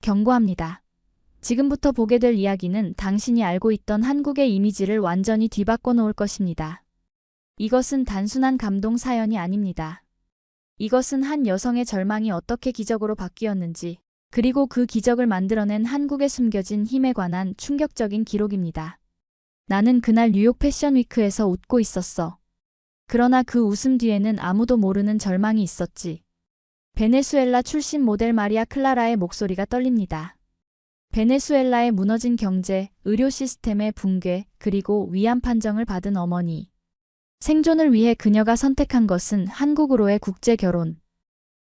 경고합니다. 지금부터 보게 될 이야기는 당신이 알고 있던 한국의 이미지를 완전히 뒤바꿔 놓을 것입니다. 이것은 단순한 감동 사연이 아닙니다. 이것은 한 여성의 절망이 어떻게 기적으로 바뀌었는지, 그리고 그 기적을 만들어낸 한국의 숨겨진 힘에 관한 충격적인 기록입니다. 나는 그날 뉴욕 패션 위크에서 웃고 있었어. 그러나 그 웃음 뒤에는 아무도 모르는 절망이 있었지. 베네수엘라 출신 모델 마리아 클라라의 목소리가 떨립니다. 베네수엘라의 무너진 경제, 의료 시스템의 붕괴, 그리고 위안 판정을 받은 어머니. 생존을 위해 그녀가 선택한 것은 한국으로의 국제 결혼.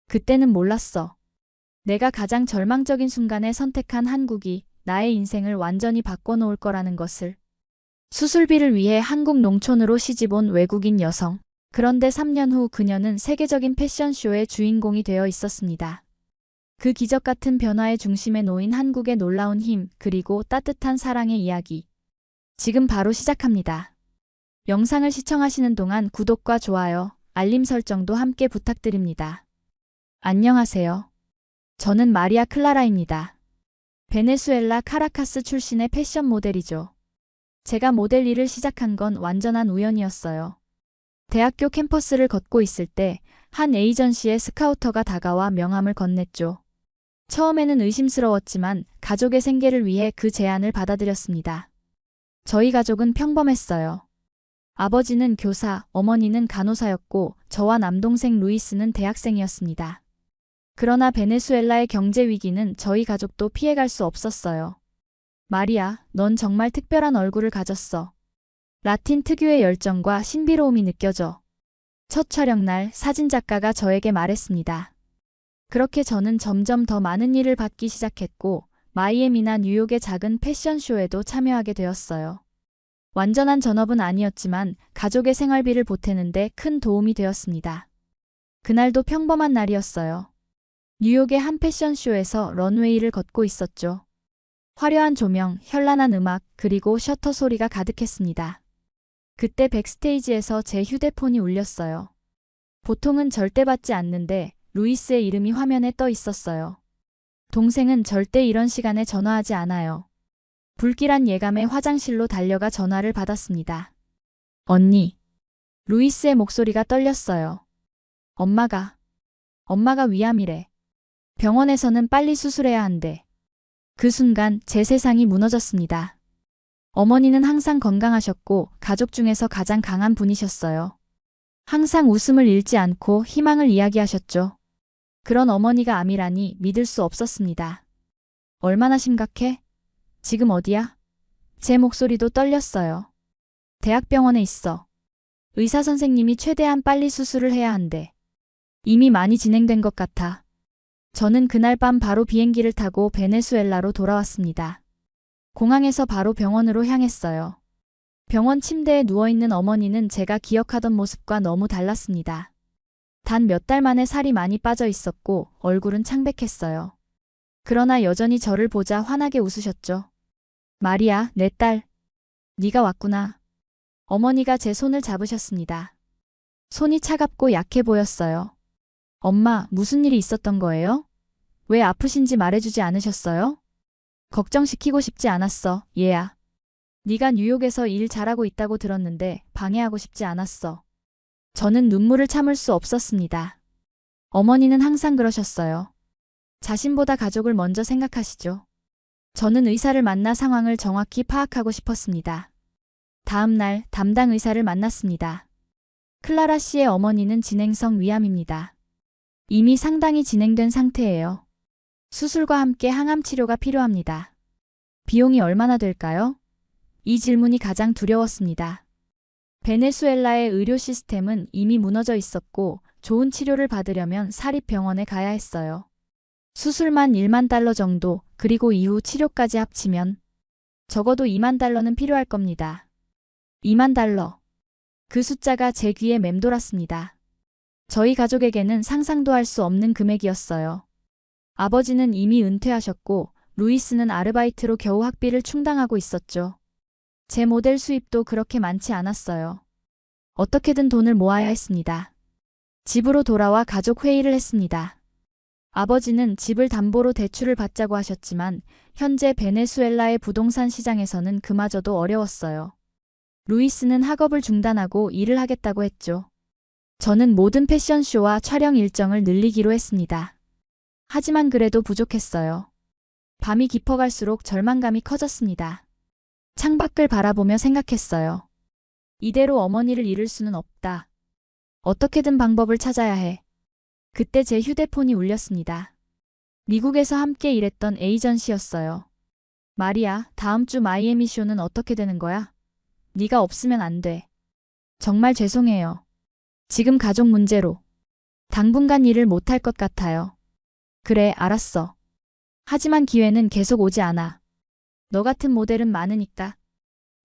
그때는 몰랐어. 내가 가장 절망적인 순간에 선택한 한국이 나의 인생을 완전히 바꿔놓을 거라는 것을. 수술비를 위해 한국 농촌으로 시집온 외국인 여성. 그런데 3년 후 그녀는 세계적인 패션쇼의 주인공이 되어 있었습니다. 그 기적 같은 변화의 중심에 놓인 한국의 놀라운 힘, 그리고 따뜻한 사랑의 이야기. 지금 바로 시작합니다. 영상을 시청하시는 동안 구독과 좋아요, 알림 설정도 함께 부탁드립니다. 안녕하세요. 저는 마리아 클라라입니다. 베네수엘라 카라카스 출신의 패션 모델이죠. 제가 모델 일을 시작한 건 완전한 우연이었어요. 대학교 캠퍼스를 걷고 있을 때 한 에이전시의 스카우터가 다가와 명함을 건넸죠. 처음에는 의심스러웠지만 가족의 생계를 위해 그 제안을 받아들였습니다. 저희 가족은 평범했어요. 아버지는 교사, 어머니는 간호사였고 저와 남동생 루이스는 대학생이었습니다. 그러나 베네수엘라의 경제 위기는 저희 가족도 피해갈 수 없었어요. 마리아, 넌 정말 특별한 얼굴을 가졌어. 라틴 특유의 열정과 신비로움이 느껴져. 첫 촬영날 사진작가가 저에게 말했습니다. 그렇게 저는 점점 더 많은 일을 받기 시작했고 마이애미나 뉴욕의 작은 패션쇼에도 참여하게 되었어요. 완전한 전업은 아니었지만 가족의 생활비를 보태는데 큰 도움이 되었습니다. 그날도 평범한 날이었어요. 뉴욕의 한 패션쇼에서 런웨이를 걷고 있었죠. 화려한 조명, 현란한 음악, 그리고 셔터 소리가 가득했습니다. 그때 백스테이지에서 제 휴대폰이 울렸어요. 보통은 절대 받지 않는데 루이스의 이름이 화면에 떠 있었어요. 동생은 절대 이런 시간에 전화하지 않아요. 불길한 예감에 화장실로 달려가 전화를 받았습니다. 언니. 루이스의 목소리가 떨렸어요. 엄마가 위암이래. 병원에서는 빨리 수술해야 한대. 그 순간 제 세상이 무너졌습니다. 어머니는 항상 건강하셨고 가족 중에서 가장 강한 분이셨어요. 항상 웃음을 잃지 않고 희망을 이야기하셨죠. 그런 어머니가 암이라니 믿을 수 없었습니다. 얼마나 심각해? 지금 어디야? 제 목소리도 떨렸어요. 대학병원에 있어. 의사 선생님이 최대한 빨리 수술을 해야 한대. 이미 많이 진행된 것 같아. 저는 그날 밤 바로 비행기를 타고 베네수엘라로 돌아왔습니다. 공항에서 바로 병원으로 향했어요. 병원 침대에 누워있는 어머니는 제가 기억하던 모습과 너무 달랐습니다. 단 몇 달 만에 살이 많이 빠져 있었고 얼굴은 창백했어요. 그러나 여전히 저를 보자 환하게 웃으셨죠. 마리아, 내 딸. 네가 왔구나. 어머니가 제 손을 잡으셨습니다. 손이 차갑고 약해 보였어요. 엄마, 무슨 일이 있었던 거예요? 왜 아프신지 말해주지 않으셨어요? 걱정시키고 싶지 않았어, 얘야. 네가 뉴욕에서 일 잘하고 있다고 들었는데 방해하고 싶지 않았어. 저는 눈물을 참을 수 없었습니다. 어머니는 항상 그러셨어요. 자신보다 가족을 먼저 생각하시죠. 저는 의사를 만나 상황을 정확히 파악하고 싶었습니다. 다음 날 담당 의사를 만났습니다. 클라라 씨의 어머니는 진행성 위암입니다. 이미 상당히 진행된 상태예요. 수술과 함께 항암 치료가 필요합니다. 비용이 얼마나 될까요? 이 질문이 가장 두려웠습니다. 베네수엘라의 의료 시스템은 이미 무너져 있었고 좋은 치료를 받으려면 사립병원에 가야 했어요. 수술만 1만 달러 정도, 그리고 이후 치료까지 합치면 적어도 2만 달러는 필요할 겁니다. 2만 달러. 그 숫자가 제 귀에 맴돌았습니다. 저희 가족에게는 상상도 할 수 없는 금액이었어요. 아버지는 이미 은퇴하셨고 루이스는 아르바이트로 겨우 학비를 충당하고 있었죠. 제 모델 수입도 그렇게 많지 않았어요. 어떻게든 돈을 모아야 했습니다. 집으로 돌아와 가족 회의를 했습니다. 아버지는 집을 담보로 대출을 받자고 하셨지만 현재 베네수엘라의 부동산 시장에서는 그마저도 어려웠어요. 루이스는 학업을 중단하고 일을 하겠다고 했죠. 저는 모든 패션쇼와 촬영 일정을 늘리기로 했습니다. 하지만 그래도 부족했어요. 밤이 깊어갈수록 절망감이 커졌습니다. 창밖을 바라보며 생각했어요. 이대로 어머니를 잃을 수는 없다. 어떻게든 방법을 찾아야 해. 그때 제 휴대폰이 울렸습니다. 미국에서 함께 일했던 에이전시였어요. 마리아, 다음 주 마이애미 쇼는 어떻게 되는 거야? 네가 없으면 안 돼. 정말 죄송해요. 지금 가족 문제로. 당분간 일을 못할 것 같아요. 그래, 알았어. 하지만 기회는 계속 오지 않아. 너 같은 모델은 많으니까.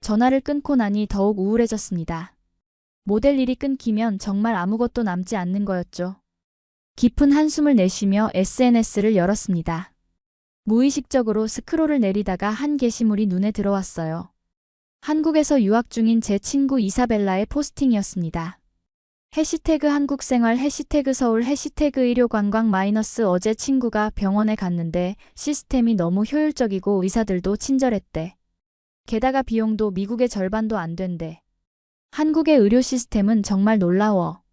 전화를 끊고 나니 더욱 우울해졌습니다. 모델 일이 끊기면 정말 아무것도 남지 않는 거였죠. 깊은 한숨을 내쉬며 SNS를 열었습니다. 무의식적으로 스크롤을 내리다가 한 게시물이 눈에 들어왔어요. 한국에서 유학 중인 제 친구 이사벨라의 포스팅이었습니다. 해시태그 한국생활, 해시태그 서울, 해시태그 의료관광 마이너스 어제 친구가 병원에 갔는데 시스템이 너무 효율적이고 의사들도 친절했대. 게다가 비용도 미국의 절반도 안 된대. 한국의 의료 시스템은 정말 놀라워.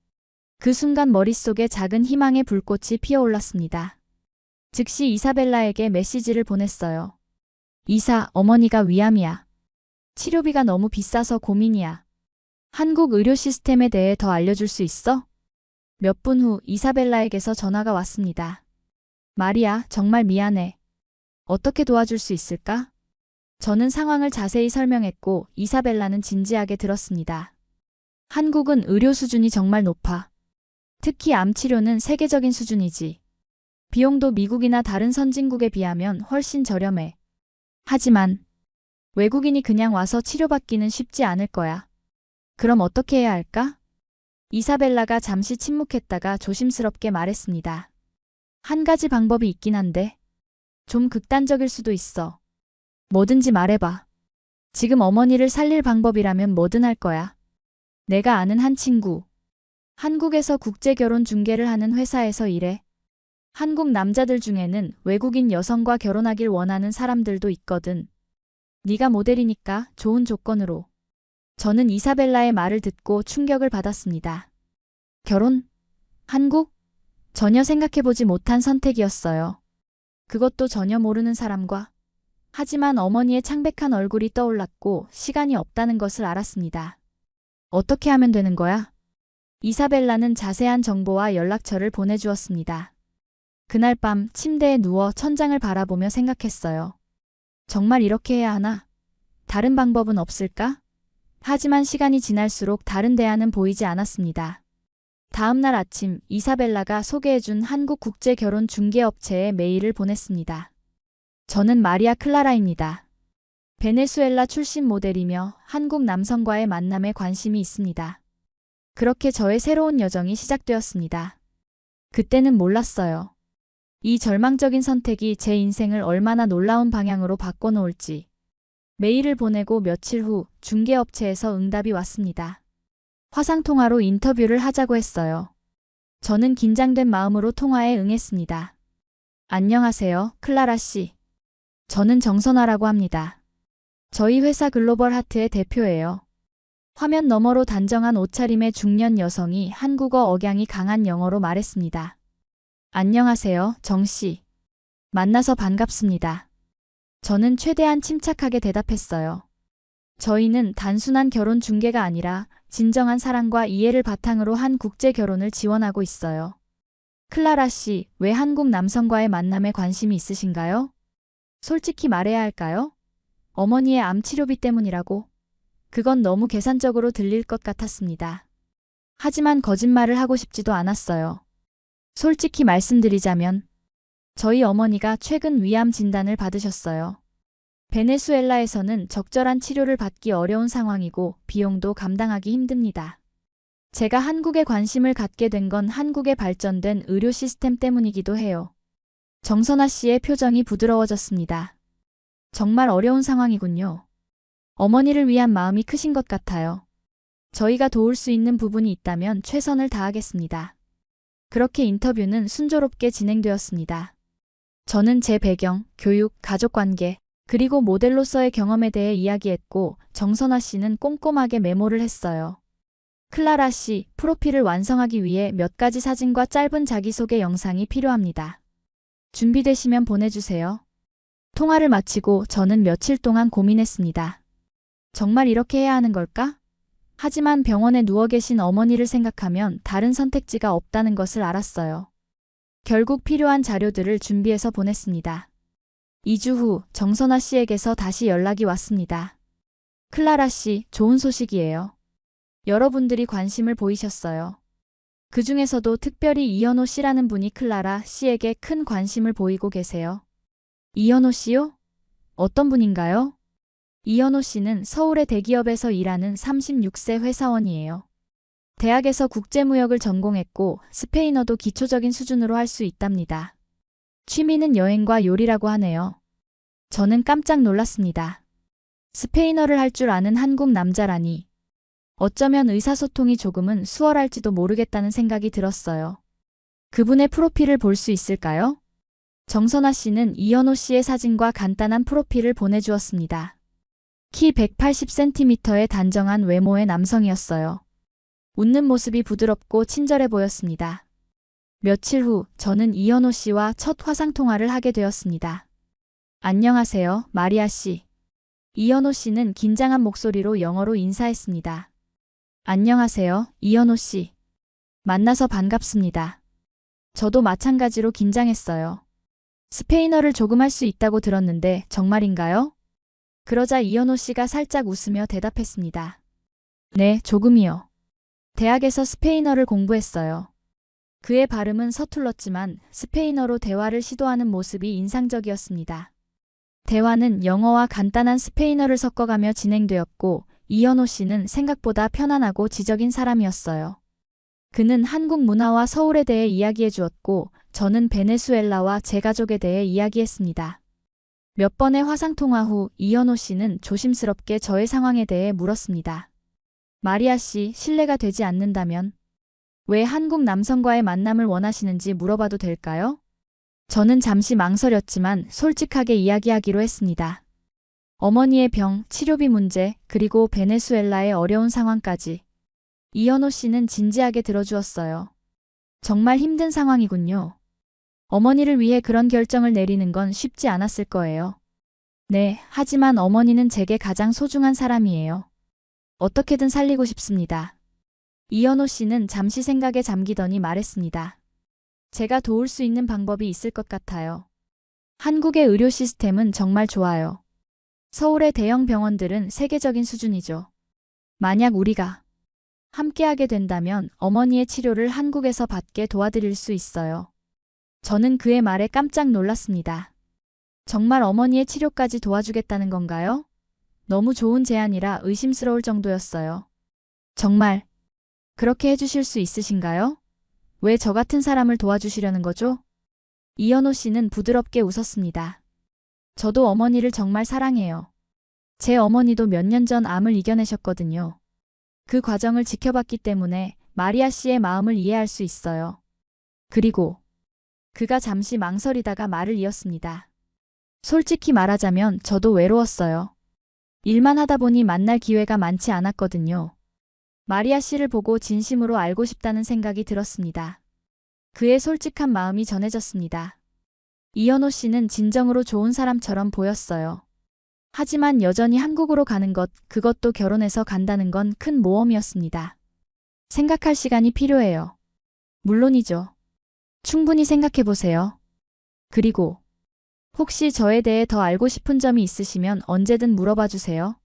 그 순간 머릿속에 작은 희망의 불꽃이 피어올랐습니다. 즉시 이사벨라에게 메시지를 보냈어요. 이사, 어머니가 위암이야. 치료비가 너무 비싸서 고민이야. 한국 의료 시스템에 대해 더 알려줄 수 있어? 몇 분 후 이사벨라에게서 전화가 왔습니다. 마리아, 정말 미안해. 어떻게 도와줄 수 있을까? 저는 상황을 자세히 설명했고 이사벨라는 진지하게 들었습니다. 한국은 의료 수준이 정말 높아. 특히 암 치료는 세계적인 수준이지. 비용도 미국이나 다른 선진국에 비하면 훨씬 저렴해. 하지만 외국인이 그냥 와서 치료받기는 쉽지 않을 거야. 그럼 어떻게 해야 할까? 이사벨라가 잠시 침묵했다가 조심스럽게 말했습니다. 한 가지 방법이 있긴 한데 좀 극단적일 수도 있어. 뭐든지 말해봐. 지금 어머니를 살릴 방법이라면 뭐든 할 거야. 내가 아는 한 친구. 한국에서 국제결혼 중개를 하는 회사에서 일해. 한국 남자들 중에는 외국인 여성과 결혼하길 원하는 사람들도 있거든. 네가 모델이니까 좋은 조건으로. 저는 이사벨라의 말을 듣고 충격을 받았습니다. 결혼? 한국? 전혀 생각해보지 못한 선택이었어요. 그것도 전혀 모르는 사람과. 하지만 어머니의 창백한 얼굴이 떠올랐고 시간이 없다는 것을 알았습니다. 어떻게 하면 되는 거야? 이사벨라는 자세한 정보와 연락처를 보내주었습니다. 그날 밤 침대에 누워 천장을 바라보며 생각했어요. 정말 이렇게 해야 하나? 다른 방법은 없을까? 하지만 시간이 지날수록 다른 대안은 보이지 않았습니다. 다음 날 아침 이사벨라가 소개해준 한국국제결혼중개업체에 메일을 보냈습니다. 저는 마리아 클라라입니다. 베네수엘라 출신 모델이며 한국 남성과의 만남에 관심이 있습니다. 그렇게 저의 새로운 여정이 시작되었습니다. 그때는 몰랐어요. 이 절망적인 선택이 제 인생을 얼마나 놀라운 방향으로 바꿔놓을지. 메일을 보내고 며칠 후 중개업체에서 응답이 왔습니다. 화상통화로 인터뷰를 하자고 했어요. 저는 긴장된 마음으로 통화에 응했습니다. 안녕하세요, 클라라 씨. 저는 정선화라고 합니다. 저희 회사 글로벌 하트의 대표예요. 화면 너머로 단정한 옷차림의 중년 여성이 한국어 억양이 강한 영어로 말했습니다. 안녕하세요, 정 씨. 만나서 반갑습니다. 저는 최대한 침착하게 대답했어요. 저희는 단순한 결혼 중개가 아니라 진정한 사랑과 이해를 바탕으로 한 국제 결혼을 지원하고 있어요. 클라라 씨, 왜 한국 남성과의 만남에 관심이 있으신가요? 솔직히 말해야 할까요? 어머니의 암 치료비 때문이라고? 그건 너무 계산적으로 들릴 것 같았습니다. 하지만 거짓말을 하고 싶지도 않았어요. 솔직히 말씀드리자면 저희 어머니가 최근 위암 진단을 받으셨어요. 베네수엘라에서는 적절한 치료를 받기 어려운 상황이고 비용도 감당하기 힘듭니다. 제가 한국에 관심을 갖게 된 건 한국의 발전된 의료 시스템 때문이기도 해요. 정선아 씨의 표정이 부드러워졌습니다. 정말 어려운 상황이군요. 어머니를 위한 마음이 크신 것 같아요. 저희가 도울 수 있는 부분이 있다면 최선을 다하겠습니다. 그렇게 인터뷰는 순조롭게 진행되었습니다. 저는 제 배경, 교육, 가족관계, 그리고 모델로서의 경험에 대해 이야기했고 정선아 씨는 꼼꼼하게 메모를 했어요. 클라라 씨, 프로필을 완성하기 위해 몇 가지 사진과 짧은 자기소개 영상이 필요합니다. 준비되시면 보내주세요. 통화를 마치고 저는 며칠 동안 고민했습니다. 정말 이렇게 해야 하는 걸까? 하지만 병원에 누워 계신 어머니를 생각하면 다른 선택지가 없다는 것을 알았어요. 결국 필요한 자료들을 준비해서 보냈습니다. 2주 후 정선아 씨에게서 다시 연락이 왔습니다. 클라라 씨, 좋은 소식이에요. 여러분들이 관심을 보이셨어요. 그 중에서도 특별히 이현호 씨라는 분이 클라라 씨에게 큰 관심을 보이고 계세요. 이현호 씨요? 어떤 분인가요? 이현호 씨는 서울의 대기업에서 일하는 36세 회사원이에요. 대학에서 국제무역을 전공했고 스페인어도 기초적인 수준으로 할 수 있답니다. 취미는 여행과 요리라고 하네요. 저는 깜짝 놀랐습니다. 스페인어를 할 줄 아는 한국 남자라니. 어쩌면 의사소통이 조금은 수월할지도 모르겠다는 생각이 들었어요. 그분의 프로필을 볼 수 있을까요? 정선아 씨는 이현호 씨의 사진과 간단한 프로필을 보내주었습니다. 키 180cm의 단정한 외모의 남성이었어요. 웃는 모습이 부드럽고 친절해 보였습니다. 며칠 후 저는 이현호 씨와 첫 화상통화를 하게 되었습니다. 안녕하세요, 마리아 씨. 이현호 씨는 긴장한 목소리로 영어로 인사했습니다. 안녕하세요, 이현호 씨. 만나서 반갑습니다. 저도 마찬가지로 긴장했어요. 스페인어를 조금 할 수 있다고 들었는데 정말인가요? 그러자 이현호 씨가 살짝 웃으며 대답했습니다. 네, 조금이요. 대학에서 스페인어를 공부했어요. 그의 발음은 서툴렀지만 스페인어로 대화를 시도하는 모습이 인상적이었습니다. 대화는 영어와 간단한 스페인어를 섞어가며 진행되었고 이현호 씨는 생각보다 편안하고 지적인 사람이었어요. 그는 한국 문화와 서울에 대해 이야기해 주었고 저는 베네수엘라와 제 가족에 대해 이야기했습니다. 몇 번의 화상통화 후 이현호 씨는 조심스럽게 저의 상황에 대해 물었습니다. 마리아 씨, 실례가 되지 않는다면 왜 한국 남성과의 만남을 원하시는지 물어봐도 될까요? 저는 잠시 망설였지만 솔직하게 이야기하기로 했습니다. 어머니의 병, 치료비 문제, 그리고 베네수엘라의 어려운 상황까지. 이현호 씨는 진지하게 들어주었어요. 정말 힘든 상황이군요. 어머니를 위해 그런 결정을 내리는 건 쉽지 않았을 거예요. 네, 하지만 어머니는 제게 가장 소중한 사람이에요. 어떻게든 살리고 싶습니다. 이현호 씨는 잠시 생각에 잠기더니 말했습니다. 제가 도울 수 있는 방법이 있을 것 같아요. 한국의 의료 시스템은 정말 좋아요. 서울의 대형 병원들은 세계적인 수준이죠. 만약 우리가 함께하게 된다면 어머니의 치료를 한국에서 받게 도와드릴 수 있어요. 저는 그의 말에 깜짝 놀랐습니다. 정말 어머니의 치료까지 도와주겠다는 건가요? 너무 좋은 제안이라 의심스러울 정도였어요. 정말 그렇게 해주실 수 있으신가요? 왜 저 같은 사람을 도와주시려는 거죠? 이현호 씨는 부드럽게 웃었습니다. 저도 어머니를 정말 사랑해요. 제 어머니도 몇 년 전 암을 이겨내셨거든요. 그 과정을 지켜봤기 때문에 마리아 씨의 마음을 이해할 수 있어요. 그리고 그가 잠시 망설이다가 말을 이었습니다. 솔직히 말하자면 저도 외로웠어요. 일만 하다 보니 만날 기회가 많지 않았거든요. 마리아 씨를 보고 진심으로 알고 싶다는 생각이 들었습니다. 그의 솔직한 마음이 전해졌습니다. 이현호 씨는 진정으로 좋은 사람처럼 보였어요. 하지만 여전히 한국으로 가는 것, 그것도 결혼해서 간다는 건 큰 모험이었습니다. 생각할 시간이 필요해요. 물론이죠. 충분히 생각해보세요. 그리고 혹시 저에 대해 더 알고 싶은 점이 있으시면 언제든 물어봐 주세요.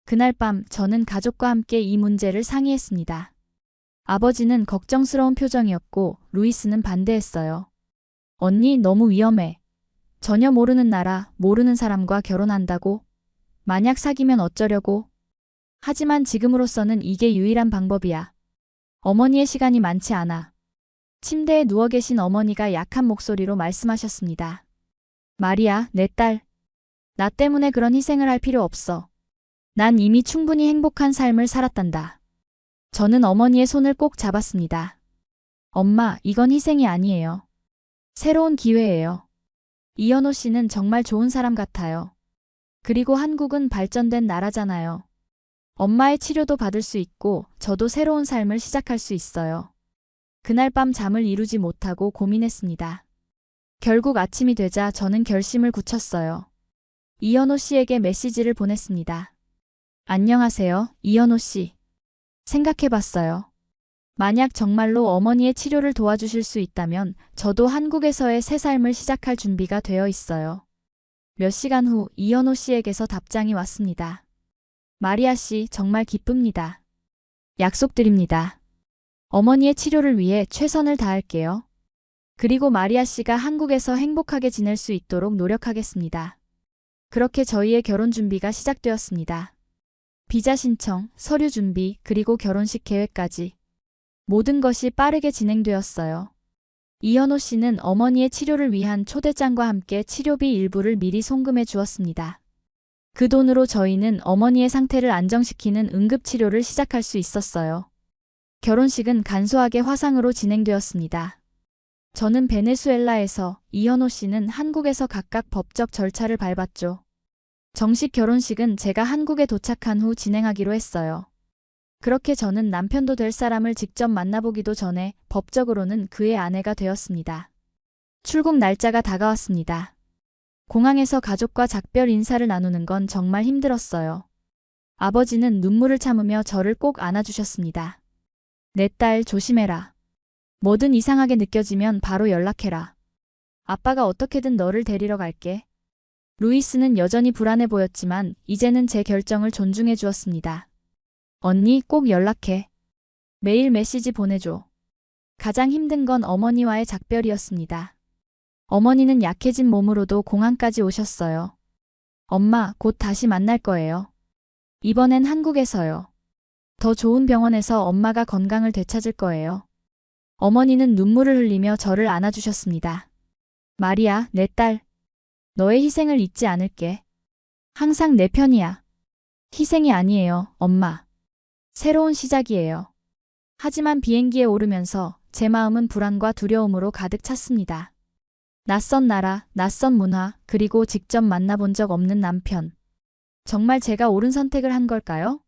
그날 밤 저는 가족과 함께 이 문제를 상의했습니다. 아버지는 걱정스러운 표정이었고 루이스는 반대했어요. 언니, 너무 위험해. 전혀 모르는 나라, 모르는 사람과 결혼한다고? 만약 사귀면 어쩌려고? 하지만 지금으로서는 이게 유일한 방법이야. 어머니의 시간이 많지 않아. 침대에 누워 계신 어머니가 약한 목소리로 말씀하셨습니다. 마리아, 내 딸. 나 때문에 그런 희생을 할 필요 없어. 난 이미 충분히 행복한 삶을 살았단다. 저는 어머니의 손을 꼭 잡았습니다. 엄마, 이건 희생이 아니에요. 새로운 기회예요. 이현호 씨는 정말 좋은 사람 같아요. 그리고 한국은 발전된 나라잖아요. 엄마의 치료도 받을 수 있고 저도 새로운 삶을 시작할 수 있어요. 그날 밤 잠을 이루지 못하고 고민했습니다. 결국 아침이 되자 저는 결심을 굳혔어요. 이현호 씨에게 메시지를 보냈습니다. 안녕하세요, 이현호 씨. 생각해봤어요. 만약 정말로 어머니의 치료를 도와주실 수 있다면 저도 한국에서의 새 삶을 시작할 준비가 되어 있어요. 몇 시간 후 이현호 씨에게서 답장이 왔습니다. 마리아 씨, 정말 기쁩니다. 약속드립니다. 어머니의 치료를 위해 최선을 다할게요. 그리고 마리아 씨가 한국에서 행복하게 지낼 수 있도록 노력하겠습니다. 그렇게 저희의 결혼 준비가 시작되었습니다. 비자 신청, 서류 준비, 그리고 결혼식 계획까지. 모든 것이 빠르게 진행되었어요. 이현호 씨는 어머니의 치료를 위한 초대장과 함께 치료비 일부를 미리 송금해 주었습니다. 그 돈으로 저희는 어머니의 상태를 안정시키는 응급치료를 시작할 수 있었어요. 결혼식은 간소하게 화상으로 진행되었습니다. 저는 베네수엘라에서, 이현호 씨는 한국에서 각각 법적 절차를 밟았죠. 정식 결혼식은 제가 한국에 도착한 후 진행하기로 했어요. 그렇게 저는 남편도 될 사람을 직접 만나보기도 전에 법적으로는 그의 아내가 되었습니다. 출국 날짜가 다가왔습니다. 공항에서 가족과 작별 인사를 나누는 건 정말 힘들었어요. 아버지는 눈물을 참으며 저를 꼭 안아주셨습니다. 내 딸 조심해라. 뭐든 이상하게 느껴지면 바로 연락해라. 아빠가 어떻게든 너를 데리러 갈게. 루이스는 여전히 불안해 보였지만 이제는 제 결정을 존중해 주었습니다. 언니, 꼭 연락해. 매일 메시지 보내줘. 가장 힘든 건 어머니와의 작별이었습니다. 어머니는 약해진 몸으로도 공항까지 오셨어요. 엄마, 곧 다시 만날 거예요. 이번엔 한국에서요. 더 좋은 병원에서 엄마가 건강을 되찾을 거예요. 어머니는 눈물을 흘리며 저를 안아주셨습니다. 마리아, 내 딸. 너의 희생을 잊지 않을게. 항상 내 편이야. 희생이 아니에요, 엄마. 새로운 시작이에요. 하지만 비행기에 오르면서 제 마음은 불안과 두려움으로 가득 찼습니다. 낯선 나라, 낯선 문화, 그리고 직접 만나본 적 없는 남편. 정말 제가 옳은 선택을 한 걸까요?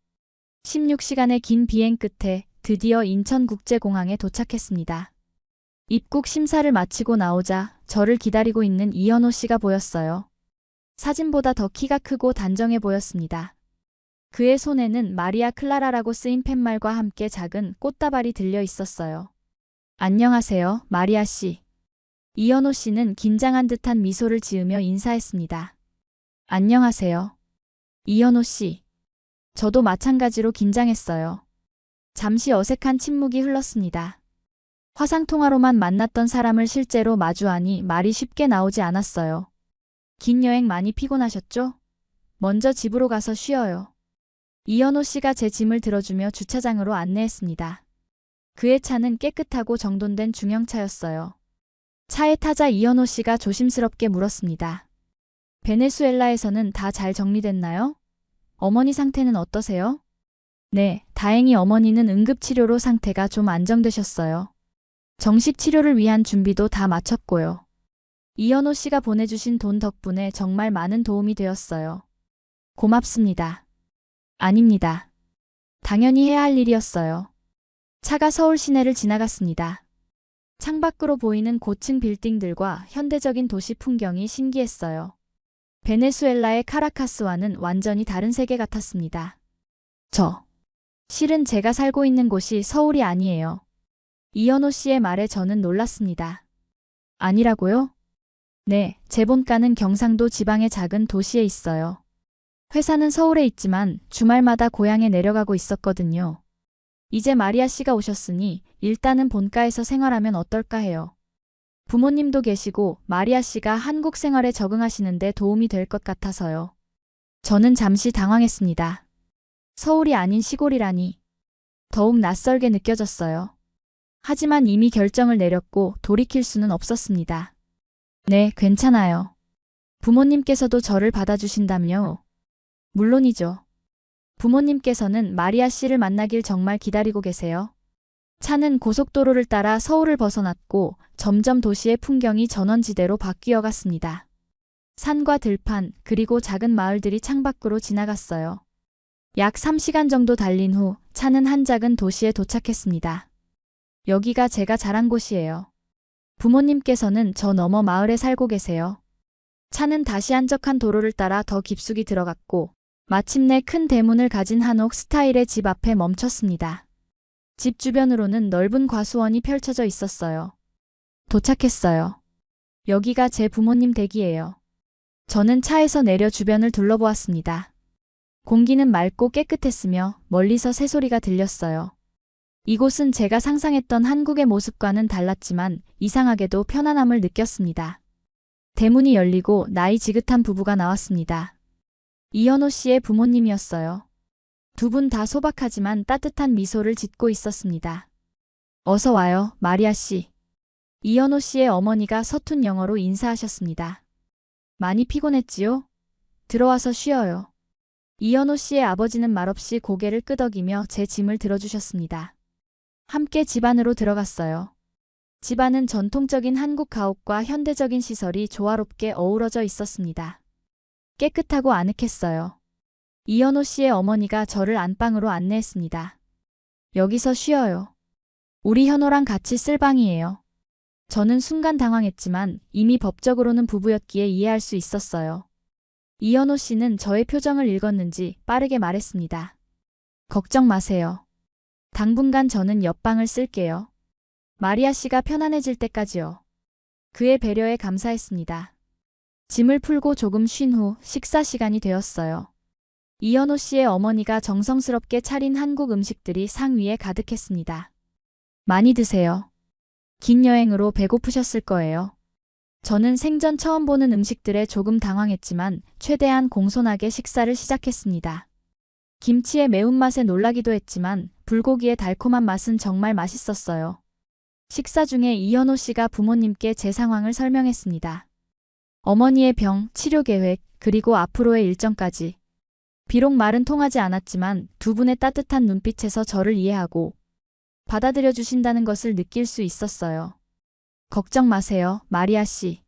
16시간의 긴 비행 끝에 드디어 인천국제공항에 도착했습니다. 입국 심사를 마치고 나오자 저를 기다리고 있는 이현호 씨가 보였어요. 사진보다 더 키가 크고 단정해 보였습니다. 그의 손에는 마리아 클라라라고 쓰인 팻말과 함께 작은 꽃다발이 들려 있었어요. 안녕하세요, 마리아 씨. 이현호 씨는 긴장한 듯한 미소를 지으며 인사했습니다. 안녕하세요. 이현호 씨. 저도 마찬가지로 긴장했어요. 잠시 어색한 침묵이 흘렀습니다. 화상통화로만 만났던 사람을 실제로 마주하니 말이 쉽게 나오지 않았어요. 긴 여행 많이 피곤하셨죠? 먼저 집으로 가서 쉬어요. 이현호 씨가 제 짐을 들어주며 주차장으로 안내했습니다. 그의 차는 깨끗하고 정돈된 중형차였어요. 차에 타자 이현호 씨가 조심스럽게 물었습니다. 베네수엘라에서는 다 잘 정리됐나요? 어머니 상태는 어떠세요? 네, 다행히 어머니는 응급치료로 상태가 좀 안정되셨어요. 정식 치료를 위한 준비도 다 마쳤고요. 이현호 씨가 보내주신 돈 덕분에 정말 많은 도움이 되었어요. 고맙습니다. 아닙니다. 당연히 해야 할 일이었어요. 차가 서울 시내를 지나갔습니다. 창밖으로 보이는 고층 빌딩들과 현대적인 도시 풍경이 신기했어요. 베네수엘라의 카라카스와는 완전히 다른 세계 같았습니다. 실은 제가 살고 있는 곳이 서울이 아니에요. 이현호 씨의 말에 저는 놀랐습니다. 아니라고요? 네, 제 본가는 경상도 지방의 작은 도시에 있어요. 회사는 서울에 있지만 주말마다 고향에 내려가고 있었거든요. 이제 마리아 씨가 오셨으니 일단은 본가에서 생활하면 어떨까 해요. 부모님도 계시고 마리아 씨가 한국 생활에 적응하시는데 도움이 될 것 같아서요. 저는 잠시 당황했습니다. 서울이 아닌 시골이라니. 더욱 낯설게 느껴졌어요. 하지만 이미 결정을 내렸고 돌이킬 수는 없었습니다. 네, 괜찮아요. 부모님께서도 저를 받아주신다며? 물론이죠. 부모님께서는 마리아 씨를 만나길 정말 기다리고 계세요. 차는 고속도로를 따라 서울을 벗어났고 점점 도시의 풍경이 전원지대로 바뀌어 갔습니다. 산과 들판, 그리고 작은 마을들이 창밖으로 지나갔어요. 약 3시간 정도 달린 후 차는 한 작은 도시에 도착했습니다. 여기가 제가 자란 곳이에요. 부모님께서는 저 너머 마을에 살고 계세요. 차는 다시 한적한 도로를 따라 더 깊숙이 들어갔고 마침내 큰 대문을 가진 한옥 스타일의 집 앞에 멈췄습니다. 집 주변으로는 넓은 과수원이 펼쳐져 있었어요. 도착했어요. 여기가 제 부모님 댁이에요. 저는 차에서 내려 주변을 둘러보았습니다. 공기는 맑고 깨끗했으며 멀리서 새소리가 들렸어요. 이곳은 제가 상상했던 한국의 모습과는 달랐지만 이상하게도 편안함을 느꼈습니다. 대문이 열리고 나이 지긋한 부부가 나왔습니다. 이현호 씨의 부모님이었어요. 두 분 다 소박하지만 따뜻한 미소를 짓고 있었습니다. 어서 와요, 마리아 씨. 이현호 씨의 어머니가 서툰 영어로 인사하셨습니다. 많이 피곤했지요? 들어와서 쉬어요. 이현호 씨의 아버지는 말없이 고개를 끄덕이며 제 짐을 들어주셨습니다. 함께 집 안으로 들어갔어요. 집 안은 전통적인 한국 가옥과 현대적인 시설이 조화롭게 어우러져 있었습니다. 깨끗하고 아늑했어요. 이현호 씨의 어머니가 저를 안방으로 안내했습니다. 여기서 쉬어요. 우리 현호랑 같이 쓸 방이에요. 저는 순간 당황했지만 이미 법적으로는 부부였기에 이해할 수 있었어요. 이현호 씨는 저의 표정을 읽었는지 빠르게 말했습니다. 걱정 마세요. 당분간 저는 옆방을 쓸게요. 마리아 씨가 편안해질 때까지요. 그의 배려에 감사했습니다. 짐을 풀고 조금 쉰 후 식사 시간이 되었어요. 이현호 씨의 어머니가 정성스럽게 차린 한국 음식들이 상 위에 가득했습니다. 많이 드세요. 긴 여행으로 배고프셨을 거예요. 저는 생전 처음 보는 음식들에 조금 당황했지만 최대한 공손하게 식사를 시작했습니다. 김치의 매운맛에 놀라기도 했지만 불고기의 달콤한 맛은 정말 맛있었어요. 식사 중에 이현호 씨가 부모님께 제 상황을 설명했습니다. 어머니의 병, 치료 계획, 그리고 앞으로의 일정까지. 비록 말은 통하지 않았지만 두 분의 따뜻한 눈빛에서 저를 이해하고 받아들여 주신다는 것을 느낄 수 있었어요. 걱정 마세요, 마리아 씨.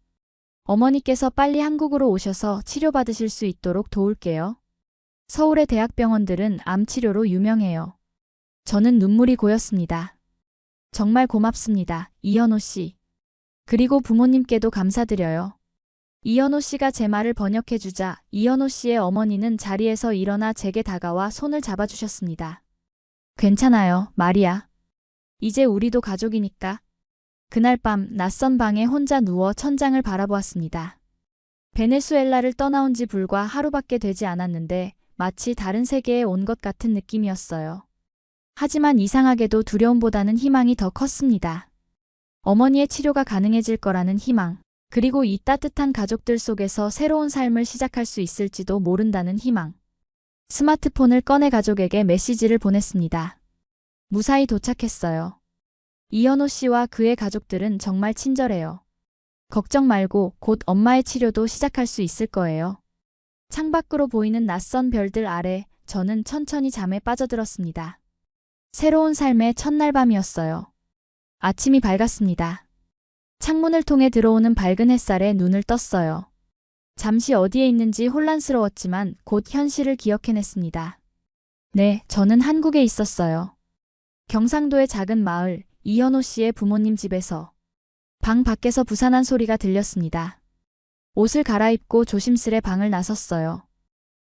어머니께서 빨리 한국으로 오셔서 치료받으실 수 있도록 도울게요. 서울의 대학병원들은 암 치료로 유명해요. 저는 눈물이 고였습니다. 정말 고맙습니다, 이현호 씨. 그리고 부모님께도 감사드려요. 이현호 씨가 제 말을 번역해주자 이현호 씨의 어머니는 자리에서 일어나 제게 다가와 손을 잡아주셨습니다. 괜찮아요, 마리아. 이제 우리도 가족이니까. 그날 밤 낯선 방에 혼자 누워 천장을 바라보았습니다. 베네수엘라를 떠나온 지 불과 하루밖에 되지 않았는데 마치 다른 세계에 온 것 같은 느낌이었어요. 하지만 이상하게도 두려움보다는 희망이 더 컸습니다. 어머니의 치료가 가능해질 거라는 희망, 그리고 이 따뜻한 가족들 속에서 새로운 삶을 시작할 수 있을지도 모른다는 희망. 스마트폰을 꺼내 가족에게 메시지를 보냈습니다. 무사히 도착했어요. 이현호 씨와 그의 가족들은 정말 친절해요. 걱정 말고 곧 엄마의 치료도 시작할 수 있을 거예요. 창밖으로 보이는 낯선 별들 아래 저는 천천히 잠에 빠져들었습니다. 새로운 삶의 첫날 밤이었어요. 아침이 밝았습니다. 창문을 통해 들어오는 밝은 햇살에 눈을 떴어요. 잠시 어디에 있는지 혼란스러웠지만 곧 현실을 기억해냈습니다. 네, 저는 한국에 있었어요. 경상도의 작은 마을, 이현호 씨의 부모님 집에서. 방 밖에서 부산한 소리가 들렸습니다. 옷을 갈아입고 조심스레 방을 나섰어요.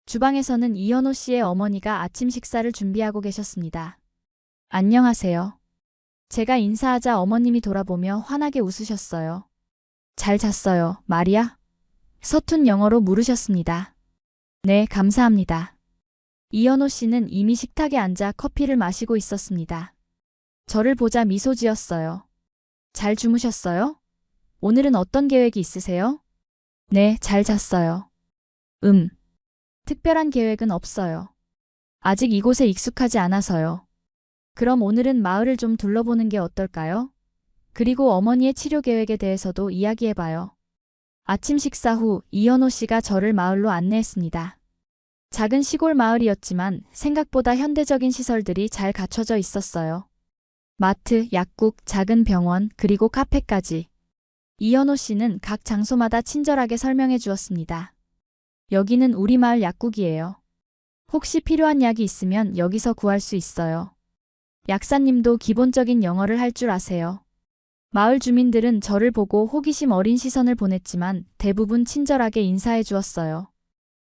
주방에서는 이현호 씨의 어머니가 아침 식사를 준비하고 계셨습니다. 안녕하세요. 제가 인사하자 어머님이 돌아보며 환하게 웃으셨어요. 잘 잤어요, 마리아? 서툰 영어로 물으셨습니다. 네, 감사합니다. 이현호 씨는 이미 식탁에 앉아 커피를 마시고 있었습니다. 저를 보자 미소 지었어요. 잘 주무셨어요? 오늘은 어떤 계획이 있으세요? 네, 잘 잤어요. 특별한 계획은 없어요. 아직 이곳에 익숙하지 않아서요. 그럼 오늘은 마을을 좀 둘러보는 게 어떨까요? 그리고 어머니의 치료 계획에 대해서도 이야기해봐요. 아침 식사 후 이현호 씨가 저를 마을로 안내했습니다. 작은 시골 마을이었지만 생각보다 현대적인 시설들이 잘 갖춰져 있었어요. 마트, 약국, 작은 병원, 그리고 카페까지. 이현호 씨는 각 장소마다 친절하게 설명해 주었습니다. 여기는 우리 마을 약국이에요. 혹시 필요한 약이 있으면 여기서 구할 수 있어요. 약사님도 기본적인 영어를 할 줄 아세요. 마을 주민들은 저를 보고 호기심 어린 시선을 보냈지만 대부분 친절하게 인사해 주었어요.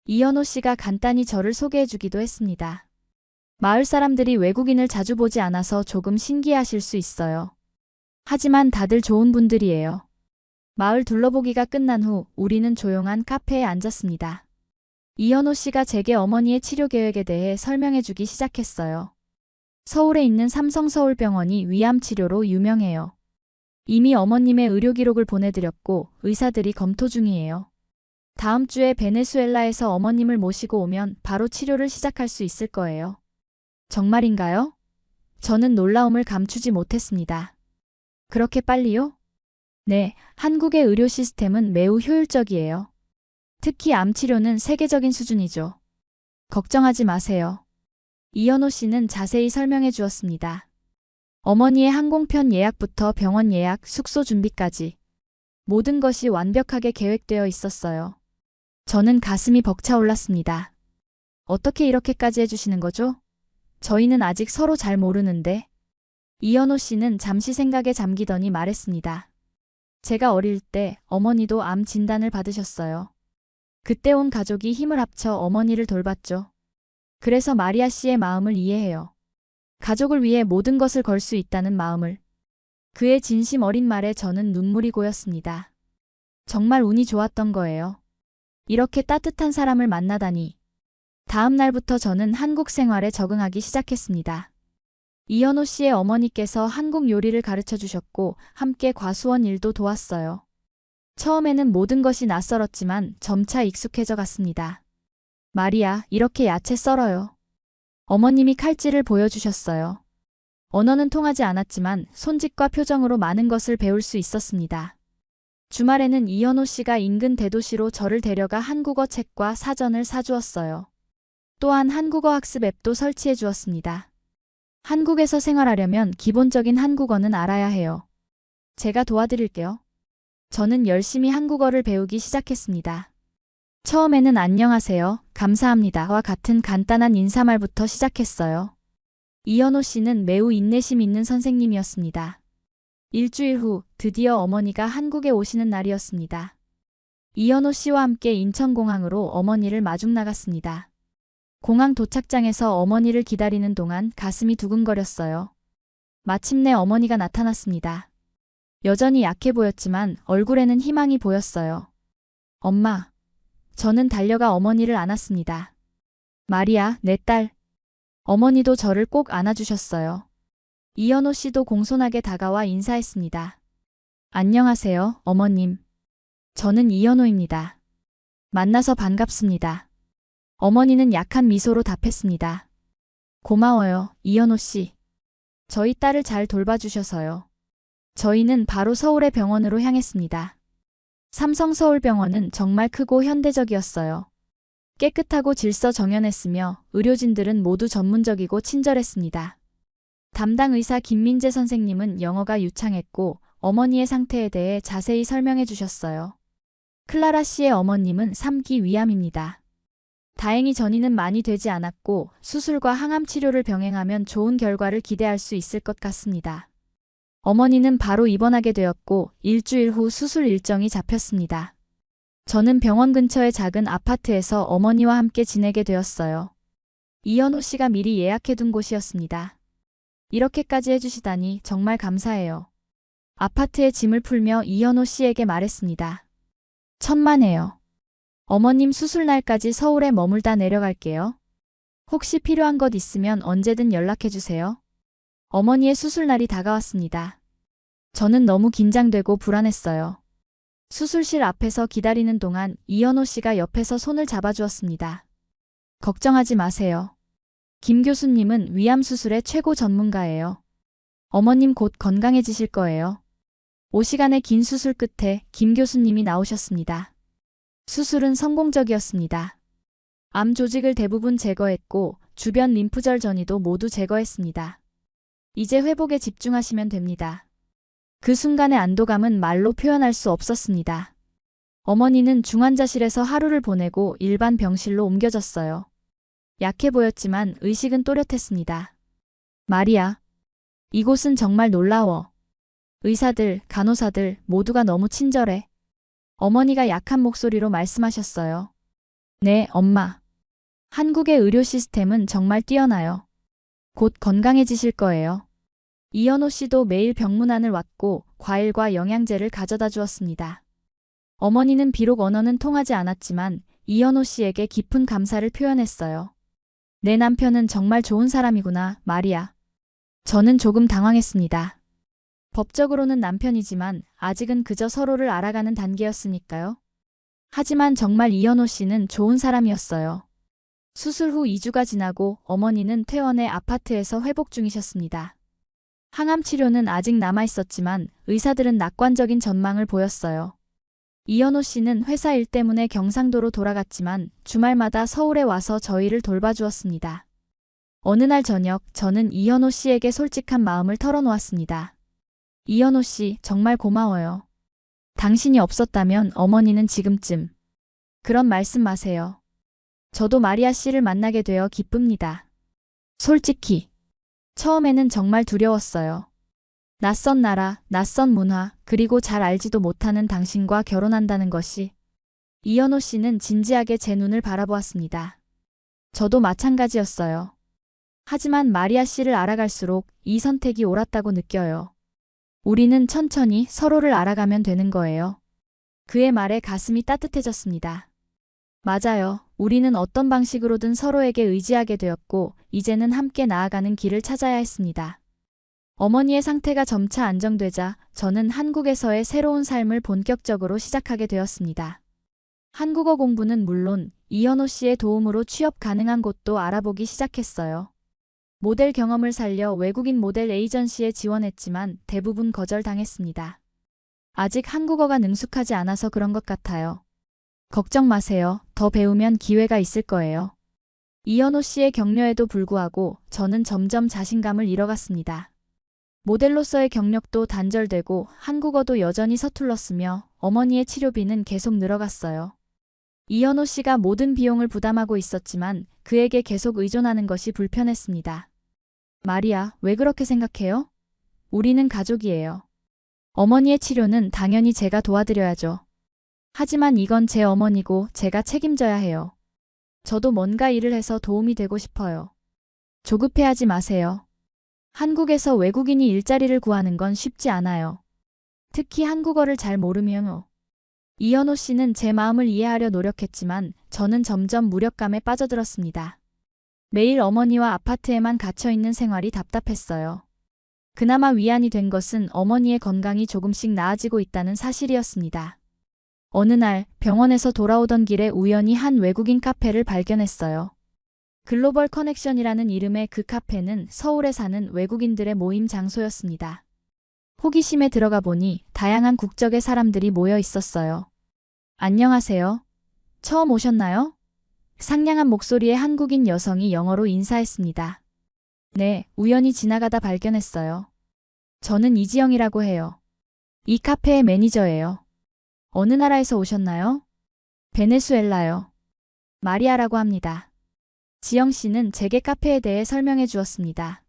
이현호 씨가 간단히 저를 소개해 주기도 했습니다. 마을 사람들이 외국인을 자주 보지 않아서 조금 신기해하실 수 있어요. 하지만 다들 좋은 분들이에요. 마을 둘러보기가 끝난 후 우리는 조용한 카페에 앉았습니다. 이현호 씨가 제게 어머니의 치료 계획에 대해 설명해 주기 시작했어요. 서울에 있는 삼성서울병원이 위암 치료로 유명해요. 이미 어머님의 의료 기록을 보내드렸고 의사들이 검토 중이에요. 다음 주에 베네수엘라에서 어머님을 모시고 오면 바로 치료를 시작할 수 있을 거예요. 정말인가요? 저는 놀라움을 감추지 못했습니다. 그렇게 빨리요? 네, 한국의 의료 시스템은 매우 효율적이에요. 특히 암 치료는 세계적인 수준이죠. 걱정하지 마세요. 이현호 씨는 자세히 설명해 주었습니다. 어머니의 항공편 예약부터 병원 예약, 숙소 준비까지 모든 것이 완벽하게 계획되어 있었어요. 저는 가슴이 벅차올랐습니다. 어떻게 이렇게까지 해주시는 거죠? 저희는 아직 서로 잘 모르는데. 이현호 씨는 잠시 생각에 잠기더니 말했습니다. 제가 어릴 때 어머니도 암 진단을 받으셨어요. 그때 온 가족이 힘을 합쳐 어머니를 돌봤죠. 그래서 마리아 씨의 마음을 이해해요. 가족을 위해 모든 것을 걸 수 있다는 마음을. 그의 진심 어린 말에 저는 눈물이 고였습니다. 정말 운이 좋았던 거예요. 이렇게 따뜻한 사람을 만나다니. 다음 날부터 저는 한국 생활에 적응하기 시작했습니다. 이현호 씨의 어머니께서 한국 요리를 가르쳐 주셨고 함께 과수원 일도 도왔어요. 처음에는 모든 것이 낯설었지만 점차 익숙해져 갔습니다. 마리아, 이렇게 야채 썰어요. 어머님이 칼질을 보여주셨어요. 언어는 통하지 않았지만 손짓과 표정으로 많은 것을 배울 수 있었습니다. 주말에는 이현호 씨가 인근 대도시로 저를 데려가 한국어 책과 사전을 사주었어요. 또한 한국어 학습 앱도 설치해 주었습니다. 한국에서 생활하려면 기본적인 한국어는 알아야 해요. 제가 도와드릴게요. 저는 열심히 한국어를 배우기 시작했습니다. 처음에는 안녕하세요, 감사합니다와 같은 간단한 인사말부터 시작했어요. 이현호 씨는 매우 인내심 있는 선생님이었습니다. 일주일 후 드디어 어머니가 한국에 오시는 날이었습니다. 이현호 씨와 함께 인천공항으로 어머니를 마중 나갔습니다. 공항 도착장에서 어머니를 기다리는 동안 가슴이 두근거렸어요. 마침내 어머니가 나타났습니다. 여전히 약해 보였지만 얼굴에는 희망이 보였어요. 엄마. 저는 달려가 어머니를 안았습니다. 마리아, 내 딸. 어머니도 저를 꼭 안아주셨어요. 이현호 씨도 공손하게 다가와 인사했습니다. 안녕하세요, 어머님. 저는 이현호입니다. 만나서 반갑습니다. 어머니는 약한 미소로 답했습니다. 고마워요, 이현호 씨. 저희 딸을 잘 돌봐주셔서요. 저희는 바로 서울의 병원으로 향했습니다. 삼성서울병원은 정말 크고 현대적이었어요. 깨끗하고 질서 정연했으며 의료진들은 모두 전문적이고 친절했습니다. 담당 의사 김민재 선생님은 영어가 유창했고 어머니의 상태에 대해 자세히 설명해 주셨어요. 클라라 씨의 어머님은 3기 위암입니다. 다행히 전이는 많이 되지 않았고 수술과 항암 치료를 병행하면 좋은 결과를 기대할 수 있을 것 같습니다. 어머니는 바로 입원하게 되었고 일주일 후 수술 일정이 잡혔습니다. 저는 병원 근처의 작은 아파트에서 어머니와 함께 지내게 되었어요. 이현호 씨가 미리 예약해둔 곳이었습니다. 이렇게까지 해주시다니 정말 감사해요. 아파트에 짐을 풀며 이현호 씨에게 말했습니다. 천만에요. 어머님 수술날까지 서울에 머물다 내려갈게요. 혹시 필요한 것 있으면 언제든 연락해주세요. 어머니의 수술날이 다가왔습니다. 저는 너무 긴장되고 불안했어요. 수술실 앞에서 기다리는 동안 이현호 씨가 옆에서 손을 잡아주었습니다. 걱정하지 마세요. 김 교수님은 위암 수술의 최고 전문가예요. 어머님 곧 건강해지실 거예요. 5시간의 긴 수술 끝에 김 교수님이 나오셨습니다. 수술은 성공적이었습니다. 암 조직을 대부분 제거했고 주변 림프절 전이도 모두 제거했습니다. 이제 회복에 집중하시면 됩니다. 그 순간의 안도감은 말로 표현할 수 없었습니다. 어머니는 중환자실에서 하루를 보내고 일반 병실로 옮겨졌어요. 약해 보였지만 의식은 또렷했습니다. 마리아, 이곳은 정말 놀라워. 의사들, 간호사들 모두가 너무 친절해. 어머니가 약한 목소리로 말씀하셨어요. 네, 엄마. 한국의 의료 시스템은 정말 뛰어나요. 곧 건강해지실 거예요. 이현호 씨도 매일 병문안을 왔고 과일과 영양제를 가져다 주었습니다. 어머니는 비록 언어는 통하지 않았지만 이현호 씨에게 깊은 감사를 표현했어요. 내 남편은 정말 좋은 사람이구나, 마리아. 저는 조금 당황했습니다. 법적으로는 남편이지만 아직은 그저 서로를 알아가는 단계였으니까요. 하지만 정말 이현호 씨는 좋은 사람이었어요. 수술 후 2주가 지나고 어머니는 퇴원해 아파트에서 회복 중이셨습니다. 항암 치료는 아직 남아있었지만 의사들은 낙관적인 전망을 보였어요. 이현호 씨는 회사 일 때문에 경상도로 돌아갔지만 주말마다 서울에 와서 저희를 돌봐주었습니다. 어느 날 저녁 저는 이현호 씨에게 솔직한 마음을 털어놓았습니다. 이현호 씨, 정말 고마워요. 당신이 없었다면 어머니는 지금쯤. 그런 말씀 마세요. 저도 마리아 씨를 만나게 되어 기쁩니다. 솔직히 처음에는 정말 두려웠어요. 낯선 나라, 낯선 문화, 그리고 잘 알지도 못하는 당신과 결혼한다는 것이. 이현호 씨는 진지하게 제 눈을 바라보았습니다. 저도 마찬가지였어요. 하지만 마리아 씨를 알아갈수록 이 선택이 옳았다고 느껴요. 우리는 천천히 서로를 알아가면 되는 거예요. 그의 말에 가슴이 따뜻해졌습니다. 맞아요. 우리는 어떤 방식으로든 서로에게 의지하게 되었고 이제는 함께 나아가는 길을 찾아야 했습니다. 어머니의 상태가 점차 안정되자 저는 한국에서의 새로운 삶을 본격적으로 시작하게 되었습니다. 한국어 공부는 물론 이현호 씨의 도움으로 취업 가능한 곳도 알아보기 시작했어요. 모델 경험을 살려 외국인 모델 에이전시에 지원했지만 대부분 거절당했습니다. 아직 한국어가 능숙하지 않아서 그런 것 같아요. 걱정 마세요. 더 배우면 기회가 있을 거예요. 이현호 씨의 격려에도 불구하고 저는 점점 자신감을 잃어갔습니다. 모델로서의 경력도 단절되고 한국어도 여전히 서툴렀으며 어머니의 치료비는 계속 늘어갔어요. 이현호 씨가 모든 비용을 부담하고 있었지만 그에게 계속 의존하는 것이 불편했습니다. 마리아, 왜 그렇게 생각해요? 우리는 가족이에요. 어머니의 치료는 당연히 제가 도와드려야죠. 하지만 이건 제 어머니고 제가 책임져야 해요. 저도 뭔가 일을 해서 도움이 되고 싶어요. 조급해하지 마세요. 한국에서 외국인이 일자리를 구하는 건 쉽지 않아요. 특히 한국어를 잘 모르면요. 이현호 씨는 제 마음을 이해하려 노력했지만 저는 점점 무력감에 빠져들었습니다. 매일 어머니와 아파트에만 갇혀있는 생활이 답답했어요. 그나마 위안이 된 것은 어머니의 건강이 조금씩 나아지고 있다는 사실이었습니다. 어느 날 병원에서 돌아오던 길에 우연히 한 외국인 카페를 발견했어요. 글로벌 커넥션이라는 이름의 그 카페는 서울에 사는 외국인들의 모임 장소였습니다. 호기심에 들어가 보니 다양한 국적의 사람들이 모여 있었어요. 안녕하세요. 처음 오셨나요? 상냥한 목소리의 한국인 여성이 영어로 인사했습니다. 네, 우연히 지나가다 발견했어요. 저는 이지영이라고 해요. 이 카페의 매니저예요. 어느 나라에서 오셨나요? 베네수엘라요. 마리아라고 합니다. 지영 씨는 제게 카페에 대해 설명해 주었습니다.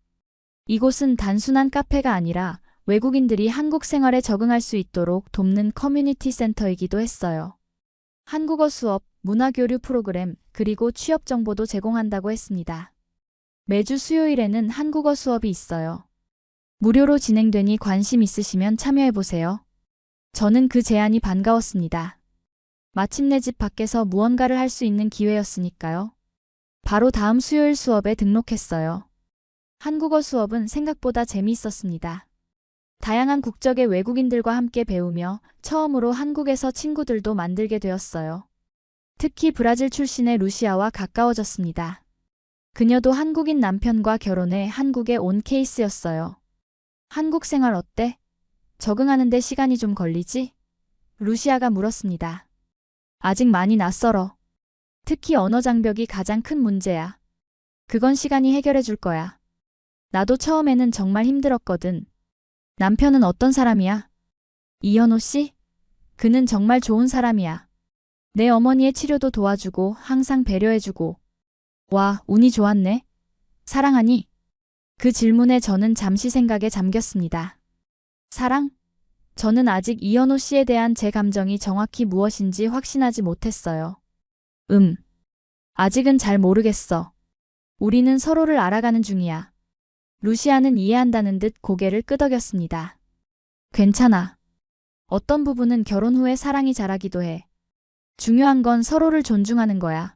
이곳은 단순한 카페가 아니라 외국인들이 한국 생활에 적응할 수 있도록 돕는 커뮤니티 센터이기도 했어요. 한국어 수업, 문화교류 프로그램, 그리고 취업 정보도 제공한다고 했습니다. 매주 수요일에는 한국어 수업이 있어요. 무료로 진행되니 관심 있으시면 참여해보세요. 저는 그 제안이 반가웠습니다. 마침내 집 밖에서 무언가를 할 수 있는 기회였으니까요. 바로 다음 수요일 수업에 등록했어요. 한국어 수업은 생각보다 재미있었습니다. 다양한 국적의 외국인들과 함께 배우며 처음으로 한국에서 친구들도 만들게 되었어요. 특히 브라질 출신의 루시아와 가까워졌습니다. 그녀도 한국인 남편과 결혼해 한국에 온 케이스였어요. 한국 생활 어때? 적응하는데 시간이 좀 걸리지? 루시아가 물었습니다. 아직 많이 낯설어. 특히 언어 장벽이 가장 큰 문제야. 그건 시간이 해결해 줄 거야. 나도 처음에는 정말 힘들었거든. 남편은 어떤 사람이야? 이현호 씨? 그는 정말 좋은 사람이야. 내 어머니의 치료도 도와주고 항상 배려해주고. 와, 운이 좋았네. 사랑하니? 그 질문에 저는 잠시 생각에 잠겼습니다. 사랑? 저는 아직 이현호 씨에 대한 제 감정이 정확히 무엇인지 확신하지 못했어요. 아직은 잘 모르겠어. 우리는 서로를 알아가는 중이야. 루시아는 이해한다는 듯 고개를 끄덕였습니다. 괜찮아. 어떤 부분은 결혼 후에 사랑이 자라기도 해. 중요한 건 서로를 존중하는 거야.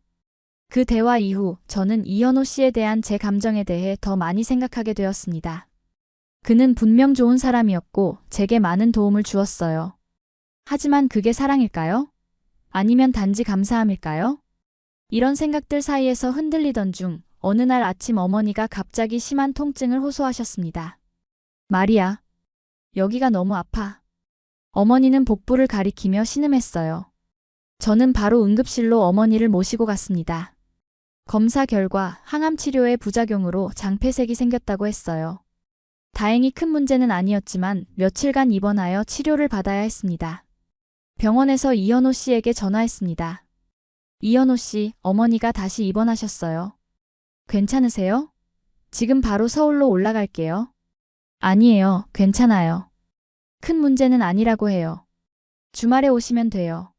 그 대화 이후 저는 이현호 씨에 대한 제 감정에 대해 더 많이 생각하게 되었습니다. 그는 분명 좋은 사람이었고 제게 많은 도움을 주었어요. 하지만 그게 사랑일까요? 아니면 단지 감사함일까요? 이런 생각들 사이에서 흔들리던 중 어느 날 아침 어머니가 갑자기 심한 통증을 호소하셨습니다. 마리아, 여기가 너무 아파. 어머니는 복부를 가리키며 신음했어요. 저는 바로 응급실로 어머니를 모시고 갔습니다. 검사 결과 항암 치료의 부작용으로 장폐색이 생겼다고 했어요. 다행히 큰 문제는 아니었지만 며칠간 입원하여 치료를 받아야 했습니다. 병원에서 이현호 씨에게 전화했습니다. 이현호 씨, 어머니가 다시 입원하셨어요. 괜찮으세요? 지금 바로 서울로 올라갈게요. 아니에요, 괜찮아요. 큰 문제는 아니라고 해요. 주말에 오시면 돼요.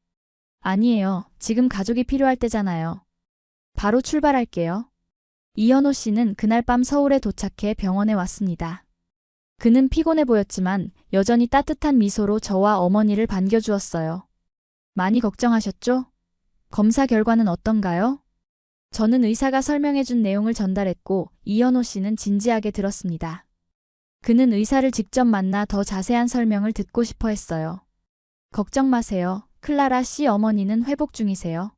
아니에요, 지금 가족이 필요할 때잖아요. 바로 출발할게요. 이현호 씨는 그날 밤 서울에 도착해 병원에 왔습니다. 그는 피곤해 보였지만 여전히 따뜻한 미소로 저와 어머니를 반겨주었어요. 많이 걱정하셨죠? 검사 결과는 어떤가요? 저는 의사가 설명해준 내용을 전달했고 이현호 씨는 진지하게 들었습니다. 그는 의사를 직접 만나 더 자세한 설명을 듣고 싶어 했어요. 걱정 마세요. 클라라 씨 어머니는 회복 중이세요.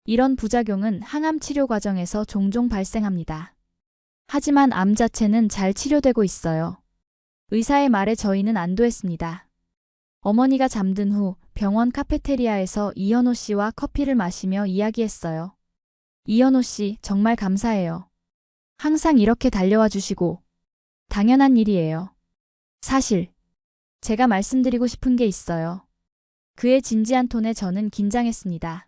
이런 부작용은 항암 치료 과정에서 종종 발생합니다. 하지만 암 자체는 잘 치료되고 있어요. 의사의 말에 저희는 안도했습니다. 어머니가 잠든 후 병원 카페테리아에서 이현호 씨와 커피를 마시며 이야기했어요. 이현호 씨, 정말 감사해요. 항상 이렇게 달려와 주시고. 당연한 일이에요. 사실, 제가 말씀드리고 싶은 게 있어요. 그의 진지한 톤에 저는 긴장했습니다.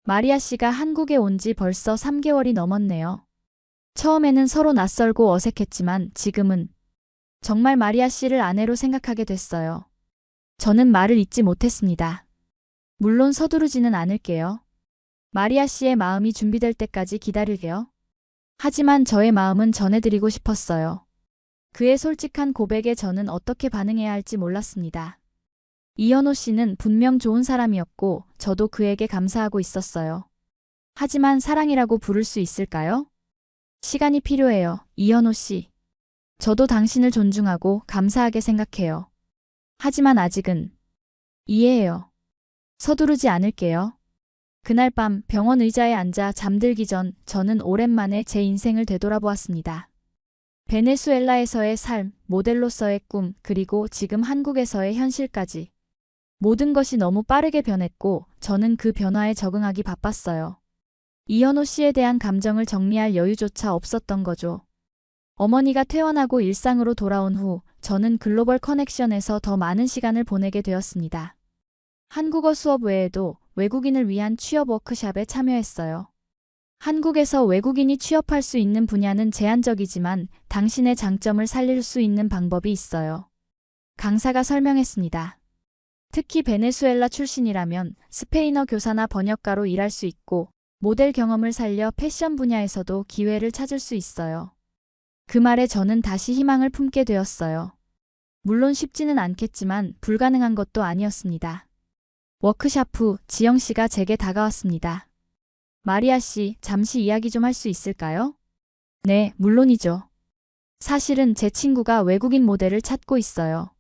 마리아 씨가 한국에 온 지 벌써 3개월이 넘었네요. 처음에는 서로 낯설고 어색했지만 지금은 정말 마리아 씨를 아내로 생각하게 됐어요. 저는 말을 잇지 못했습니다. 물론 서두르지는 않을게요. 마리아 씨의 마음이 준비될 때까지 기다릴게요. 하지만 저의 마음은 전해드리고 싶었어요. 그의 솔직한 고백에 저는 어떻게 반응해야 할지 몰랐습니다. 이현호 씨는 분명 좋은 사람이었고 저도 그에게 감사하고 있었어요. 하지만 사랑이라고 부를 수 있을까요? 시간이 필요해요, 이현호 씨. 저도 당신을 존중하고 감사하게 생각해요. 하지만 아직은 이해해요. 서두르지 않을게요. 그날 밤 병원 의자에 앉아 잠들기 전 저는 오랜만에 제 인생을 되돌아보았습니다. 베네수엘라에서의 삶, 모델로서의 꿈, 그리고 지금 한국에서의 현실까지. 모든 것이 너무 빠르게 변했고 저는 그 변화에 적응하기 바빴어요. 이현호 씨에 대한 감정을 정리할 여유조차 없었던 거죠. 어머니가 퇴원하고 일상으로 돌아온 후 저는 글로벌 커넥션에서 더 많은 시간을 보내게 되었습니다. 한국어 수업 외에도 외국인을 위한 취업 워크숍에 참여했어요. 한국에서 외국인이 취업할 수 있는 분야는 제한적이지만 당신의 장점을 살릴 수 있는 방법이 있어요. 강사가 설명했습니다. 특히 베네수엘라 출신이라면 스페인어 교사나 번역가로 일할 수 있고 모델 경험을 살려 패션 분야에서도 기회를 찾을 수 있어요. 그 말에 저는 다시 희망을 품게 되었어요. 물론 쉽지는 않겠지만 불가능한 것도 아니었습니다. 워크샵 후 지영 씨가 제게 다가왔습니다. 마리아 씨, 잠시 이야기 좀 할 수 있을까요? 네, 물론이죠. 사실은 제 친구가 외국인 모델을 찾고 있어요.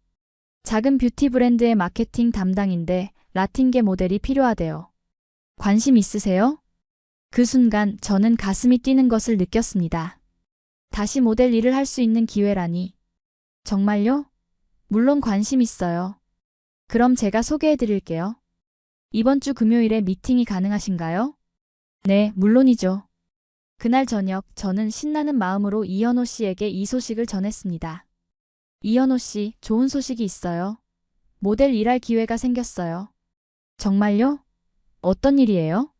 작은 뷰티 브랜드의 마케팅 담당인데 라틴계 모델이 필요하대요. 관심 있으세요? 그 순간 저는 가슴이 뛰는 것을 느꼈습니다. 다시 모델 일을 할 수 있는 기회라니. 정말요? 물론 관심 있어요. 그럼 제가 소개해 드릴게요. 이번 주 금요일에 미팅이 가능하신가요? 네, 물론이죠. 그날 저녁 저는 신나는 마음으로 이현호 씨에게 이 소식을 전했습니다. 이현호 씨, 좋은 소식이 있어요. 모델 일할 기회가 생겼어요. 정말요? 어떤 일이에요?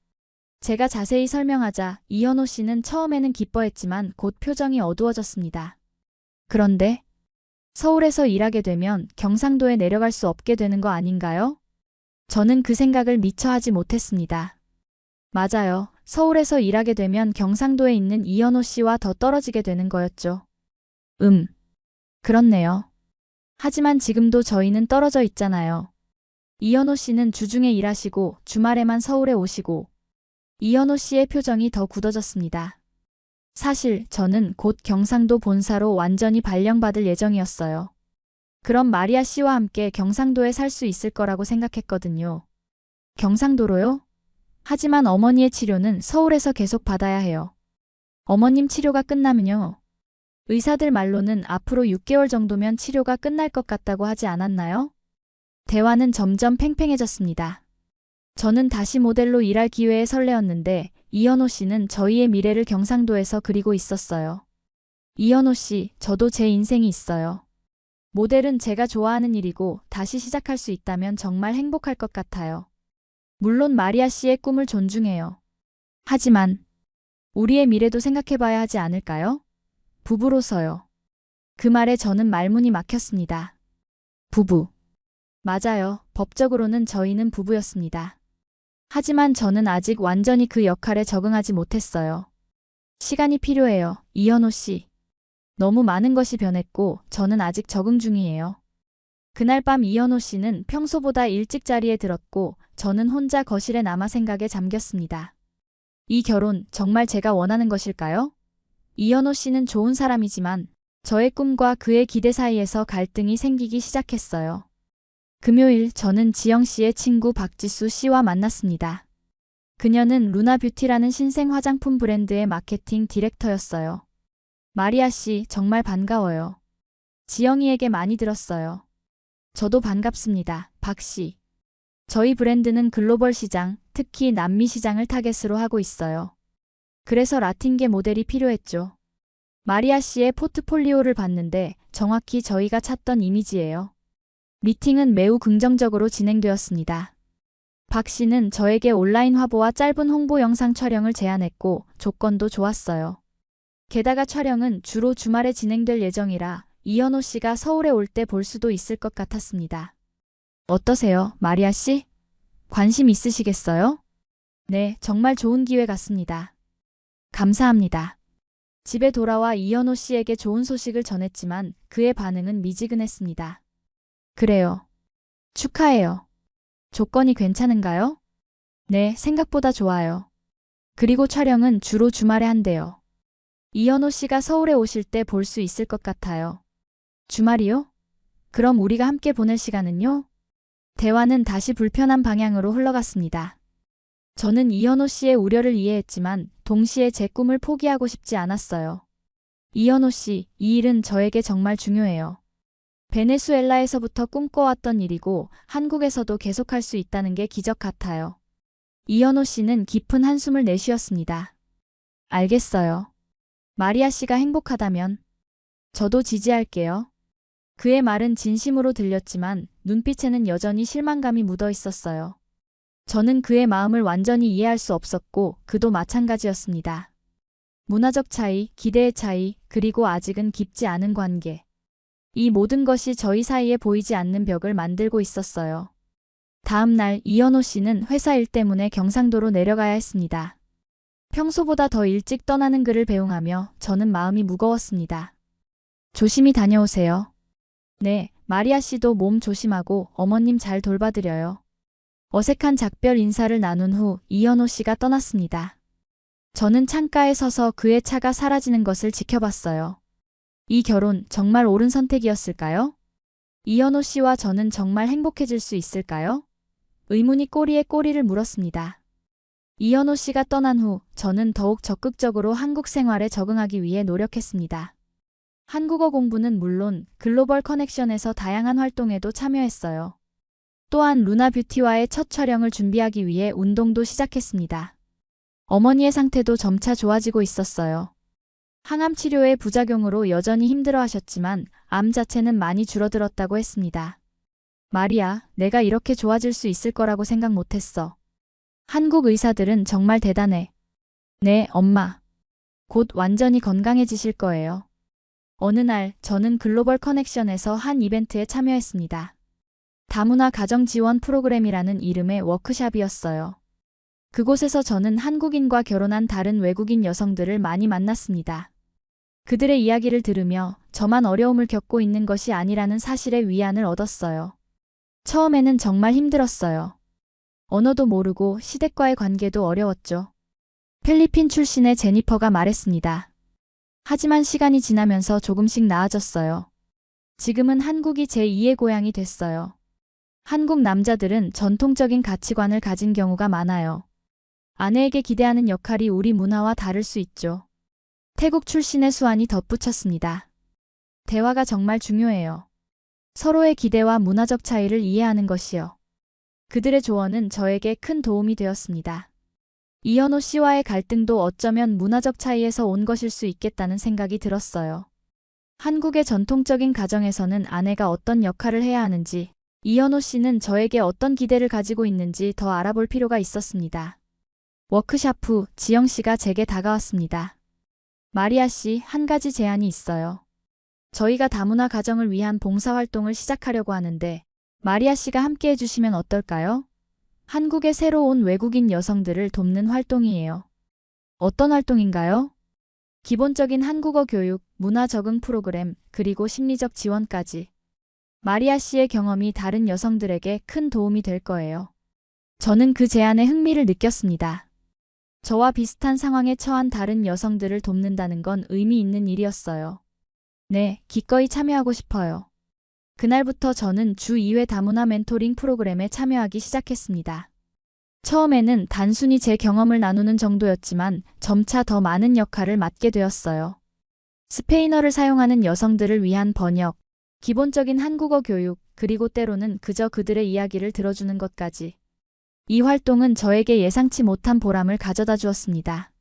제가 자세히 설명하자 이현호 씨는 처음에는 기뻐했지만 곧 표정이 어두워졌습니다. 그런데 서울에서 일하게 되면 경상도에 내려갈 수 없게 되는 거 아닌가요? 저는 그 생각을 미처 하지 못했습니다. 맞아요. 서울에서 일하게 되면 경상도에 있는 이현호 씨와 더 떨어지게 되는 거였죠. 그렇네요. 하지만 지금도 저희는 떨어져 있잖아요. 이현호 씨는 주중에 일하시고 주말에만 서울에 오시고. 이현호 씨의 표정이 더 굳어졌습니다. 사실 저는 곧 경상도 본사로 완전히 발령받을 예정이었어요. 그럼 마리아 씨와 함께 경상도에 살 수 있을 거라고 생각했거든요. 경상도로요? 하지만 어머니의 치료는 서울에서 계속 받아야 해요. 어머님 치료가 끝나면요. 의사들 말로는 앞으로 6개월 정도면 치료가 끝날 것 같다고 하지 않았나요? 대화는 점점 팽팽해졌습니다. 저는 다시 모델로 일할 기회에 설레었는데 이현호 씨는 저희의 미래를 경상도에서 그리고 있었어요. 이현호 씨, 저도 제 인생이 있어요. 모델은 제가 좋아하는 일이고 다시 시작할 수 있다면 정말 행복할 것 같아요. 물론 마리아 씨의 꿈을 존중해요. 하지만 우리의 미래도 생각해봐야 하지 않을까요? 부부로서요. 그 말에 저는 말문이 막혔습니다. 부부. 맞아요. 법적으로는 저희는 부부였습니다. 하지만 저는 아직 완전히 그 역할에 적응하지 못했어요. 시간이 필요해요, 이현호 씨. 너무 많은 것이 변했고 저는 아직 적응 중이에요. 그날 밤 이현호 씨는 평소보다 일찍 자리에 들었고 저는 혼자 거실에 남아 생각에 잠겼습니다. 이 결혼 정말 제가 원하는 것일까요? 이현호 씨는 좋은 사람이지만 저의 꿈과 그의 기대 사이에서 갈등이 생기기 시작했어요. 금요일 저는 지영 씨의 친구 박지수 씨와 만났습니다. 그녀는 루나뷰티라는 신생 화장품 브랜드의 마케팅 디렉터였어요. 마리아 씨, 정말 반가워요. 지영이에게 많이 들었어요. 저도 반갑습니다, 박 씨. 저희 브랜드는 글로벌 시장, 특히 남미 시장을 타겟으로 하고 있어요. 그래서 라틴계 모델이 필요했죠. 마리아 씨의 포트폴리오를 봤는데 정확히 저희가 찾던 이미지예요. 미팅은 매우 긍정적으로 진행되었습니다. 박 씨는 저에게 온라인 화보와 짧은 홍보 영상 촬영을 제안했고 조건도 좋았어요. 게다가 촬영은 주로 주말에 진행될 예정이라 이현호 씨가 서울에 올 때 볼 수도 있을 것 같았습니다. 어떠세요, 마리아 씨? 관심 있으시겠어요? 네, 정말 좋은 기회 같습니다. 감사합니다. 집에 돌아와 이현호 씨에게 좋은 소식을 전했지만 그의 반응은 미지근했습니다. 그래요. 축하해요. 조건이 괜찮은가요? 네, 생각보다 좋아요. 그리고 촬영은 주로 주말에 한대요. 이현호 씨가 서울에 오실 때 볼 수 있을 것 같아요. 주말이요? 그럼 우리가 함께 보낼 시간은요? 대화는 다시 불편한 방향으로 흘러갔습니다. 저는 이현호 씨의 우려를 이해했지만 동시에 제 꿈을 포기하고 싶지 않았어요. 이현호 씨, 이 일은 저에게 정말 중요해요. 베네수엘라에서부터 꿈꿔왔던 일이고 한국에서도 계속할 수 있다는 게 기적 같아요. 이현호 씨는 깊은 한숨을 내쉬었습니다. 알겠어요. 마리아 씨가 행복하다면 저도 지지할게요. 그의 말은 진심으로 들렸지만 눈빛에는 여전히 실망감이 묻어 있었어요. 저는 그의 마음을 완전히 이해할 수 없었고 그도 마찬가지였습니다. 문화적 차이, 기대의 차이, 그리고 아직은 깊지 않은 관계. 이 모든 것이 저희 사이에 보이지 않는 벽을 만들고 있었어요. 다음 날 이현호 씨는 회사 일 때문에 경상도로 내려가야 했습니다. 평소보다 더 일찍 떠나는 그를 배웅하며 저는 마음이 무거웠습니다. 조심히 다녀오세요. 네, 마리아 씨도 몸 조심하고 어머님 잘 돌봐드려요. 어색한 작별 인사를 나눈 후 이현호 씨가 떠났습니다. 저는 창가에 서서 그의 차가 사라지는 것을 지켜봤어요. 이 결혼 정말 옳은 선택이었을까요? 이현호 씨와 저는 정말 행복해질 수 있을까요? 의문이 꼬리에 꼬리를 물었습니다. 이현호 씨가 떠난 후 저는 더욱 적극적으로 한국 생활에 적응하기 위해 노력했습니다. 한국어 공부는 물론 글로벌 커넥션에서 다양한 활동에도 참여했어요. 또한 루나뷰티와의 첫 촬영을 준비하기 위해 운동도 시작했습니다. 어머니의 상태도 점차 좋아지고 있었어요. 항암 치료의 부작용으로 여전히 힘들어 하셨지만 암 자체는 많이 줄어들었다고 했습니다. 마리아, 내가 이렇게 좋아질 수 있을 거라고 생각 못했어. 한국 의사들은 정말 대단해. 네, 엄마. 곧 완전히 건강해지실 거예요. 어느 날 저는 글로벌 커넥션에서 한 이벤트에 참여했습니다. 다문화 가정 지원 프로그램이라는 이름의 워크샵이었어요. 그곳에서 저는 한국인과 결혼한 다른 외국인 여성들을 많이 만났습니다. 그들의 이야기를 들으며 저만 어려움을 겪고 있는 것이 아니라는 사실에 위안을 얻었어요. 처음에는 정말 힘들었어요. 언어도 모르고 시댁과의 관계도 어려웠죠. 필리핀 출신의 제니퍼가 말했습니다. 하지만 시간이 지나면서 조금씩 나아졌어요. 지금은 한국이 제2의 고향이 됐어요. 한국 남자들은 전통적인 가치관을 가진 경우가 많아요. 아내에게 기대하는 역할이 우리 문화와 다를 수 있죠. 태국 출신의 수완이 덧붙였습니다. 대화가 정말 중요해요. 서로의 기대와 문화적 차이를 이해하는 것이요. 그들의 조언은 저에게 큰 도움이 되었습니다. 이현호 씨와의 갈등도 어쩌면 문화적 차이에서 온 것일 수 있겠다는 생각이 들었어요. 한국의 전통적인 가정에서는 아내가 어떤 역할을 해야 하는지, 이현호 씨는 저에게 어떤 기대를 가지고 있는지 더 알아볼 필요가 있었습니다. 워크샵 후 지영 씨가 제게 다가왔습니다. 마리아 씨, 한 가지 제안이 있어요. 저희가 다문화 가정을 위한 봉사활동을 시작하려고 하는데 마리아 씨가 함께 해주시면 어떨까요? 한국에 새로 온 외국인 여성들을 돕는 활동이에요. 어떤 활동인가요? 기본적인 한국어 교육, 문화 적응 프로그램, 그리고 심리적 지원까지. 마리아 씨의 경험이 다른 여성들에게 큰 도움이 될 거예요. 저는 그 제안에 흥미를 느꼈습니다. 저와 비슷한 상황에 처한 다른 여성들을 돕는다는 건 의미 있는 일이었어요. 네, 기꺼이 참여하고 싶어요. 그날부터 저는 주 2회 다문화 멘토링 프로그램에 참여하기 시작했습니다. 처음에는 단순히 제 경험을 나누는 정도였지만 점차 더 많은 역할을 맡게 되었어요. 스페인어를 사용하는 여성들을 위한 번역, 기본적인 한국어 교육, 그리고 때로는 그저 그들의 이야기를 들어주는 것까지. 이 활동은 저에게 예상치 못한 보람을 가져다 주었습니다.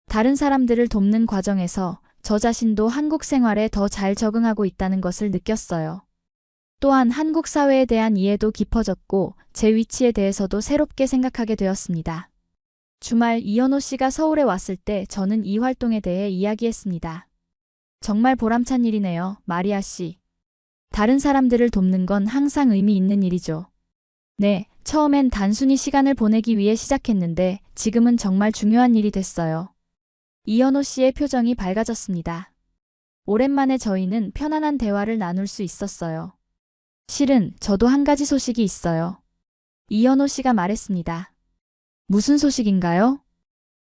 다른 사람들을 돕는 과정에서 저 자신도 한국 생활에 더 잘 적응하고 있다는 것을 느꼈어요. 또한 한국 사회에 대한 이해도 깊어졌고 제 위치에 대해서도 새롭게 생각하게 되었습니다. 주말 이현호 씨가 서울에 왔을 때 저는 이 활동에 대해 이야기했습니다. 정말 보람찬 일이네요, 마리아 씨. 다른 사람들을 돕는 건 항상 의미 있는 일이죠. 네, 처음엔 단순히 시간을 보내기 위해 시작했는데 지금은 정말 중요한 일이 됐어요. 이현호 씨의 표정이 밝아졌습니다. 오랜만에 저희는 편안한 대화를 나눌 수 있었어요. 실은 저도 한 가지 소식이 있어요. 이현호 씨가 말했습니다. 무슨 소식인가요?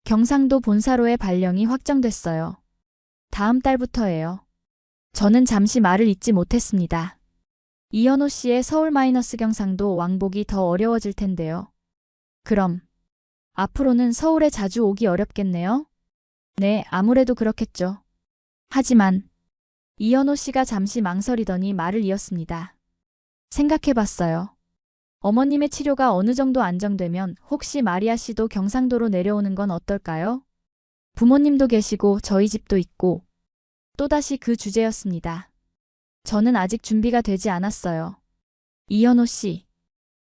경상도 본사로의 발령이 확정됐어요. 다음 달부터예요. 저는 잠시 말을 잇지 못했습니다. 이현호 씨의 서울 마이너스 경상도 왕복이 더 어려워질 텐데요. 그럼 앞으로는 서울에 자주 오기 어렵겠네요? 네, 아무래도 그렇겠죠. 하지만 이현호 씨가 잠시 망설이더니 말을 이었습니다. 생각해봤어요. 어머님의 치료가 어느 정도 안정되면 혹시 마리아 씨도 경상도로 내려오는 건 어떨까요? 부모님도 계시고 저희 집도 있고. 또다시 그 주제였습니다. 저는 아직 준비가 되지 않았어요. 이현호 씨.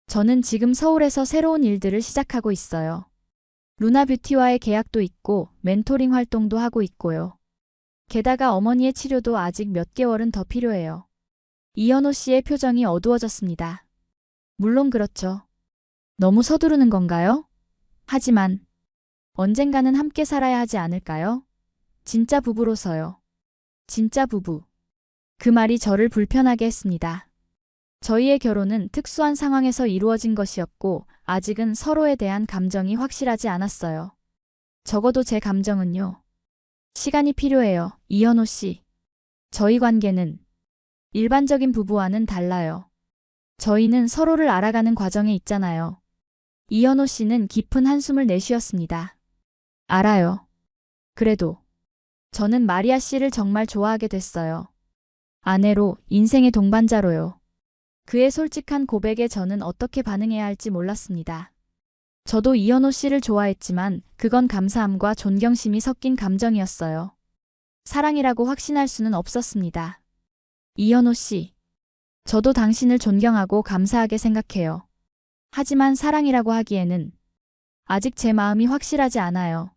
저는 지금 서울에서 새로운 일들을 시작하고 있어요. 루나 뷰티와의 계약도 있고 멘토링 활동도 하고 있고요. 게다가 어머니의 치료도 아직 몇 개월은 더 필요해요. 이현호 씨의 표정이 어두워졌습니다. 물론 그렇죠. 너무 서두르는 건가요? 하지만 언젠가는 함께 살아야 하지 않을까요? 진짜 부부로서요. 진짜 부부. 그 말이 저를 불편하게 했습니다. 저희의 결혼은 특수한 상황에서 이루어진 것이었고 아직은 서로에 대한 감정이 확실하지 않았어요. 적어도 제 감정은요. 시간이 필요해요, 이현호 씨. 저희 관계는 일반적인 부부와는 달라요. 저희는 서로를 알아가는 과정에 있잖아요. 이현호 씨는 깊은 한숨을 내쉬었습니다. 알아요. 그래도 저는 마리아 씨를 정말 좋아하게 됐어요. 아내로, 인생의 동반자로요. 그의 솔직한 고백에 저는 어떻게 반응해야 할지 몰랐습니다. 저도 이현호 씨를 좋아했지만 그건 감사함과 존경심이 섞인 감정이었어요. 사랑이라고 확신할 수는 없었습니다. 이현호 씨, 저도 당신을 존경하고 감사하게 생각해요. 하지만 사랑이라고 하기에는 아직 제 마음이 확실하지 않아요.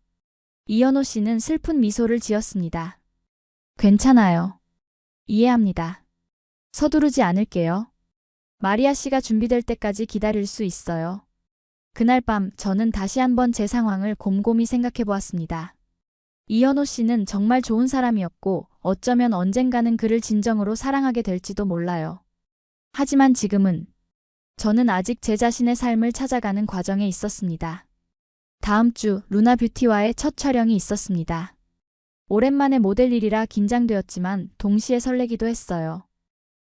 이현호 씨는 슬픈 미소를 지었습니다. 괜찮아요. 이해합니다. 서두르지 않을게요. 마리아 씨가 준비될 때까지 기다릴 수 있어요. 그날 밤 저는 다시 한번 제 상황을 곰곰이 생각해 보았습니다. 이현호 씨는 정말 좋은 사람이었고 어쩌면 언젠가는 그를 진정으로 사랑하게 될지도 몰라요. 하지만 지금은 저는 아직 제 자신의 삶을 찾아가는 과정에 있었습니다. 다음 주 루나 뷰티와의 첫 촬영이 있었습니다. 오랜만에 모델 일이라 긴장되었지만 동시에 설레기도 했어요.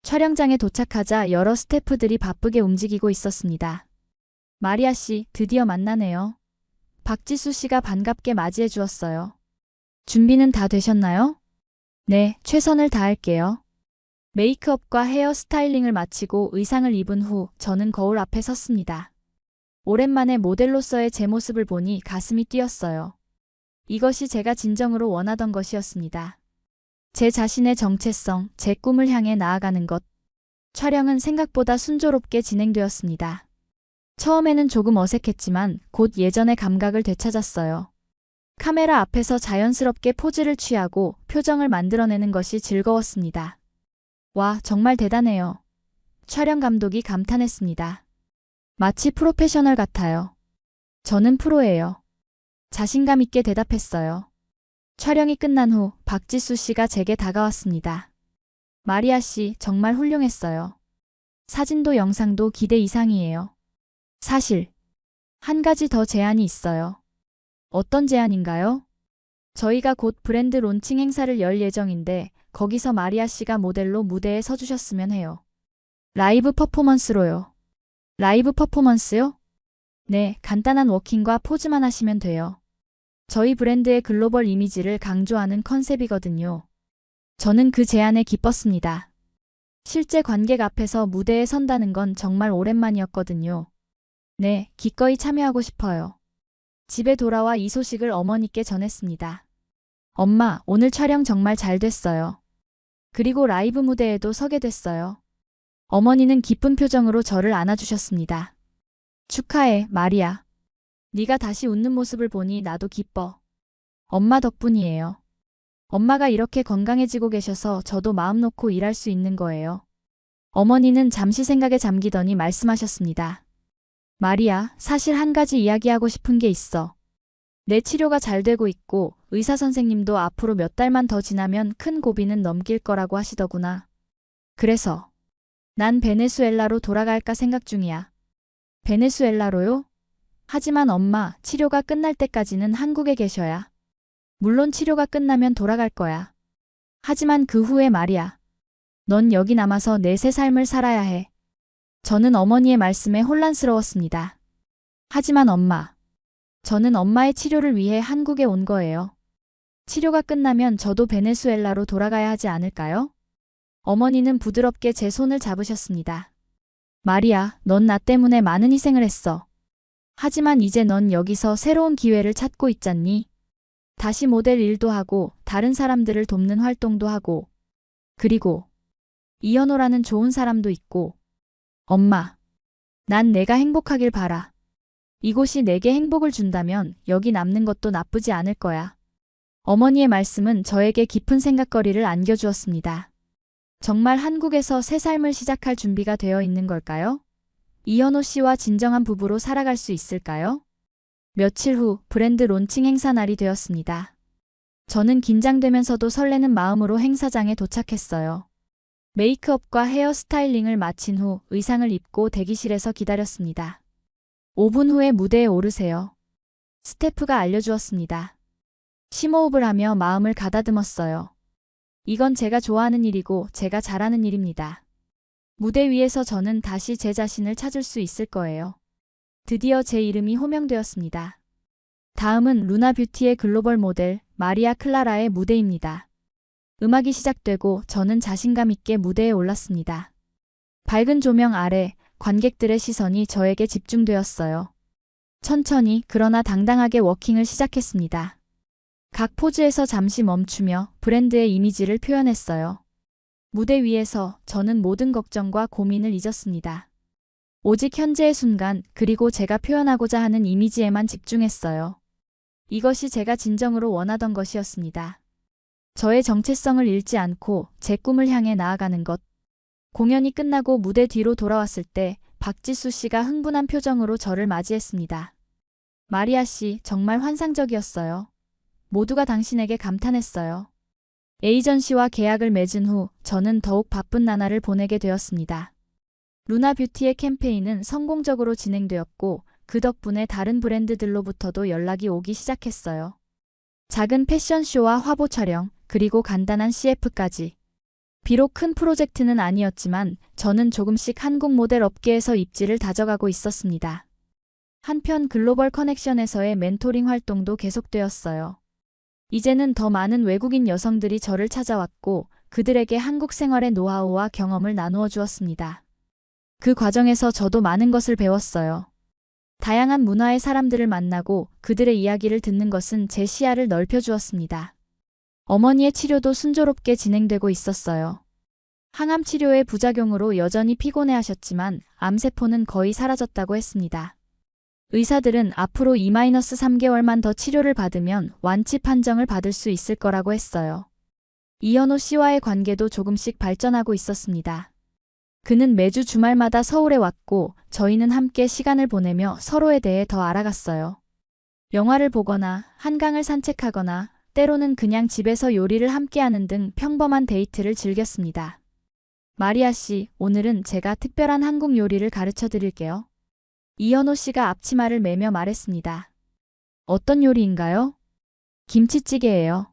촬영장에 도착하자 여러 스태프들이 바쁘게 움직이고 있었습니다. 마리아 씨, 드디어 만나네요. 박지수 씨가 반갑게 맞이해 주었어요. 준비는 다 되셨나요? 네, 최선을 다할게요. 메이크업과 헤어 스타일링을 마치고 의상을 입은 후 저는 거울 앞에 섰습니다. 오랜만에 모델로서의 제 모습을 보니 가슴이 뛰었어요. 이것이 제가 진정으로 원하던 것이었습니다. 제 자신의 정체성, 제 꿈을 향해 나아가는 것. 촬영은 생각보다 순조롭게 진행되었습니다. 처음에는 조금 어색했지만 곧 예전의 감각을 되찾았어요. 카메라 앞에서 자연스럽게 포즈를 취하고 표정을 만들어내는 것이 즐거웠습니다. 와, 정말 대단해요. 촬영 감독이 감탄했습니다. 마치 프로페셔널 같아요. 저는 프로예요. 자신감 있게 대답했어요. 촬영이 끝난 후 박지수 씨가 제게 다가왔습니다. 마리아 씨, 정말 훌륭했어요. 사진도 영상도 기대 이상이에요. 사실 한 가지 더 제안이 있어요. 어떤 제안인가요? 저희가 곧 브랜드 론칭 행사를 열 예정인데 거기서 마리아 씨가 모델로 무대에 서주셨으면 해요. 라이브 퍼포먼스로요. 라이브 퍼포먼스요? 네, 간단한 워킹과 포즈만 하시면 돼요. 저희 브랜드의 글로벌 이미지를 강조하는 컨셉이거든요. 저는 그 제안에 기뻤습니다. 실제 관객 앞에서 무대에 선다는 건 정말 오랜만이었거든요. 네, 기꺼이 참여하고 싶어요. 집에 돌아와 이 소식을 어머니께 전했습니다. 엄마, 오늘 촬영 정말 잘 됐어요. 그리고 라이브 무대에도 서게 됐어요. 어머니는 기쁜 표정으로 저를 안아주셨습니다. 축하해, 마리아. 네가 다시 웃는 모습을 보니 나도 기뻐. 엄마 덕분이에요. 엄마가 이렇게 건강해지고 계셔서 저도 마음 놓고 일할 수 있는 거예요. 어머니는 잠시 생각에 잠기더니 말씀하셨습니다. 마리아, 사실 한 가지 이야기하고 싶은 게 있어. 내 치료가 잘 되고 있고 의사 선생님도 앞으로 몇 달만 더 지나면 큰 고비는 넘길 거라고 하시더구나. 그래서 난 베네수엘라로 돌아갈까 생각 중이야. 베네수엘라로요? 하지만 엄마, 치료가 끝날 때까지는 한국에 계셔야. 물론 치료가 끝나면 돌아갈 거야. 하지만 그 후에 말이야. 넌 여기 남아서 내 새 삶을 살아야 해. 저는 어머니의 말씀에 혼란스러웠습니다. 하지만 엄마, 저는 엄마의 치료를 위해 한국에 온 거예요. 치료가 끝나면 저도 베네수엘라로 돌아가야 하지 않을까요? 어머니는 부드럽게 제 손을 잡으셨습니다. 마리아, 넌 나 때문에 많은 희생을 했어. 하지만 이제 넌 여기서 새로운 기회를 찾고 있잖니? 다시 모델 일도 하고 다른 사람들을 돕는 활동도 하고 그리고 이현호라는 좋은 사람도 있고 엄마, 난 내가 행복하길 바라. 이곳이 내게 행복을 준다면 여기 남는 것도 나쁘지 않을 거야. 어머니의 말씀은 저에게 깊은 생각거리를 안겨주었습니다. 정말 한국에서 새 삶을 시작할 준비가 되어 있는 걸까요? 이현호 씨와 진정한 부부로 살아갈 수 있을까요? 며칠 후 브랜드 론칭 행사 날이 되었습니다. 저는 긴장되면서도 설레는 마음으로 행사장에 도착했어요. 메이크업과 헤어 스타일링을 마친 후 의상을 입고 대기실에서 기다렸습니다. 5분 후에 무대에 오르세요. 스태프가 알려주었습니다. 심호흡을 하며 마음을 가다듬었어요. 이건 제가 좋아하는 일이고 제가 잘하는 일입니다. 무대 위에서 저는 다시 제 자신을 찾을 수 있을 거예요. 드디어 제 이름이 호명되었습니다. 다음은 루나 뷰티의 글로벌 모델 마리아 클라라의 무대입니다. 음악이 시작되고 저는 자신감 있게 무대에 올랐습니다. 밝은 조명 아래 관객들의 시선이 저에게 집중되었어요. 천천히 그러나 당당하게 워킹을 시작했습니다. 각 포즈에서 잠시 멈추며 브랜드의 이미지를 표현했어요. 무대 위에서 저는 모든 걱정과 고민을 잊었습니다. 오직 현재의 순간 그리고 제가 표현하고자 하는 이미지에만 집중했어요. 이것이 제가 진정으로 원하던 것이었습니다. 저의 정체성을 잃지 않고 제 꿈을 향해 나아가는 것. 공연이 끝나고 무대 뒤로 돌아왔을 때 박지수 씨가 흥분한 표정으로 저를 맞이했습니다. 마리아 씨, 정말 환상적이었어요. 모두가 당신에게 감탄했어요. 에이전시와 계약을 맺은 후 저는 더욱 바쁜 나날을 보내게 되었습니다. 루나 뷰티의 캠페인은 성공적으로 진행되었고 그 덕분에 다른 브랜드들로부터도 연락이 오기 시작했어요. 작은 패션쇼와 화보 촬영, 그리고 간단한 CF까지. 비록 큰 프로젝트는 아니었지만 저는 조금씩 한국 모델 업계에서 입지를 다져가고 있었습니다. 한편 글로벌 커넥션에서의 멘토링 활동도 계속되었어요. 이제는 더 많은 외국인 여성들이 저를 찾아왔고 그들에게 한국 생활의 노하우와 경험을 나누어 주었습니다. 그 과정에서 저도 많은 것을 배웠어요. 다양한 문화의 사람들을 만나고 그들의 이야기를 듣는 것은 제 시야를 넓혀주었습니다. 어머니의 치료도 순조롭게 진행되고 있었어요. 항암 치료의 부작용으로 여전히 피곤해하셨지만 암세포는 거의 사라졌다고 했습니다. 의사들은 앞으로 2-3개월만 더 치료를 받으면 완치 판정을 받을 수 있을 거라고 했어요. 이현호 씨와의 관계도 조금씩 발전하고 있었습니다. 그는 매주 주말마다 서울에 왔고 저희는 함께 시간을 보내며 서로에 대해 더 알아갔어요. 영화를 보거나 한강을 산책하거나 때로는 그냥 집에서 요리를 함께하는 등 평범한 데이트를 즐겼습니다. 마리아 씨, 오늘은 제가 특별한 한국 요리를 가르쳐 드릴게요. 이현호 씨가 앞치마를 매며 말했습니다. 어떤 요리인가요? 김치찌개예요.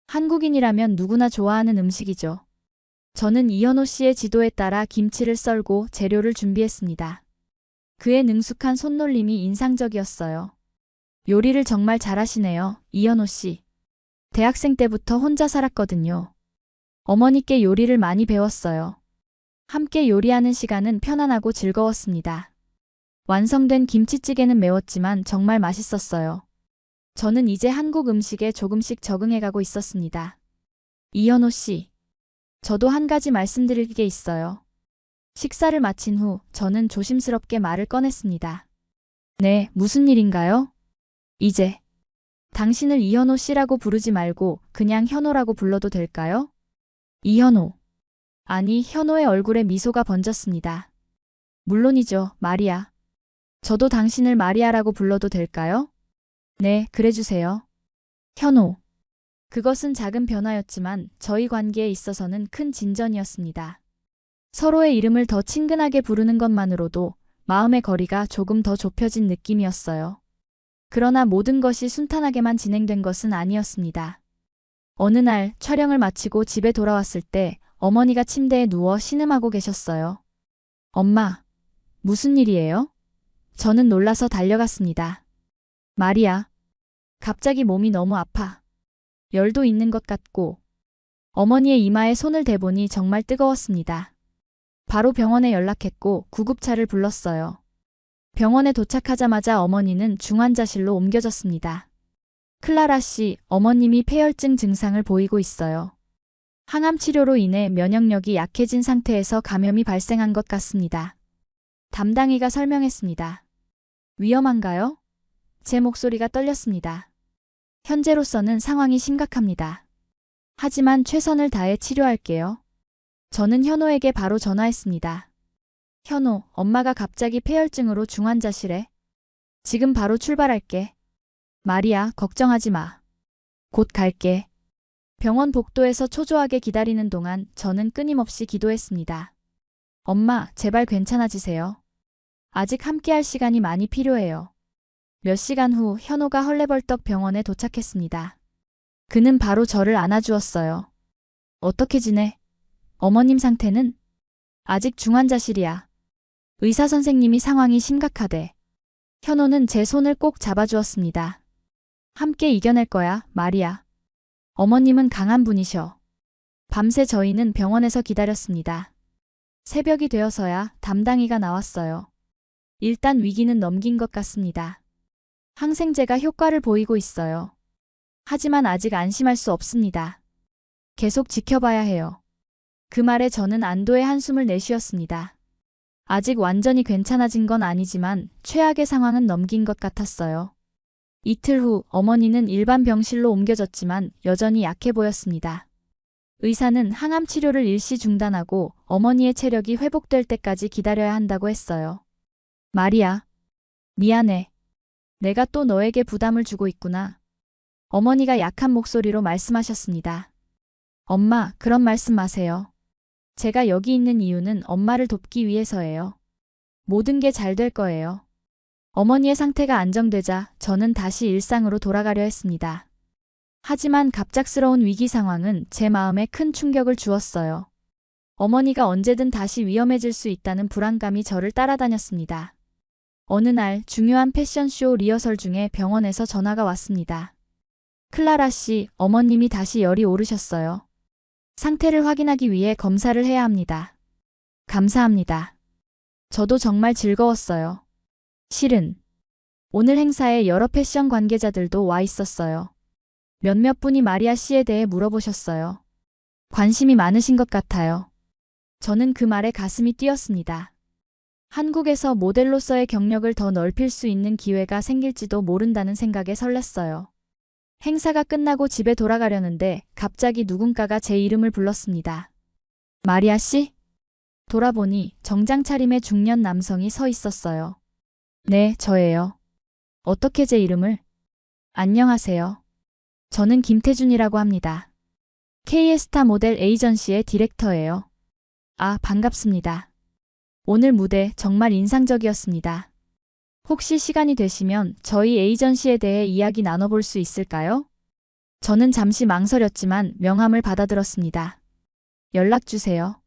한국인이라면 누구나 좋아하는 음식이죠. 저는 이현호 씨의 지도에 따라 김치를 썰고 재료를 준비했습니다. 그의 능숙한 손놀림이 인상적이었어요. 요리를 정말 잘하시네요, 이현호 씨. 대학생 때부터 혼자 살았거든요. 어머니께 요리를 많이 배웠어요. 함께 요리하는 시간은 편안하고 즐거웠습니다. 완성된 김치찌개는 매웠지만 정말 맛있었어요. 저는 이제 한국 음식에 조금씩 적응해가고 있었습니다. 이현호 씨, 저도 한 가지 말씀드릴 게 있어요. 식사를 마친 후 저는 조심스럽게 말을 꺼냈습니다. 네, 무슨 일인가요? 이제 당신을 이현호 씨라고 부르지 말고 그냥 현호라고 불러도 될까요? 이현호. 아니, 현호의 얼굴에 미소가 번졌습니다. 물론이죠, 마리아. 저도 당신을 마리아라고 불러도 될까요? 네, 그래주세요. 현호. 그것은 작은 변화였지만 저희 관계에 있어서는 큰 진전이었습니다. 서로의 이름을 더 친근하게 부르는 것만으로도 마음의 거리가 조금 더 좁혀진 느낌이었어요. 그러나 모든 것이 순탄하게만 진행된 것은 아니었습니다. 어느 날 촬영을 마치고 집에 돌아왔을 때 어머니가 침대에 누워 신음하고 계셨어요. 엄마, 무슨 일이에요? 저는 놀라서 달려갔습니다. 마리아, 갑자기 몸이 너무 아파. 열도 있는 것 같고. 어머니의 이마에 손을 대보니 정말 뜨거웠습니다. 바로 병원에 연락했고 구급차를 불렀어요. 병원에 도착하자마자 어머니는 중환자실로 옮겨졌습니다. 클라라 씨, 어머님이 폐혈증 증상을 보이고 있어요. 항암 치료로 인해 면역력이 약해진 상태에서 감염이 발생한 것 같습니다. 담당의가 설명했습니다. 위험한가요? 제 목소리가 떨렸습니다. 현재로서는 상황이 심각합니다. 하지만 최선을 다해 치료할게요. 저는 현호에게 바로 전화했습니다. 현호, 엄마가 갑자기 폐혈증으로 중환자실에. 지금 바로 출발할게. 마리아, 걱정하지 마. 곧 갈게. 병원 복도에서 초조하게 기다리는 동안 저는 끊임없이 기도했습니다. 엄마, 제발 괜찮아지세요. 아직 함께할 시간이 많이 필요해요. 몇 시간 후 현호가 헐레벌떡 병원에 도착했습니다. 그는 바로 저를 안아주었어요. 어떻게 지내? 어머님 상태는? 아직 중환자실이야. 의사 선생님이 상황이 심각하대. 현호는 제 손을 꼭 잡아주었습니다. 함께 이겨낼 거야, 마리아. 어머님은 강한 분이셔. 밤새 저희는 병원에서 기다렸습니다. 새벽이 되어서야 담당의가 나왔어요. 일단 위기는 넘긴 것 같습니다. 항생제가 효과를 보이고 있어요. 하지만 아직 안심할 수 없습니다. 계속 지켜봐야 해요. 그 말에 저는 안도의 한숨을 내쉬었습니다. 아직 완전히 괜찮아진 건 아니지만 최악의 상황은 넘긴 것 같았어요. 이틀 후 어머니는 일반 병실로 옮겨졌지만 여전히 약해 보였습니다. 의사는 항암 치료를 일시 중단하고 어머니의 체력이 회복될 때까지 기다려야 한다고 했어요. 마리아, 미안해. 내가 또 너에게 부담을 주고 있구나. 어머니가 약한 목소리로 말씀하셨습니다. 엄마, 그런 말씀 마세요. 제가 여기 있는 이유는 엄마를 돕기 위해서예요. 모든 게 잘 될 거예요. 어머니의 상태가 안정되자 저는 다시 일상으로 돌아가려 했습니다. 하지만 갑작스러운 위기 상황은 제 마음에 큰 충격을 주었어요. 어머니가 언제든 다시 위험해질 수 있다는 불안감이 저를 따라다녔습니다. 어느 날 중요한 패션쇼 리허설 중에 병원에서 전화가 왔습니다. 클라라 씨, 어머님이 다시 열이 오르셨어요. 상태를 확인하기 위해 검사를 해야 합니다. 감사합니다. 저도 정말 즐거웠어요. 실은 오늘 행사에 여러 패션 관계자들도 와 있었어요. 몇몇 분이 마리아 씨에 대해 물어보셨어요. 관심이 많으신 것 같아요. 저는 그 말에 가슴이 뛰었습니다. 한국에서 모델로서의 경력을 더 넓힐 수 있는 기회가 생길지도 모른다는 생각에 설렜어요. 행사가 끝나고 집에 돌아가려는데 갑자기 누군가가 제 이름을 불렀습니다. 마리아 씨? 돌아보니 정장 차림의 중년 남성이 서 있었어요. 네, 저예요. 어떻게 제 이름을? 안녕하세요. 저는 김태준이라고 합니다. K스타 모델 에이전시의 디렉터예요. 아, 반갑습니다. 오늘 무대 정말 인상적이었습니다. 혹시 시간이 되시면 저희 에이전시에 대해 이야기 나눠볼 수 있을까요? 저는 잠시 망설였지만 명함을 받아들었습니다. 연락 주세요.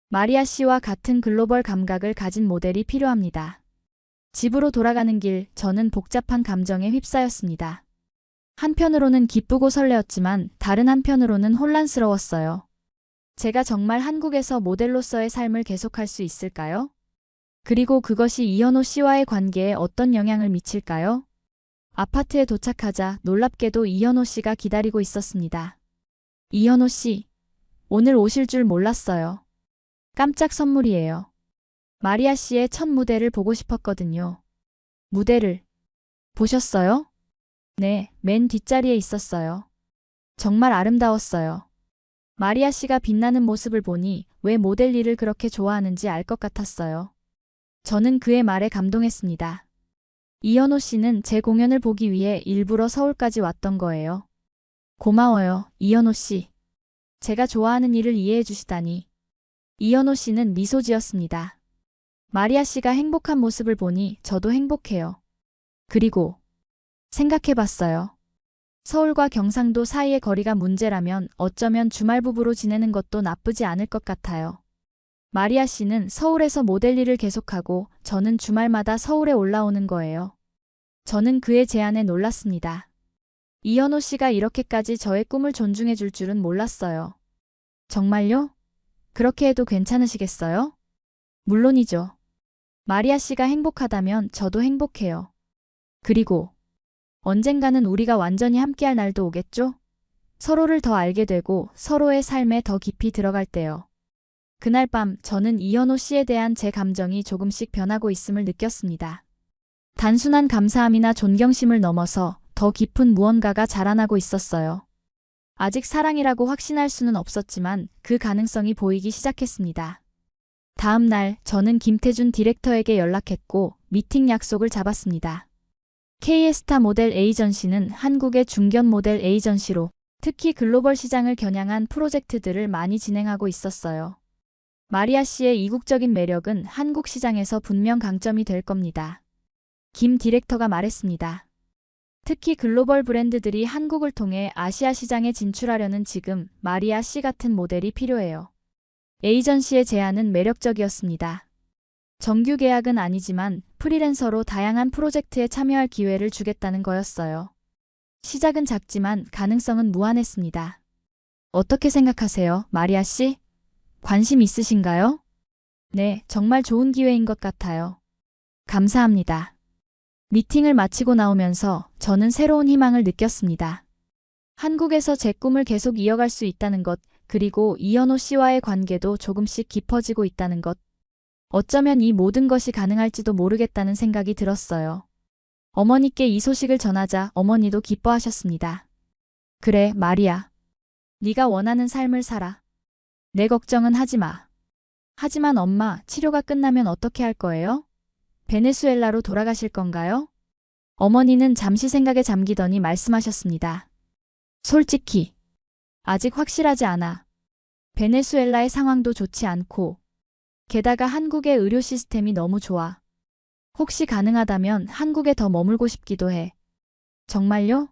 마리아 씨와 같은 글로벌 감각을 가진 모델이 필요합니다. 집으로 돌아가는 길, 저는 복잡한 감정에 휩싸였습니다. 한편으로는 기쁘고 설레었지만 다른 한편으로는 혼란스러웠어요. 제가 정말 한국에서 모델로서의 삶을 계속할 수 있을까요? 그리고 그것이 이현호 씨와의 관계에 어떤 영향을 미칠까요? 아파트에 도착하자 놀랍게도 이현호 씨가 기다리고 있었습니다. 이현호 씨, 오늘 오실 줄 몰랐어요. 깜짝 선물이에요. 마리아 씨의 첫 무대를 보고 싶었거든요. 무대를 보셨어요? 네, 맨 뒷자리에 있었어요. 정말 아름다웠어요. 마리아 씨가 빛나는 모습을 보니 왜 모델 일을 그렇게 좋아하는지 알 것 같았어요. 저는 그의 말에 감동했습니다. 이현호 씨는 제 공연을 보기 위해 일부러 서울까지 왔던 거예요. 고마워요, 이현호 씨. 제가 좋아하는 일을 이해해 주시다니. 이현호 씨는 미소 지었습니다. 마리아 씨가 행복한 모습을 보니 저도 행복해요. 그리고 생각해봤어요. 서울과 경상도 사이의 거리가 문제라면 어쩌면 주말 부부로 지내는 것도 나쁘지 않을 것 같아요. 마리아 씨는 서울에서 모델 일을 계속하고 저는 주말마다 서울에 올라오는 거예요. 저는 그의 제안에 놀랐습니다. 이현호 씨가 이렇게까지 저의 꿈을 존중해 줄 줄은 몰랐어요. 정말요? 그렇게 해도 괜찮으시겠어요? 물론이죠. 마리아 씨가 행복하다면 저도 행복해요. 그리고 언젠가는 우리가 완전히 함께할 날도 오겠죠? 서로를 더 알게 되고 서로의 삶에 더 깊이 들어갈 때요. 그날 밤 저는 이현호 씨에 대한 제 감정이 조금씩 변하고 있음을 느꼈습니다. 단순한 감사함이나 존경심을 넘어서 더 깊은 무언가가 자라나고 있었어요. 아직 사랑이라고 확신할 수는 없었지만 그 가능성이 보이기 시작했습니다. 다음 날 저는 김태준 디렉터에게 연락했고 미팅 약속을 잡았습니다. K스타 모델 에이전시는 한국의 중견 모델 에이전시로 특히 글로벌 시장을 겨냥한 프로젝트들을 많이 진행하고 있었어요. 마리아 씨의 이국적인 매력은 한국 시장에서 분명 강점이 될 겁니다. 김 디렉터가 말했습니다. 특히 글로벌 브랜드들이 한국을 통해 아시아 시장에 진출하려는 지금 마리아 씨 같은 모델이 필요해요. 에이전시의 제안은 매력적이었습니다. 정규 계약은 아니지만 프리랜서로 다양한 프로젝트에 참여할 기회를 주겠다는 거였어요. 시작은 작지만 가능성은 무한했습니다. 어떻게 생각하세요, 마리아 씨? 관심 있으신가요? 네, 정말 좋은 기회인 것 같아요. 감사합니다. 미팅을 마치고 나오면서 저는 새로운 희망을 느꼈습니다. 한국에서 제 꿈을 계속 이어갈 수 있다는 것, 그리고 이현호 씨와의 관계도 조금씩 깊어지고 있다는 것. 어쩌면 이 모든 것이 가능할지도 모르겠다는 생각이 들었어요. 어머니께 이 소식을 전하자 어머니도 기뻐하셨습니다. 그래, 마리아. 네가 원하는 삶을 살아. 내 걱정은 하지 마. 하지만 엄마, 치료가 끝나면 어떻게 할 거예요? 베네수엘라로 돌아가실 건가요? 어머니는 잠시 생각에 잠기더니 말씀하셨습니다. 솔직히, 아직 확실하지 않아. 베네수엘라의 상황도 좋지 않고, 게다가 한국의 의료 시스템이 너무 좋아. 혹시 가능하다면 한국에 더 머물고 싶기도 해. 정말요?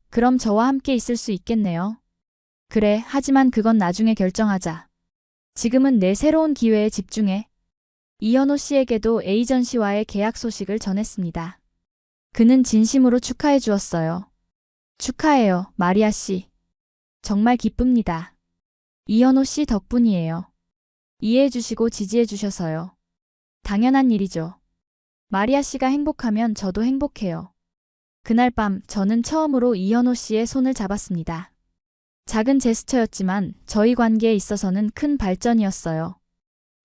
그럼 저와 함께 있을 수 있겠네요. 그래, 하지만 그건 나중에 결정하자. 지금은 내 새로운 기회에 집중해. 이현호 씨에게도 에이전시와의 계약 소식을 전했습니다. 그는 진심으로 축하해 주었어요. 축하해요, 마리아 씨. 정말 기쁩니다. 이현호 씨 덕분이에요. 이해해 주시고 지지해 주셔서요. 당연한 일이죠. 마리아 씨가 행복하면 저도 행복해요. 그날 밤 저는 처음으로 이현호 씨의 손을 잡았습니다. 작은 제스처였지만 저희 관계에 있어서는 큰 발전이었어요.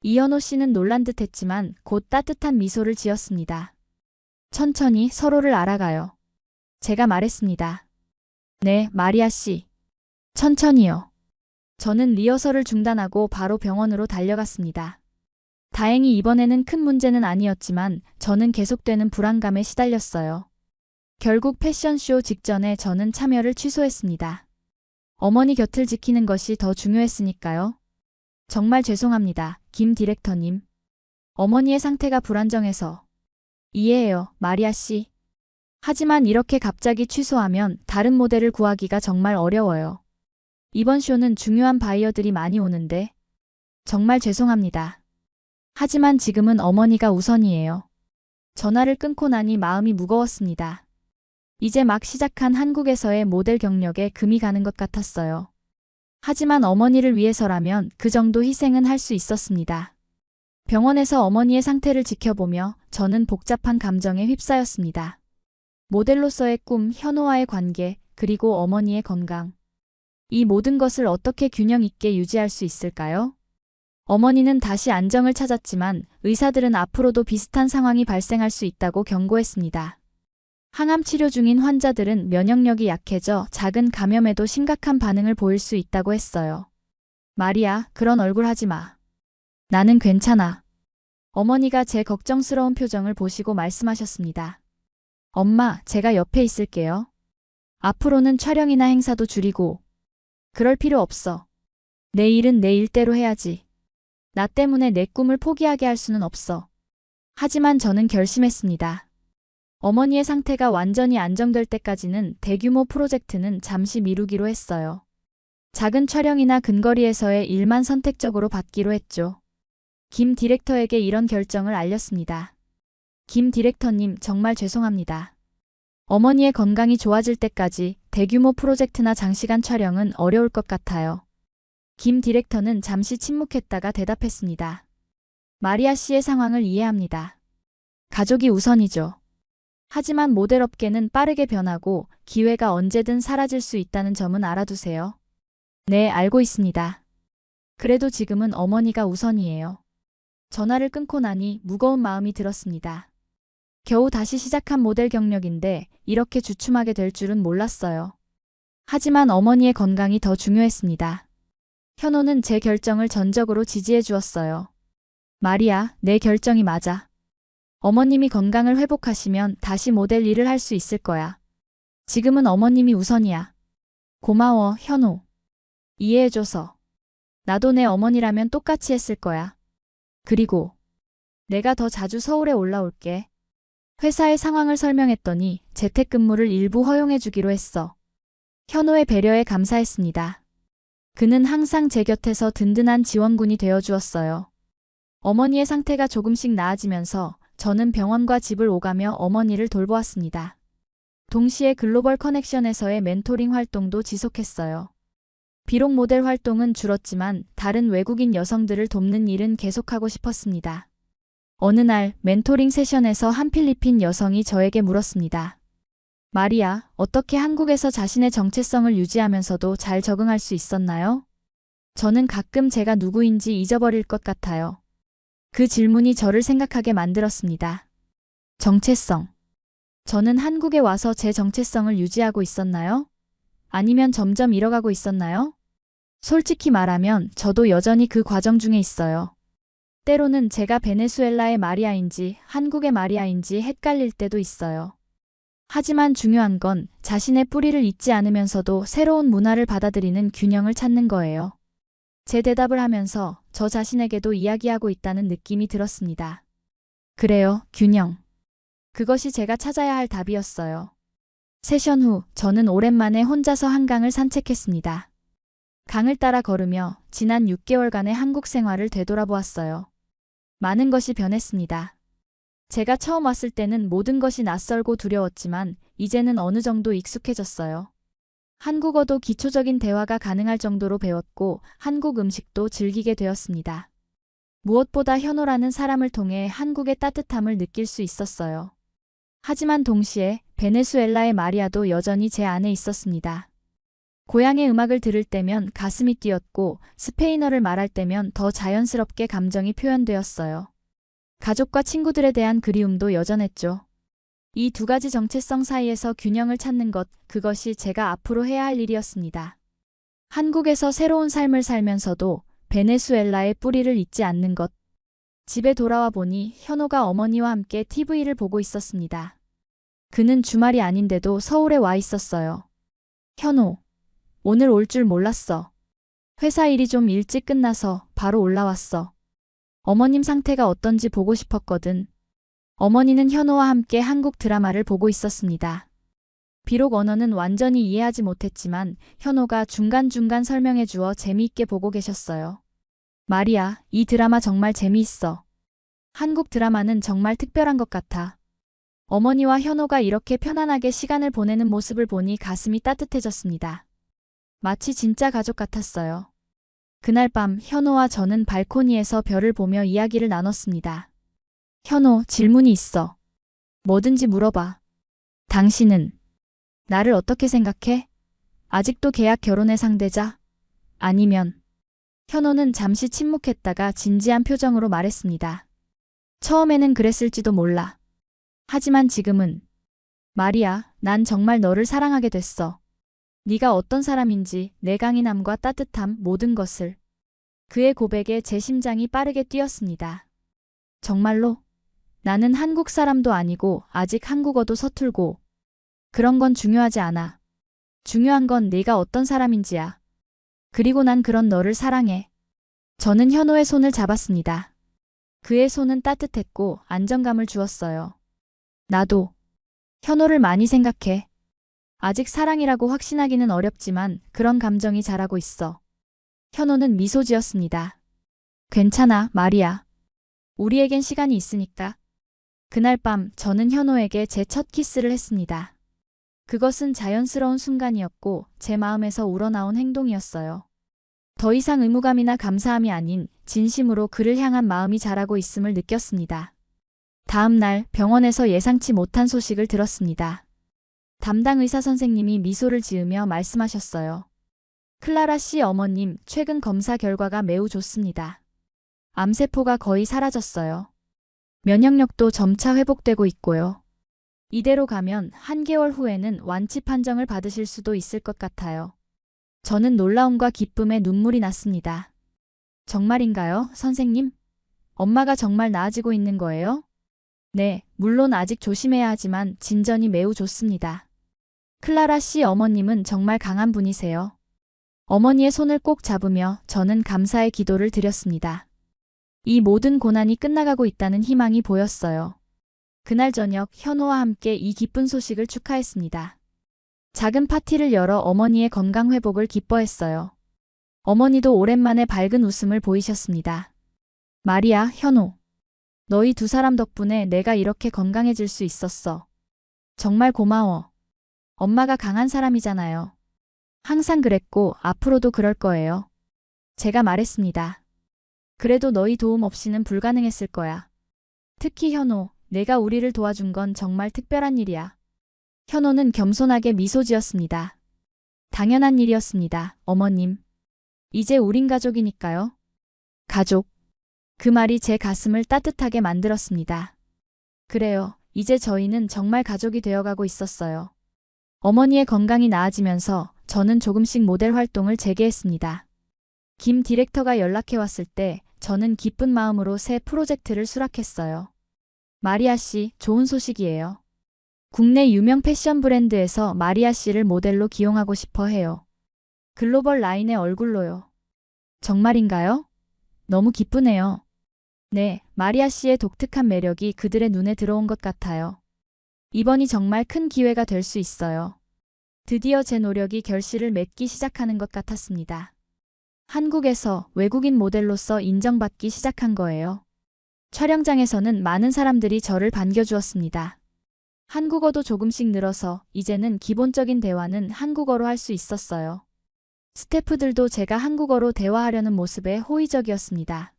이현호 씨는 놀란 듯 했지만 곧 따뜻한 미소를 지었습니다. 천천히 서로를 알아가요. 제가 말했습니다. 네, 마리아 씨. 천천히요. 저는 리허설을 중단하고 바로 병원으로 달려갔습니다. 다행히 이번에는 큰 문제는 아니었지만 저는 계속되는 불안감에 시달렸어요. 결국 패션쇼 직전에 저는 참여를 취소했습니다. 어머니 곁을 지키는 것이 더 중요했으니까요. 정말 죄송합니다, 김 디렉터님. 어머니의 상태가 불안정해서. 이해해요, 마리아 씨. 하지만 이렇게 갑자기 취소하면 다른 모델을 구하기가 정말 어려워요. 이번 쇼는 중요한 바이어들이 많이 오는데. 정말 죄송합니다. 하지만 지금은 어머니가 우선이에요. 전화를 끊고 나니 마음이 무거웠습니다. 이제 막 시작한 한국에서의 모델 경력에 금이 가는 것 같았어요. 하지만 어머니를 위해서라면 그 정도 희생은 할 수 있었습니다. 병원에서 어머니의 상태를 지켜보며 저는 복잡한 감정에 휩싸였습니다. 모델로서의 꿈, 현호와의 관계, 그리고 어머니의 건강. 이 모든 것을 어떻게 균형 있게 유지할 수 있을까요? 어머니는 다시 안정을 찾았지만 의사들은 앞으로도 비슷한 상황이 발생할 수 있다고 경고했습니다. 항암 치료 중인 환자들은 면역력이 약해져 작은 감염에도 심각한 반응을 보일 수 있다고 했어요. 마리아, 그런 얼굴 하지 마. 나는 괜찮아. 어머니가 제 걱정스러운 표정을 보시고 말씀하셨습니다. 엄마, 제가 옆에 있을게요. 앞으로는 촬영이나 행사도 줄이고. 그럴 필요 없어. 내 일은 내 일대로 해야지. 나 때문에 내 꿈을 포기하게 할 수는 없어. 하지만 저는 결심했습니다. 어머니의 상태가 완전히 안정될 때까지는 대규모 프로젝트는 잠시 미루기로 했어요. 작은 촬영이나 근거리에서의 일만 선택적으로 받기로 했죠. 김 디렉터에게 이런 결정을 알렸습니다. 김 디렉터님, 정말 죄송합니다. 어머니의 건강이 좋아질 때까지 대규모 프로젝트나 장시간 촬영은 어려울 것 같아요. 김 디렉터는 잠시 침묵했다가 대답했습니다. 마리아 씨의 상황을 이해합니다. 가족이 우선이죠. 하지만 모델업계는 빠르게 변하고 기회가 언제든 사라질 수 있다는 점은 알아두세요. 네, 알고 있습니다. 그래도 지금은 어머니가 우선이에요. 전화를 끊고 나니 무거운 마음이 들었습니다. 겨우 다시 시작한 모델 경력인데 이렇게 주춤하게 될 줄은 몰랐어요. 하지만 어머니의 건강이 더 중요했습니다. 현호는 제 결정을 전적으로 지지해 주었어요. 마리아, 내 결정이 맞아. 어머님이 건강을 회복하시면 다시 모델 일을 할 수 있을 거야. 지금은 어머님이 우선이야. 고마워, 현호. 이해해줘서. 나도 내 어머니라면 똑같이 했을 거야. 그리고 내가 더 자주 서울에 올라올게. 회사의 상황을 설명했더니 재택근무를 일부 허용해주기로 했어. 현호의 배려에 감사했습니다. 그는 항상 제 곁에서 든든한 지원군이 되어주었어요. 어머니의 상태가 조금씩 나아지면서 저는 병원과 집을 오가며 어머니를 돌보았습니다. 동시에 글로벌 커넥션에서의 멘토링 활동도 지속했어요. 비록 모델 활동은 줄었지만 다른 외국인 여성들을 돕는 일은 계속하고 싶었습니다. 어느 날 멘토링 세션에서 한 필리핀 여성이 저에게 물었습니다. 마리아, 어떻게 한국에서 자신의 정체성을 유지하면서도 잘 적응할 수 있었나요? 저는 가끔 제가 누구인지 잊어버릴 것 같아요. 그 질문이 저를 생각하게 만들었습니다. 정체성. 저는 한국에 와서 제 정체성을 유지하고 있었나요? 아니면 점점 잃어가고 있었나요? 솔직히 말하면 저도 여전히 그 과정 중에 있어요. 때로는 제가 베네수엘라의 마리아인지 한국의 마리아인지 헷갈릴 때도 있어요. 하지만 중요한 건 자신의 뿌리를 잊지 않으면서도 새로운 문화를 받아들이는 균형을 찾는 거예요. 제 대답을 하면서 저 자신에게도 이야기하고 있다는 느낌이 들었습니다. 그래요, 균형. 그것이 제가 찾아야 할 답이었어요. 세션 후 저는 오랜만에 혼자서 한강을 산책했습니다. 강을 따라 걸으며 지난 6개월간의 한국 생활을 되돌아보았어요. 많은 것이 변했습니다. 제가 처음 왔을 때는 모든 것이 낯설고 두려웠지만 이제는 어느 정도 익숙해졌어요. 한국어도 기초적인 대화가 가능할 정도로 배웠고 한국 음식도 즐기게 되었습니다. 무엇보다 현호라는 사람을 통해 한국의 따뜻함을 느낄 수 있었어요. 하지만 동시에 베네수엘라의 마리아도 여전히 제 안에 있었습니다. 고향의 음악을 들을 때면 가슴이 뛰었고 스페인어를 말할 때면 더 자연스럽게 감정이 표현되었어요. 가족과 친구들에 대한 그리움도 여전했죠. 이 두 가지 정체성 사이에서 균형을 찾는 것, 그것이 제가 앞으로 해야 할 일이었습니다. 한국에서 새로운 삶을 살면서도 베네수엘라의 뿌리를 잊지 않는 것. 집에 돌아와 보니 현호가 어머니와 함께 TV를 보고 있었습니다. 그는 주말이 아닌데도 서울에 와 있었어요. 현호, 오늘 올 줄 몰랐어. 회사 일이 좀 일찍 끝나서 바로 올라왔어. 어머님 상태가 어떤지 보고 싶었거든. 어머니는 현호와 함께 한국 드라마를 보고 있었습니다. 비록 언어는 완전히 이해하지 못했지만 현호가 중간중간 설명해 주어 재미있게 보고 계셨어요. 마리아, 이 드라마 정말 재미있어. 한국 드라마는 정말 특별한 것 같아. 어머니와 현호가 이렇게 편안하게 시간을 보내는 모습을 보니 가슴이 따뜻해졌습니다. 마치 진짜 가족 같았어요. 그날 밤 현호와 저는 발코니에서 별을 보며 이야기를 나눴습니다. 현호, 질문이 있어. 뭐든지 물어봐. 당신은 나를 어떻게 생각해? 아직도 계약 결혼의 상대자? 아니면? 현호는 잠시 침묵했다가 진지한 표정으로 말했습니다. 처음에는 그랬을지도 몰라. 하지만 지금은. 마리아, 난 정말 너를 사랑하게 됐어. 네가 어떤 사람인지, 내 강인함과 따뜻함, 모든 것을. 그의 고백에 제 심장이 빠르게 뛰었습니다. 정말로? 나는 한국 사람도 아니고 아직 한국어도 서툴고. 그런 건 중요하지 않아. 중요한 건 네가 어떤 사람인지야. 그리고 난 그런 너를 사랑해. 저는 현호의 손을 잡았습니다. 그의 손은 따뜻했고 안정감을 주었어요. 나도 현호를 많이 생각해. 아직 사랑이라고 확신하기는 어렵지만 그런 감정이 자라고 있어. 현호는 미소 지었습니다. 괜찮아, 마리아. 우리에겐 시간이 있으니까. 그날 밤 저는 현호에게 제 첫 키스를 했습니다. 그것은 자연스러운 순간이었고 제 마음에서 우러나온 행동이었어요. 더 이상 의무감이나 감사함이 아닌 진심으로 그를 향한 마음이 자라고 있음을 느꼈습니다. 다음 날 병원에서 예상치 못한 소식을 들었습니다. 담당 의사 선생님이 미소를 지으며 말씀하셨어요. 클라라 씨 어머님, 최근 검사 결과가 매우 좋습니다. 암세포가 거의 사라졌어요. 면역력도 점차 회복되고 있고요. 이대로 가면 한 개월 후에는 완치 판정을 받으실 수도 있을 것 같아요. 저는 놀라움과 기쁨에 눈물이 났습니다. 정말인가요, 선생님? 엄마가 정말 나아지고 있는 거예요? 네, 물론 아직 조심해야 하지만 진전이 매우 좋습니다. 클라라 씨 어머님은 정말 강한 분이세요. 어머니의 손을 꼭 잡으며 저는 감사의 기도를 드렸습니다. 이 모든 고난이 끝나가고 있다는 희망이 보였어요. 그날 저녁 현호와 함께 이 기쁜 소식을 축하했습니다. 작은 파티를 열어 어머니의 건강 회복을 기뻐했어요. 어머니도 오랜만에 밝은 웃음을 보이셨습니다. 마리아, 현호. 너희 두 사람 덕분에 내가 이렇게 건강해질 수 있었어. 정말 고마워. 엄마가 강한 사람이잖아요. 항상 그랬고 앞으로도 그럴 거예요. 제가 말했습니다. 그래도 너희 도움 없이는 불가능했을 거야. 특히 현호, 내가 우리를 도와준 건 정말 특별한 일이야. 현호는 겸손하게 미소 지었습니다. 당연한 일이었습니다, 어머님. 이제 우린 가족이니까요. 가족. 그 말이 제 가슴을 따뜻하게 만들었습니다. 그래요. 이제 저희는 정말 가족이 되어가고 있었어요. 어머니의 건강이 나아지면서 저는 조금씩 모델 활동을 재개했습니다. 김 디렉터가 연락해 왔을 때 저는 기쁜 마음으로 새 프로젝트를 수락했어요. 마리아 씨, 좋은 소식이에요. 국내 유명 패션 브랜드에서 마리아 씨를 모델로 기용하고 싶어 해요. 글로벌 라인의 얼굴로요. 정말인가요? 너무 기쁘네요. 네, 마리아 씨의 독특한 매력이 그들의 눈에 들어온 것 같아요. 이번이 정말 큰 기회가 될 수 있어요. 드디어 제 노력이 결실을 맺기 시작하는 것 같았습니다. 한국에서 외국인 모델로서 인정받기 시작한 거예요. 촬영장에서는 많은 사람들이 저를 반겨주었습니다. 한국어도 조금씩 늘어서 이제는 기본적인 대화는 한국어로 할 수 있었어요. 스태프들도 제가 한국어로 대화하려는 모습에 호의적이었습니다.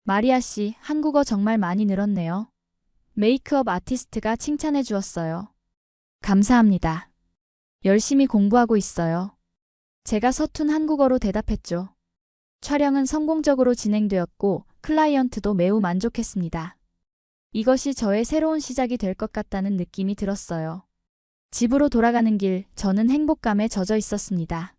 마리아 씨, 한국어 정말 많이 늘었네요. 메이크업 아티스트가 칭찬해 주었어요. 감사합니다. 열심히 공부하고 있어요. 제가 서툰 한국어로 대답했죠. 촬영은 성공적으로 진행되었고 클라이언트도 매우 만족했습니다. 이것이 저의 새로운 시작이 될 것 같다는 느낌이 들었어요. 집으로 돌아가는 길, 저는 행복감에 젖어 있었습니다.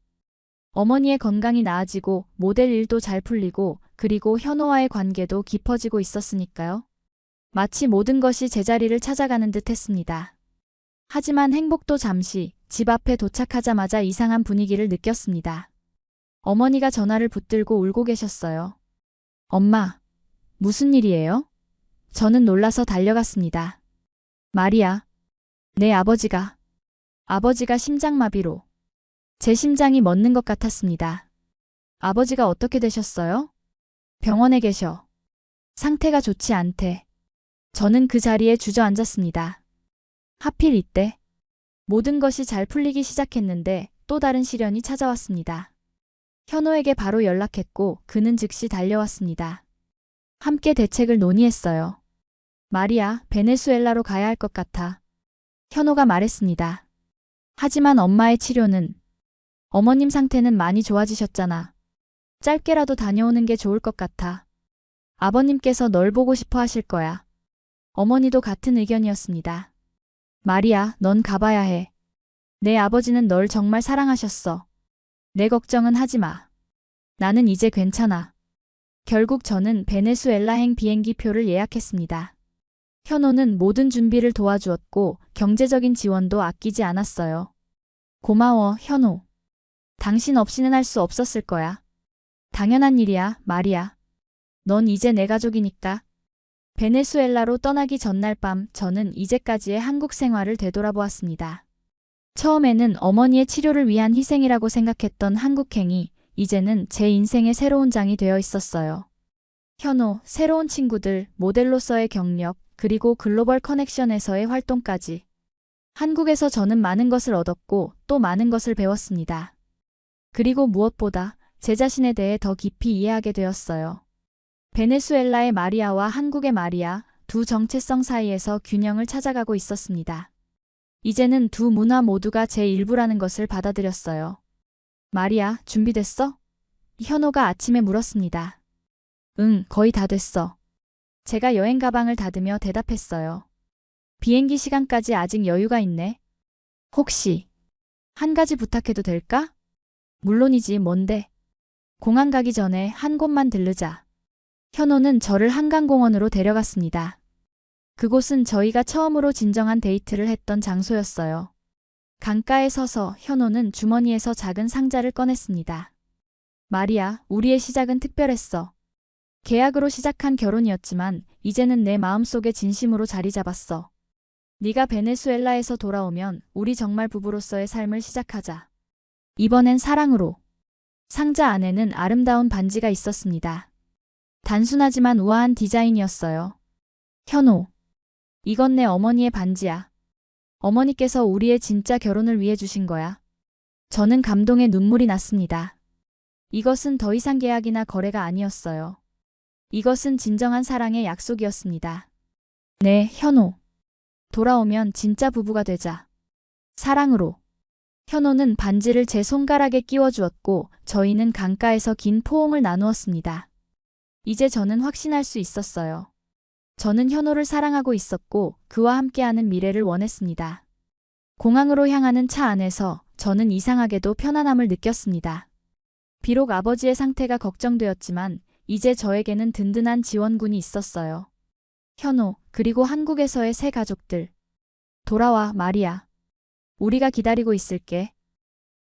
어머니의 건강이 나아지고 모델 일도 잘 풀리고 그리고 현호와의 관계도 깊어지고 있었으니까요. 마치 모든 것이 제자리를 찾아가는 듯 했습니다. 하지만 행복도 잠시 집 앞에 도착하자마자 이상한 분위기를 느꼈습니다. 어머니가 전화를 붙들고 울고 계셨어요. 엄마, 무슨 일이에요? 저는 놀라서 달려갔습니다. 마리아, 내 아버지가 심장마비로. 제 심장이 멎는 것 같았습니다. 아버지가 어떻게 되셨어요? 병원에 계셔. 상태가 좋지 않대. 저는 그 자리에 주저앉았습니다. 하필 이때 모든 것이 잘 풀리기 시작했는데 또 다른 시련이 찾아왔습니다. 현호에게 바로 연락했고 그는 즉시 달려왔습니다. 함께 대책을 논의했어요. 마리아, 베네수엘라로 가야 할 것 같아. 현호가 말했습니다. 하지만 엄마의 치료는 어머님 상태는 많이 좋아지셨잖아. 짧게라도 다녀오는 게 좋을 것 같아. 아버님께서 널 보고 싶어 하실 거야. 어머니도 같은 의견이었습니다. 마리아, 넌 가봐야 해. 내 아버지는 널 정말 사랑하셨어. 내 걱정은 하지 마. 나는 이제 괜찮아. 결국 저는 베네수엘라행 비행기 표를 예약했습니다. 현호는 모든 준비를 도와주었고 경제적인 지원도 아끼지 않았어요. 고마워, 현호. 당신 없이는 할 수 없었을 거야. 당연한 일이야, 마리아. 넌 이제 내 가족이니까. 베네수엘라로 떠나기 전날 밤 저는 이제까지의 한국 생활을 되돌아보았습니다. 처음에는 어머니의 치료를 위한 희생이라고 생각했던 한국행이 이제는 제 인생의 새로운 장이 되어 있었어요. 현호, 새로운 친구들, 모델로서의 경력, 그리고 글로벌 커넥션에서의 활동까지. 한국에서 저는 많은 것을 얻었고 또 많은 것을 배웠습니다. 그리고 무엇보다 제 자신에 대해 더 깊이 이해하게 되었어요. 베네수엘라의 마리아와 한국의 마리아, 두 정체성 사이에서 균형을 찾아가고 있었습니다. 이제는 두 문화 모두가 제 일부라는 것을 받아들였어요. 마리아, 준비됐어? 현호가 아침에 물었습니다. 응, 거의 다 됐어. 제가 여행 가방을 닫으며 대답했어요. 비행기 시간까지 아직 여유가 있네. 혹시 한 가지 부탁해도 될까? 물론이지, 뭔데? 공항 가기 전에 한 곳만 들르자. 현호는 저를 한강공원으로 데려갔습니다. 그곳은 저희가 처음으로 진정한 데이트를 했던 장소였어요. 강가에 서서 현호는 주머니에서 작은 상자를 꺼냈습니다. 마리아, 우리의 시작은 특별했어. 계약으로 시작한 결혼이었지만 이제는 내 마음속에 진심으로 자리 잡았어. 네가 베네수엘라에서 돌아오면 우리 정말 부부로서의 삶을 시작하자. 이번엔 사랑으로. 상자 안에는 아름다운 반지가 있었습니다. 단순하지만 우아한 디자인이었어요. 현호, 이건 내 어머니의 반지야. 어머니께서 우리의 진짜 결혼을 위해 주신 거야. 저는 감동에 눈물이 났습니다. 이것은 더 이상 계약이나 거래가 아니었어요. 이것은 진정한 사랑의 약속이었습니다. 네, 현호. 돌아오면 진짜 부부가 되자. 사랑으로. 현호는 반지를 제 손가락에 끼워주었고 저희는 강가에서 긴 포옹을 나누었습니다. 이제 저는 확신할 수 있었어요. 저는 현호를 사랑하고 있었고 그와 함께하는 미래를 원했습니다. 공항으로 향하는 차 안에서 저는 이상하게도 편안함을 느꼈습니다. 비록 아버지의 상태가 걱정되었지만 이제 저에게는 든든한 지원군이 있었어요. 현호, 그리고 한국에서의 새 가족들. 돌아와, 마리아. 우리가 기다리고 있을게.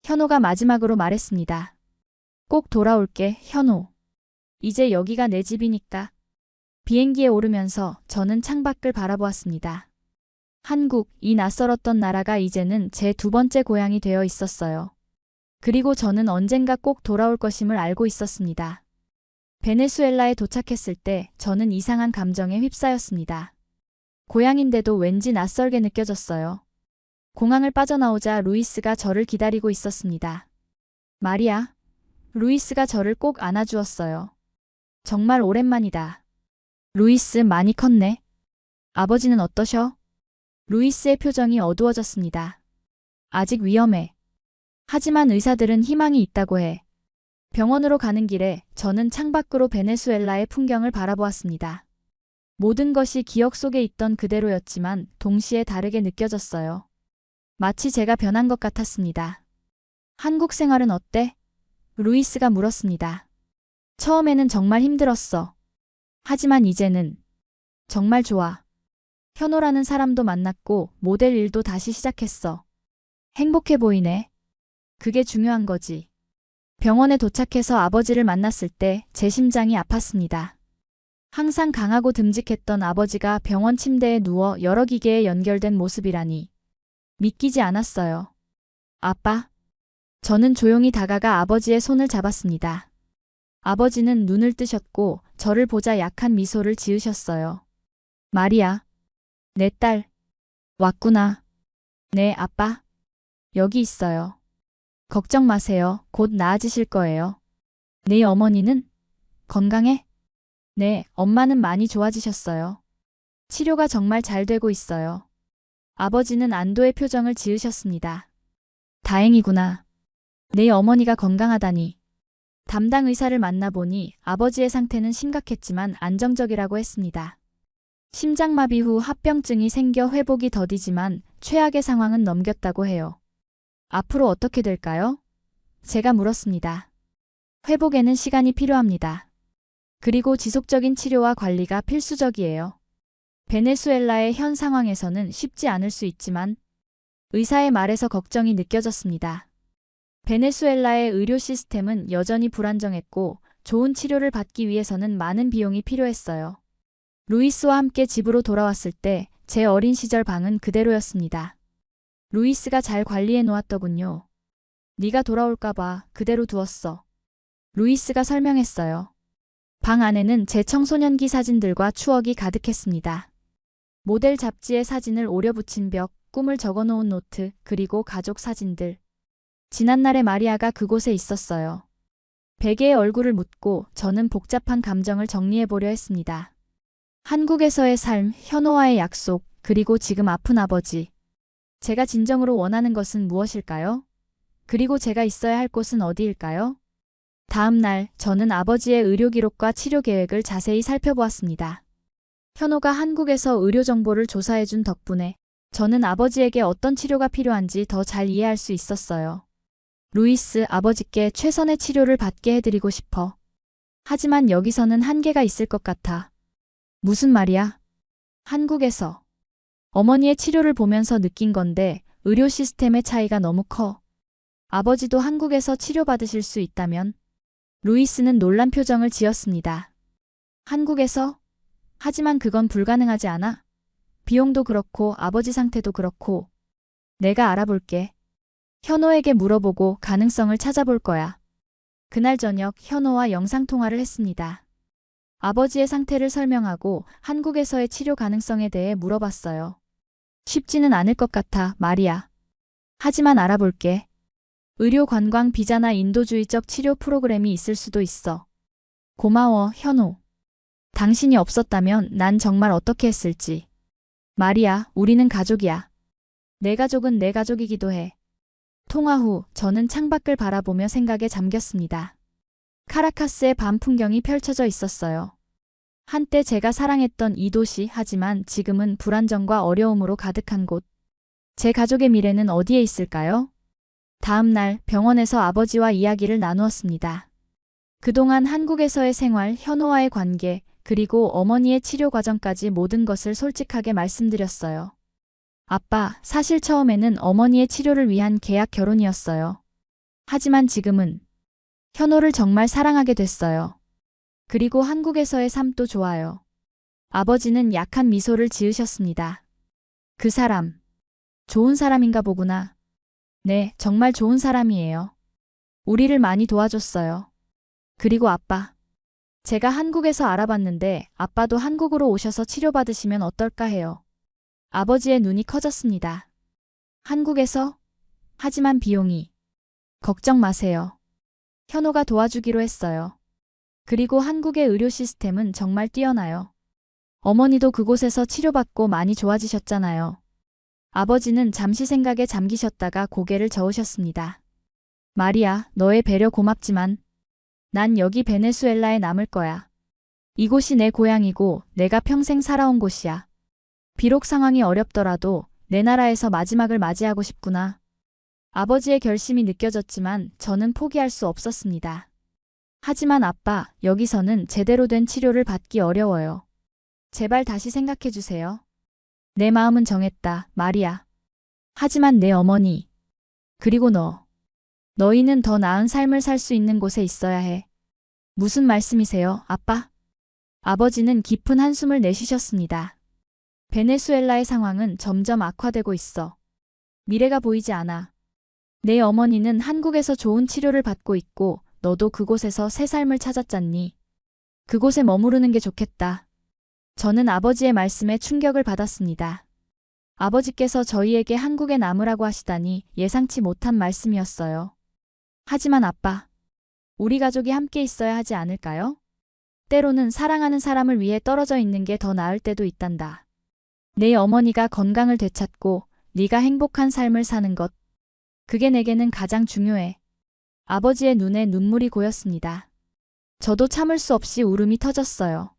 현호가 마지막으로 말했습니다. 꼭 돌아올게, 현호. 이제 여기가 내 집이니까. 비행기에 오르면서 저는 창밖을 바라보았습니다. 한국, 이 낯설었던 나라가 이제는 제 두 번째 고향이 되어 있었어요. 그리고 저는 언젠가 꼭 돌아올 것임을 알고 있었습니다. 베네수엘라에 도착했을 때 저는 이상한 감정에 휩싸였습니다. 고향인데도 왠지 낯설게 느껴졌어요. 공항을 빠져나오자 루이스가 저를 기다리고 있었습니다. 마리아, 루이스가 저를 꼭 안아주었어요. 정말 오랜만이다. 루이스 많이 컸네. 아버지는 어떠셔? 루이스의 표정이 어두워졌습니다. 아직 위험해. 하지만 의사들은 희망이 있다고 해. 병원으로 가는 길에 저는 창밖으로 베네수엘라의 풍경을 바라보았습니다. 모든 것이 기억 속에 있던 그대로였지만 동시에 다르게 느껴졌어요. 마치 제가 변한 것 같았습니다. 한국 생활은 어때? 루이스가 물었습니다. 처음에는 정말 힘들었어. 하지만 이제는 정말 좋아. 현호라는 사람도 만났고 모델 일도 다시 시작했어. 행복해 보이네. 그게 중요한 거지. 병원에 도착해서 아버지를 만났을 때 제 심장이 아팠습니다. 항상 강하고 듬직했던 아버지가 병원 침대에 누워 여러 기계에 연결된 모습이라니. 믿기지 않았어요. 아빠. 저는 조용히 다가가 아버지의 손을 잡았습니다. 아버지는 눈을 뜨셨고 저를 보자 약한 미소를 지으셨어요. 마리아. 내 딸. 왔구나. 네, 아빠. 여기 있어요. 걱정 마세요. 곧 나아지실 거예요. 네, 어머니는? 건강해? 네, 엄마는 많이 좋아지셨어요. 치료가 정말 잘 되고 있어요. 아버지는 안도의 표정을 지으셨습니다. 다행이구나. 네, 어머니가 건강하다니. 담당 의사를 만나보니 아버지의 상태는 심각했지만 안정적이라고 했습니다. 심장마비 후 합병증이 생겨 회복이 더디지만 최악의 상황은 넘겼다고 해요. 앞으로 어떻게 될까요? 제가 물었습니다. 회복에는 시간이 필요합니다. 그리고 지속적인 치료와 관리가 필수적이에요. 베네수엘라의 현 상황에서는 쉽지 않을 수 있지만 의사의 말에서 걱정이 느껴졌습니다. 베네수엘라의 의료 시스템은 여전히 불안정했고 좋은 치료를 받기 위해서는 많은 비용이 필요했어요. 루이스와 함께 집으로 돌아왔을 때 제 어린 시절 방은 그대로였습니다. 루이스가 잘 관리해 놓았더군요. 네가 돌아올까 봐 그대로 두었어. 루이스가 설명했어요. 방 안에는 제 청소년기 사진들과 추억이 가득했습니다. 모델 잡지에 사진을 오려 붙인 벽, 꿈을 적어놓은 노트, 그리고 가족 사진들. 지난날의 마리아가 그곳에 있었어요. 베개에 얼굴을 묻고 저는 복잡한 감정을 정리해보려 했습니다. 한국에서의 삶, 현호와의 약속, 그리고 지금 아픈 아버지. 제가 진정으로 원하는 것은 무엇일까요? 그리고 제가 있어야 할 곳은 어디일까요? 다음 날 저는 아버지의 의료 기록과 치료 계획을 자세히 살펴보았습니다. 현호가 한국에서 의료 정보를 조사해준 덕분에 저는 아버지에게 어떤 치료가 필요한지 더 잘 이해할 수 있었어요. 루이스, 아버지께 최선의 치료를 받게 해드리고 싶어. 하지만 여기서는 한계가 있을 것 같아. 무슨 말이야? 한국에서. 어머니의 치료를 보면서 느낀 건데 의료 시스템의 차이가 너무 커. 아버지도 한국에서 치료받으실 수 있다면? 루이스는 놀란 표정을 지었습니다. 한국에서? 하지만 그건 불가능하지 않아? 비용도 그렇고 아버지 상태도 그렇고. 내가 알아볼게. 현호에게 물어보고 가능성을 찾아볼 거야. 그날 저녁 현호와 영상통화를 했습니다. 아버지의 상태를 설명하고 한국에서의 치료 가능성에 대해 물어봤어요. 쉽지는 않을 것 같아, 마리아. 하지만 알아볼게. 의료 관광 비자나 인도주의적 치료 프로그램이 있을 수도 있어. 고마워, 현호. 당신이 없었다면 난 정말 어떻게 했을지. 마리아, 우리는 가족이야. 내 가족은 내 가족이기도 해. 통화 후 저는 창밖을 바라보며 생각에 잠겼습니다. 카라카스의 밤 풍경이 펼쳐져 있었어요. 한때 제가 사랑했던 이 도시, 하지만 지금은 불안정과 어려움으로 가득한 곳. 제 가족의 미래는 어디에 있을까요? 다음 날 병원에서 아버지와 이야기를 나누었습니다. 그동안 한국에서의 생활, 현호와의 관계, 그리고 어머니의 치료 과정까지 모든 것을 솔직하게 말씀드렸어요. 아빠, 사실 처음에는 어머니의 치료를 위한 계약 결혼이었어요. 하지만 지금은 현호를 정말 사랑하게 됐어요. 그리고 한국에서의 삶도 좋아요. 아버지는 약한 미소를 지으셨습니다. 그 사람, 좋은 사람인가 보구나. 네, 정말 좋은 사람이에요. 우리를 많이 도와줬어요. 그리고 아빠, 제가 한국에서 알아봤는데 아빠도 한국으로 오셔서 치료받으시면 어떨까 해요. 아버지의 눈이 커졌습니다. 한국에서? 하지만 비용이. 걱정 마세요. 현호가 도와주기로 했어요. 그리고 한국의 의료 시스템은 정말 뛰어나요. 어머니도 그곳에서 치료받고 많이 좋아지셨잖아요. 아버지는 잠시 생각에 잠기셨다가 고개를 저으셨습니다. 마리아, 너의 배려 고맙지만 난 여기 베네수엘라에 남을 거야. 이곳이 내 고향이고 내가 평생 살아온 곳이야. 비록 상황이 어렵더라도 내 나라에서 마지막을 맞이하고 싶구나. 아버지의 결심이 느껴졌지만 저는 포기할 수 없었습니다. 하지만 아빠, 여기서는 제대로 된 치료를 받기 어려워요. 제발 다시 생각해 주세요. 내 마음은 정했다, 마리아. 하지만 내 어머니, 그리고 너희는 더 나은 삶을 살 수 있는 곳에 있어야 해. 무슨 말씀이세요, 아빠? 아버지는 깊은 한숨을 내쉬셨습니다. 베네수엘라의 상황은 점점 악화되고 있어. 미래가 보이지 않아. 내 어머니는 한국에서 좋은 치료를 받고 있고 너도 그곳에서 새 삶을 찾았잖니. 그곳에 머무르는 게 좋겠다. 저는 아버지의 말씀에 충격을 받았습니다. 아버지께서 저희에게 한국에 남으라고 하시다니 예상치 못한 말씀이었어요. 하지만 아빠, 우리 가족이 함께 있어야 하지 않을까요? 때로는 사랑하는 사람을 위해 떨어져 있는 게 더 나을 때도 있단다. 내 어머니가 건강을 되찾고 네가 행복한 삶을 사는 것. 그게 내게는 가장 중요해. 아버지의 눈에 눈물이 고였습니다. 저도 참을 수 없이 울음이 터졌어요.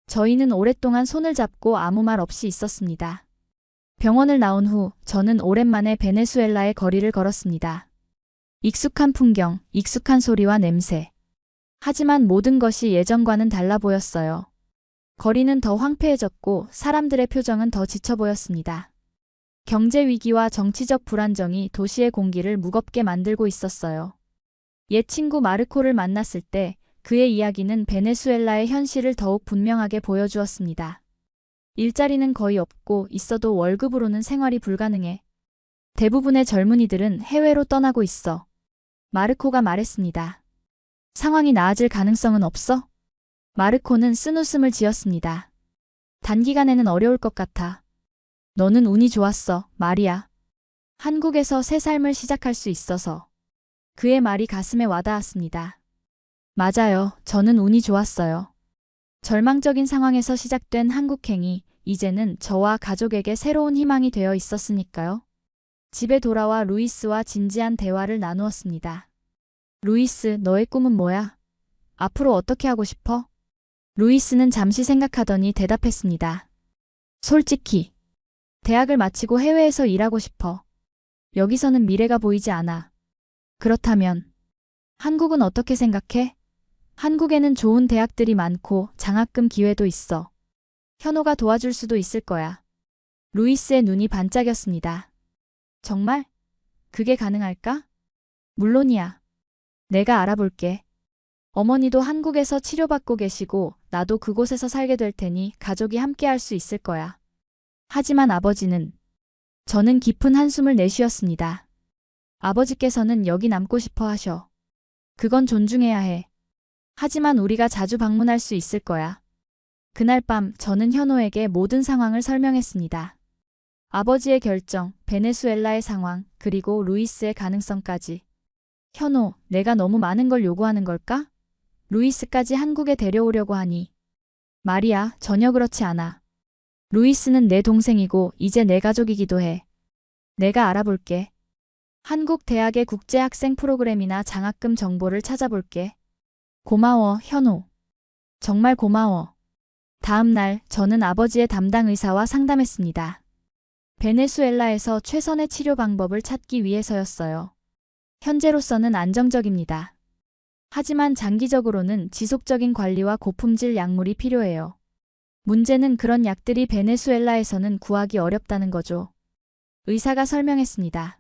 저희는 오랫동안 손을 잡고 아무 말 없이 있었습니다. 병원을 나온 후 저는 오랜만에 베네수엘라의 거리를 걸었습니다. 익숙한 풍경, 익숙한 소리와 냄새. 하지만 모든 것이 예전과는 달라 보였어요. 거리는 더 황폐해졌고 사람들의 표정은 더 지쳐 보였습니다. 경제 위기와 정치적 불안정이 도시의 공기를 무겁게 만들고 있었어요. 옛 친구 마르코를 만났을 때 그의 이야기는 베네수엘라의 현실을 더욱 분명하게 보여주었습니다. 일자리는 거의 없고 있어도 월급으로는 생활이 불가능해. 대부분의 젊은이들은 해외로 떠나고 있어. 마르코가 말했습니다. 상황이 나아질 가능성은 없어? 마르코는 쓴웃음을 지었습니다. 단기간에는 어려울 것 같아. 너는 운이 좋았어, 마리아. 한국에서 새 삶을 시작할 수 있어서. 그의 말이 가슴에 와닿았습니다. 맞아요, 저는 운이 좋았어요. 절망적인 상황에서 시작된 한국행이 이제는 저와 가족에게 새로운 희망이 되어 있었으니까요. 집에 돌아와 루이스와 진지한 대화를 나누었습니다. 루이스, 너의 꿈은 뭐야? 앞으로 어떻게 하고 싶어? 루이스는 잠시 생각하더니 대답했습니다. 솔직히, 대학을 마치고 해외에서 일하고 싶어. 여기서는 미래가 보이지 않아. 그렇다면, 한국은 어떻게 생각해? 한국에는 좋은 대학들이 많고 장학금 기회도 있어. 현호가 도와줄 수도 있을 거야. 루이스의 눈이 반짝였습니다. 정말? 그게 가능할까? 물론이야. 내가 알아볼게. 어머니도 한국에서 치료받고 계시고 나도 그곳에서 살게 될 테니 가족이 함께 할 수 있을 거야. 하지만 아버지는, 저는 깊은 한숨을 내쉬었습니다. 아버지께서는 여기 남고 싶어 하셔. 그건 존중해야 해. 하지만 우리가 자주 방문할 수 있을 거야. 그날 밤 저는 현호에게 모든 상황을 설명했습니다. 아버지의 결정, 베네수엘라의 상황, 그리고 루이스의 가능성까지. 현호, 내가 너무 많은 걸 요구하는 걸까? 루이스까지 한국에 데려오려고 하니. 마리아, 전혀 그렇지 않아. 루이스는 내 동생이고 이제 내 가족이기도 해. 내가 알아볼게. 한국 대학의 국제학생 프로그램이나 장학금 정보를 찾아볼게. 고마워, 현호. 정말 고마워. 다음 날 저는 아버지의 담당 의사와 상담했습니다. 베네수엘라에서 최선의 치료 방법을 찾기 위해서였어요. 현재로서는 안정적입니다. 하지만 장기적으로는 지속적인 관리와 고품질 약물이 필요해요. 문제는 그런 약들이 베네수엘라에서는 구하기 어렵다는 거죠. 의사가 설명했습니다.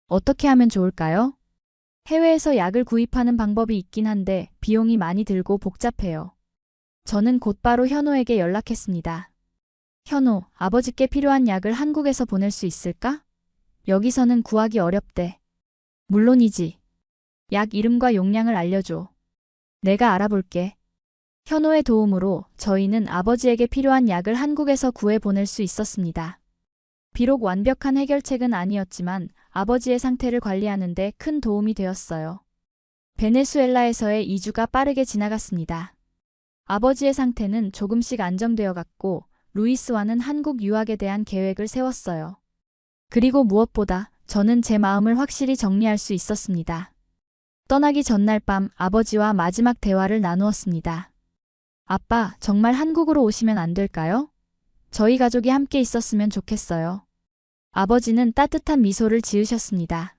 어떻게 하면 좋을까요? 해외에서 약을 구입하는 방법이 있긴 한데 비용이 많이 들고 복잡해요. 저는 곧바로 현호에게 연락했습니다. 현호, 아버지께 필요한 약을 한국에서 보낼 수 있을까? 여기서는 구하기 어렵대. 물론이지. 약 이름과 용량을 알려줘. 내가 알아볼게. 현호의 도움으로 저희는 아버지에게 필요한 약을 한국에서 구해 보낼 수 있었습니다. 비록 완벽한 해결책은 아니었지만 아버지의 상태를 관리하는 데 큰 도움이 되었어요. 베네수엘라에서의 2주가 빠르게 지나갔습니다. 아버지의 상태는 조금씩 안정되어 갔고 루이스와는 한국 유학에 대한 계획을 세웠어요. 그리고 무엇보다 저는 제 마음을 확실히 정리할 수 있었습니다. 떠나기 전날 밤 아버지와 마지막 대화를 나누었습니다. 아빠, 정말 한국으로 오시면 안 될까요? 저희 가족이 함께 있었으면 좋겠어요. 아버지는 따뜻한 미소를 지으셨습니다.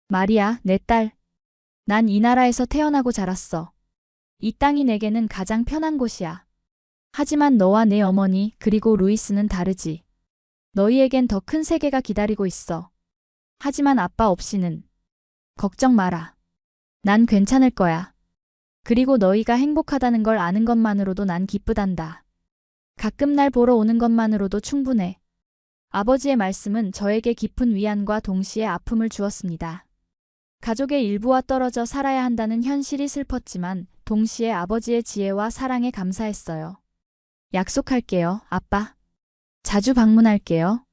마리아, 내 딸. 난 이 나라에서 태어나고 자랐어. 이 땅이 내게는 가장 편한 곳이야. 하지만 너와 내 어머니 그리고 루이스는 다르지. 너희에겐 더 큰 세계가 기다리고 있어. 하지만 아빠 없이는. 걱정 마라. 난 괜찮을 거야. 그리고 너희가 행복하다는 걸 아는 것만으로도 난 기쁘단다. 가끔 날 보러 오는 것만으로도 충분해. 아버지의 말씀은 저에게 깊은 위안과 동시에 아픔을 주었습니다. 가족의 일부와 떨어져 살아야 한다는 현실이 슬펐지만 동시에 아버지의 지혜와 사랑에 감사했어요. 약속할게요, 아빠. 자주 방문할게요.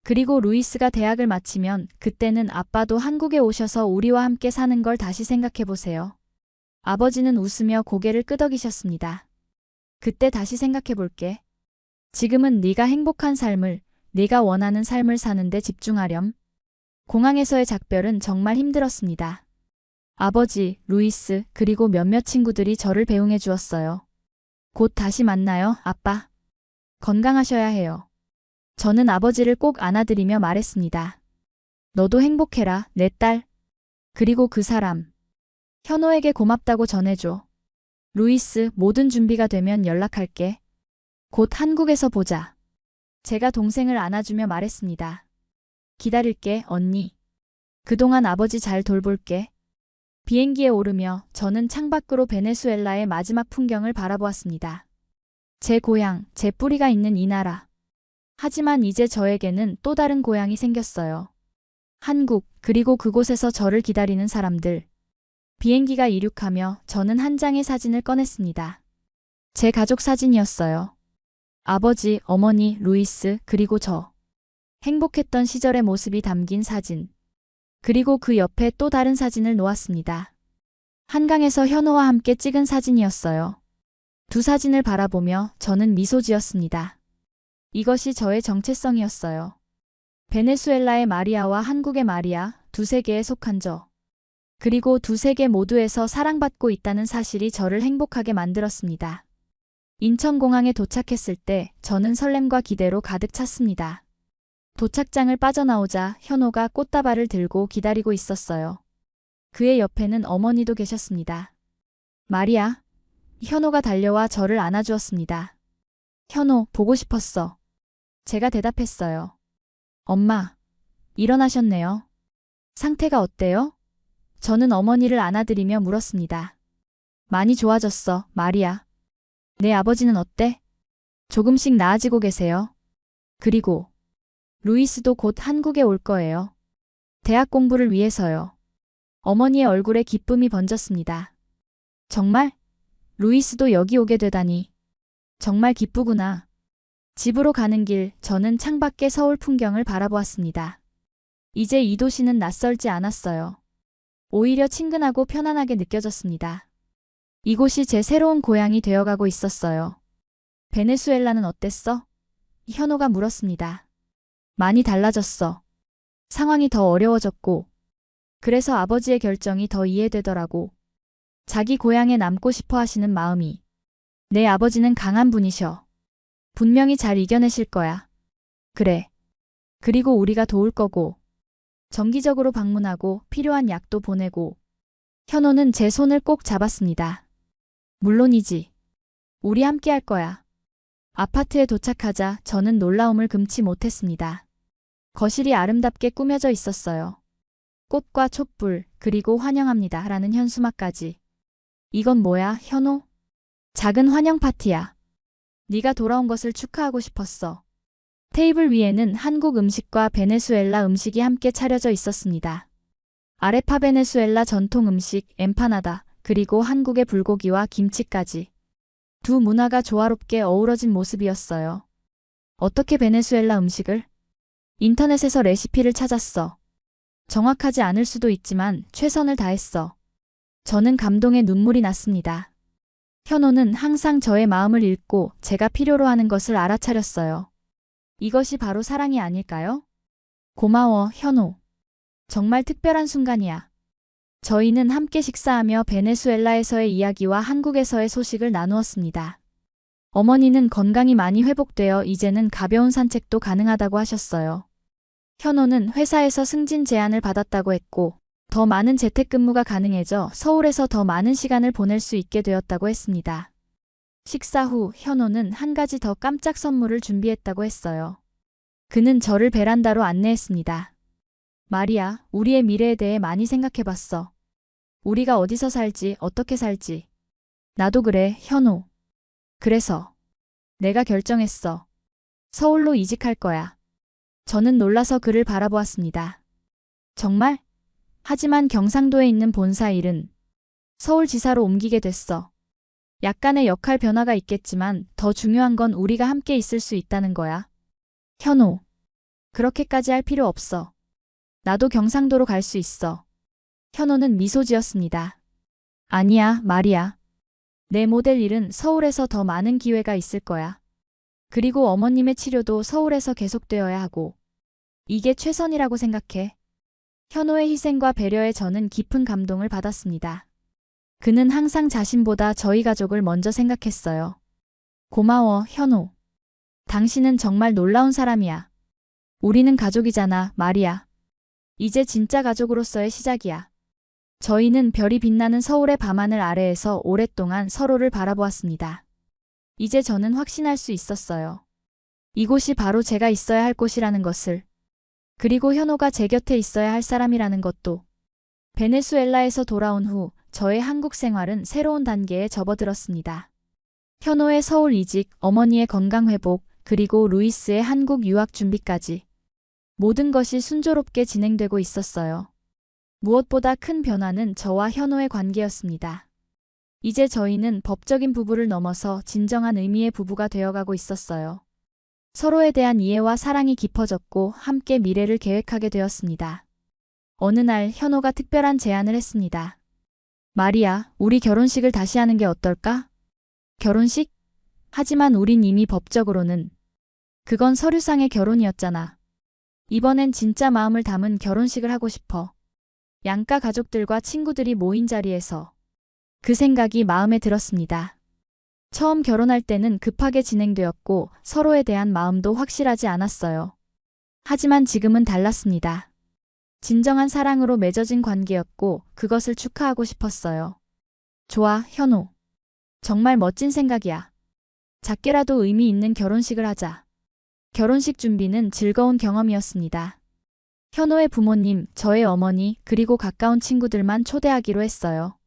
그리고 루이스가 대학을 마치면 그때는 아빠도 한국에 오셔서 우리와 함께 사는 걸 다시 생각해 보세요. 아버지는 웃으며 고개를 끄덕이셨습니다. 그때 다시 생각해 볼게. 지금은 네가 행복한 삶을, 네가 원하는 삶을 사는데 집중하렴. 공항에서의 작별은 정말 힘들었습니다. 아버지, 루이스, 그리고 몇몇 친구들이 저를 배웅해 주었어요. 곧 다시 만나요, 아빠. 건강하셔야 해요. 저는 아버지를 꼭 안아드리며 말했습니다. 너도 행복해라, 내 딸. 그리고 그 사람. 현호에게 고맙다고 전해줘. 루이스, 모든 준비가 되면 연락할게. 곧 한국에서 보자. 제가 동생을 안아주며 말했습니다. 기다릴게, 언니. 그동안 아버지 잘 돌볼게. 비행기에 오르며 저는 창밖으로 베네수엘라의 마지막 풍경을 바라보았습니다. 제 고향, 제 뿌리가 있는 이 나라. 하지만 이제 저에게는 또 다른 고향이 생겼어요. 한국, 그리고 그곳에서 저를 기다리는 사람들. 비행기가 이륙하며 저는 한 장의 사진을 꺼냈습니다. 제 가족 사진이었어요. 아버지, 어머니, 루이스, 그리고 저. 행복했던 시절의 모습이 담긴 사진. 그리고 그 옆에 또 다른 사진을 놓았습니다. 한강에서 현호와 함께 찍은 사진이었어요. 두 사진을 바라보며 저는 미소 지었습니다. 이것이 저의 정체성이었어요. 베네수엘라의 마리아와 한국의 마리아, 두 세계에 속한 저. 그리고 두 세계 모두에서 사랑받고 있다는 사실이 저를 행복하게 만들었습니다. 인천공항에 도착했을 때 저는 설렘과 기대로 가득 찼습니다. 도착장을 빠져나오자 현호가 꽃다발을 들고 기다리고 있었어요. 그의 옆에는 어머니도 계셨습니다. 마리아. 현호가 달려와 저를 안아주었습니다. 현호, 보고 싶었어. 제가 대답했어요. 엄마. 일어나셨네요. 상태가 어때요? 저는 어머니를 안아드리며 물었습니다. 많이 좋아졌어, 마리아. 내 아버지는 어때? 조금씩 나아지고 계세요. 그리고 루이스도 곧 한국에 올 거예요. 대학 공부를 위해서요. 어머니의 얼굴에 기쁨이 번졌습니다. 정말? 루이스도 여기 오게 되다니. 정말 기쁘구나. 집으로 가는 길 저는 창밖의 서울 풍경을 바라보았습니다. 이제 이 도시는 낯설지 않았어요. 오히려 친근하고 편안하게 느껴졌습니다. 이곳이 제 새로운 고향이 되어가고 있었어요. 베네수엘라는 어땠어? 현호가 물었습니다. 많이 달라졌어. 상황이 더 어려워졌고, 그래서 아버지의 결정이 더 이해되더라고. 자기 고향에 남고 싶어 하시는 마음이. 내 아버지는 강한 분이셔. 분명히 잘 이겨내실 거야. 그래. 그리고 우리가 도울 거고, 정기적으로 방문하고 필요한 약도 보내고. 현호는 제 손을 꼭 잡았습니다. 물론이지. 우리 함께 할 거야. 아파트에 도착하자 저는 놀라움을 금치 못했습니다. 거실이 아름답게 꾸며져 있었어요. 꽃과 촛불, 그리고 환영합니다 라는 현수막까지. 이건 뭐야, 현호? 작은 환영 파티야. 네가 돌아온 것을 축하하고 싶었어. 테이블 위에는 한국 음식과 베네수엘라 음식이 함께 차려져 있었습니다. 아레파 베네수엘라 전통 음식, 엠파나다, 그리고 한국의 불고기와 김치까지. 두 문화가 조화롭게 어우러진 모습이었어요. 어떻게 베네수엘라 음식을? 인터넷에서 레시피를 찾았어. 정확하지 않을 수도 있지만 최선을 다했어. 저는 감동에 눈물이 났습니다. 현호는 항상 저의 마음을 읽고 제가 필요로 하는 것을 알아차렸어요. 이것이 바로 사랑이 아닐까요? 고마워, 현호. 정말 특별한 순간이야. 저희는 함께 식사하며 베네수엘라에서의 이야기와 한국에서의 소식을 나누었습니다. 어머니는 건강이 많이 회복되어 이제는 가벼운 산책도 가능하다고 하셨어요. 현호는 회사에서 승진 제안을 받았다고 했고, 더 많은 재택근무가 가능해져 서울에서 더 많은 시간을 보낼 수 있게 되었다고 했습니다. 식사 후 현호는 한 가지 더 깜짝 선물을 준비했다고 했어요. 그는 저를 베란다로 안내했습니다. 마리아, 우리의 미래에 대해 많이 생각해봤어. 우리가 어디서 살지, 어떻게 살지. 나도 그래, 현호. 그래서 내가 결정했어. 서울로 이직할 거야. 저는 놀라서 그를 바라보았습니다. 정말? 하지만 경상도에 있는 본사 일은 서울지사로 옮기게 됐어. 약간의 역할 변화가 있겠지만 더 중요한 건 우리가 함께 있을 수 있다는 거야. 현호. 그렇게까지 할 필요 없어. 나도 경상도로 갈 수 있어. 현호는 미소 지었습니다. 아니야, 마리아. 내 모델 일은 서울에서 더 많은 기회가 있을 거야. 그리고 어머님의 치료도 서울에서 계속되어야 하고. 이게 최선이라고 생각해. 현호의 희생과 배려에 저는 깊은 감동을 받았습니다. 그는 항상 자신보다 저희 가족을 먼저 생각했어요. 고마워, 현호. 당신은 정말 놀라운 사람이야. 우리는 가족이잖아, 마리아. 이제 진짜 가족으로서의 시작이야. 저희는 별이 빛나는 서울의 밤하늘 아래에서 오랫동안 서로를 바라보았습니다. 이제 저는 확신할 수 있었어요. 이곳이 바로 제가 있어야 할 곳이라는 것을. 그리고 현호가 제 곁에 있어야 할 사람이라는 것도. 베네수엘라에서 돌아온 후 저의 한국 생활은 새로운 단계에 접어들었습니다. 현호의 서울 이직, 어머니의 건강 회복, 그리고 루이스의 한국 유학 준비까지. 모든 것이 순조롭게 진행되고 있었어요. 무엇보다 큰 변화는 저와 현호의 관계였습니다. 이제 저희는 법적인 부부를 넘어서 진정한 의미의 부부가 되어가고 있었어요. 서로에 대한 이해와 사랑이 깊어졌고 함께 미래를 계획하게 되었습니다. 어느 날 현호가 특별한 제안을 했습니다. 마리아, 우리 결혼식을 다시 하는 게 어떨까? 결혼식? 하지만 우린 이미 법적으로는. 그건 서류상의 결혼이었잖아. 이번엔 진짜 마음을 담은 결혼식을 하고 싶어. 양가 가족들과 친구들이 모인 자리에서. 그 생각이 마음에 들었습니다. 처음 결혼할 때는 급하게 진행되었고 서로에 대한 마음도 확실하지 않았어요. 하지만 지금은 달랐습니다. 진정한 사랑으로 맺어진 관계였고 그것을 축하하고 싶었어요. 좋아, 현호. 정말 멋진 생각이야. 작게라도 의미 있는 결혼식을 하자. 결혼식 준비는 즐거운 경험이었습니다. 현호의 부모님, 저의 어머니, 그리고 가까운 친구들만 초대하기로 했어요.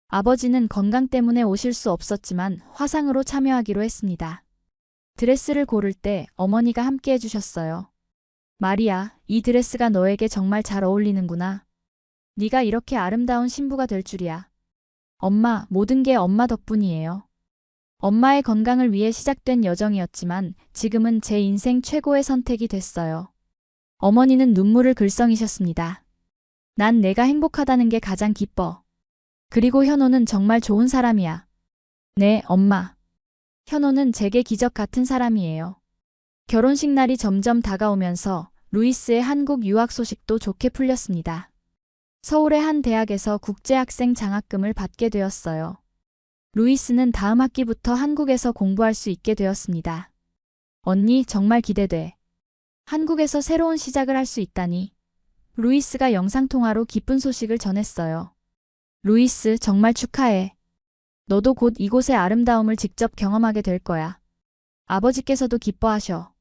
아버지는 건강 때문에 오실 수 없었지만 화상으로 참여하기로 했습니다. 드레스를 고를 때 어머니가 함께 해주셨어요. 마리아, 이 드레스가 너에게 정말 잘 어울리는구나. 네가 이렇게 아름다운 신부가 될 줄이야. 엄마, 모든 게 엄마 덕분이에요. 엄마의 건강을 위해 시작된 여정이었지만 지금은 제 인생 최고의 선택이 됐어요. 어머니는 눈물을 글썽이셨습니다. 난 내가 행복하다는 게 가장 기뻐. 그리고 현호는 정말 좋은 사람이야. 네, 엄마. 현호는 제게 기적 같은 사람이에요. 결혼식 날이 점점 다가오면서 루이스의 한국 유학 소식도 좋게 풀렸습니다. 서울의 한 대학에서 국제학생 장학금을 받게 되었어요. 루이스는 다음 학기부터 한국에서 공부할 수 있게 되었습니다. 언니, 정말 기대돼. 한국에서 새로운 시작을 할 수 있다니. 루이스가 영상통화로 기쁜 소식을 전했어요. 루이스, 정말 축하해. 너도 곧 이곳의 아름다움을 직접 경험하게 될 거야. 아버지께서도 기뻐하셔.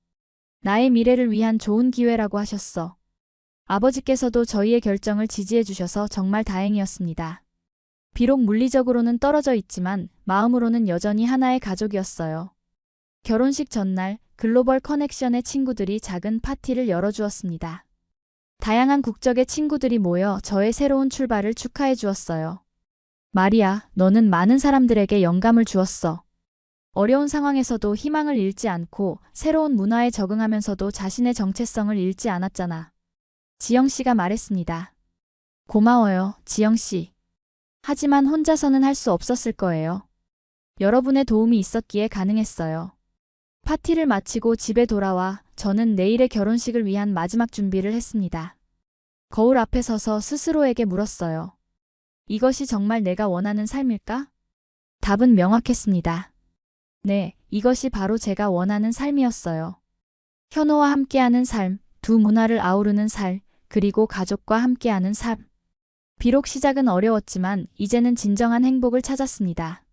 나의 미래를 위한 좋은 기회라고 하셨어. 아버지께서도 저희의 결정을 지지해 주셔서 정말 다행이었습니다. 비록 물리적으로는 떨어져 있지만 마음으로는 여전히 하나의 가족이었어요. 결혼식 전날 글로벌 커넥션의 친구들이 작은 파티를 열어주었습니다. 다양한 국적의 친구들이 모여 저의 새로운 출발을 축하해 주었어요. 마리아, 너는 많은 사람들에게 영감을 주었어. 어려운 상황에서도 희망을 잃지 않고 새로운 문화에 적응하면서도 자신의 정체성을 잃지 않았잖아. 지영 씨가 말했습니다. 고마워요, 지영 씨. 하지만 혼자서는 할 수 없었을 거예요. 여러분의 도움이 있었기에 가능했어요. 파티를 마치고 집에 돌아와 저는 내일의 결혼식을 위한 마지막 준비를 했습니다. 거울 앞에 서서 스스로에게 물었어요. 이것이 정말 내가 원하는 삶일까? 답은 명확했습니다. 네, 이것이 바로 제가 원하는 삶이었어요. 현호와 함께하는 삶, 두 문화를 아우르는 삶, 그리고 가족과 함께하는 삶. 비록 시작은 어려웠지만 이제는 진정한 행복을 찾았습니다.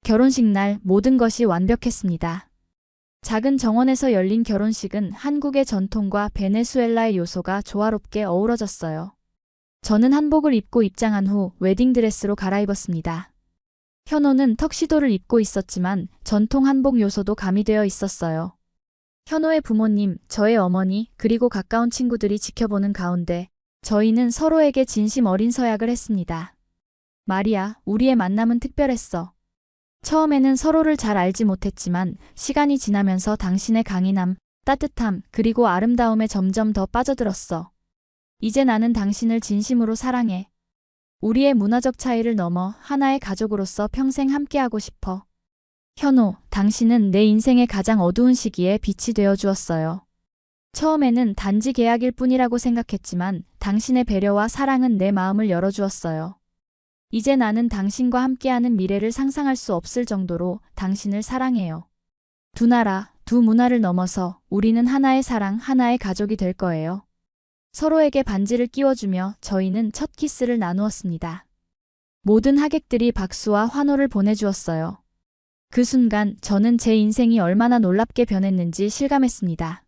결혼식 날 모든 것이 완벽했습니다. 작은 정원에서 열린 결혼식은 한국의 전통과 베네수엘라의 요소가 조화롭게 어우러졌어요. 저는 한복을 입고 입장한 후 웨딩드레스로 갈아입었습니다. 현호는 턱시도를 입고 있었지만 전통 한복 요소도 가미되어 있었어요. 현호의 부모님, 저의 어머니, 그리고 가까운 친구들이 지켜보는 가운데 저희는 서로에게 진심 어린 서약을 했습니다. 마리아, 우리의 만남은 특별했어. 처음에는 서로를 잘 알지 못했지만 시간이 지나면서 당신의 강인함, 따뜻함, 그리고 아름다움에 점점 더 빠져들었어. 이제 나는 당신을 진심으로 사랑해. 우리의 문화적 차이를 넘어 하나의 가족으로서 평생 함께하고 싶어. 현호, 당신은 내 인생의 가장 어두운 시기에 빛이 되어 주었어요. 처음에는 단지 계약일 뿐이라고 생각했지만 당신의 배려와 사랑은 내 마음을 열어주었어요. 이제 나는 당신과 함께하는 미래를 상상할 수 없을 정도로 당신을 사랑해요. 두 나라, 두 문화를 넘어서 우리는 하나의 사랑, 하나의 가족이 될 거예요. 서로에게 반지를 끼워주며 저희는 첫 키스를 나누었습니다. 모든 하객들이 박수와 환호를 보내주었어요. 그 순간 저는 제 인생이 얼마나 놀랍게 변했는지 실감했습니다.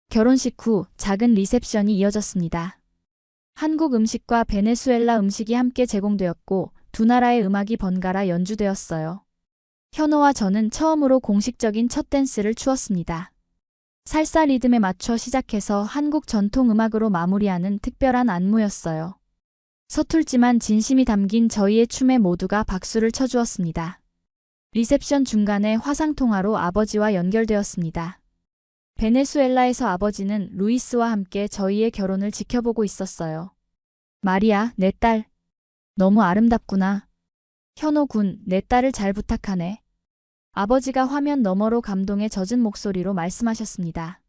결혼식 후 작은 리셉션이 이어졌습니다. 한국 음식과 베네수엘라 음식이 함께 제공되었고 두 나라의 음악이 번갈아 연주되었어요. 현호와 저는 처음으로 공식적인 첫 댄스를 추었습니다. 살사 리듬에 맞춰 시작해서 한국 전통 음악으로 마무리하는 특별한 안무였어요. 서툴지만 진심이 담긴 저희의 춤에 모두가 박수를 쳐주었습니다. 리셉션 중간에 화상통화로 아버지와 연결되었습니다. 베네수엘라에서 아버지는 루이스와 함께 저희의 결혼을 지켜보고 있었어요. 마리아, 내 딸. 너무 아름답구나. 현호 군, 내 딸을 잘 부탁하네. 아버지가 화면 너머로 감동에 젖은 목소리로 말씀하셨습니다.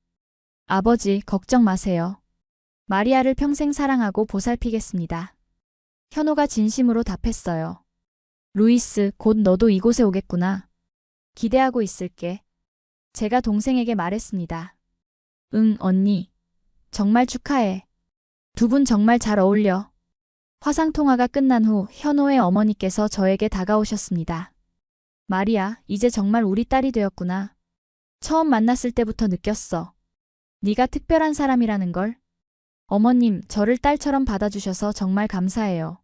아버지, 걱정 마세요. 마리아를 평생 사랑하고 보살피겠습니다. 현호가 진심으로 답했어요. 루이스, 곧 너도 이곳에 오겠구나. 기대하고 있을게. 제가 동생에게 말했습니다. 응, 언니. 정말 축하해. 두 분 정말 잘 어울려. 화상통화가 끝난 후 현호의 어머니께서 저에게 다가오셨습니다. 마리아, 이제 정말 우리 딸이 되었구나. 처음 만났을 때부터 느꼈어. 네가 특별한 사람이라는 걸. 어머님, 저를 딸처럼 받아주셔서 정말 감사해요.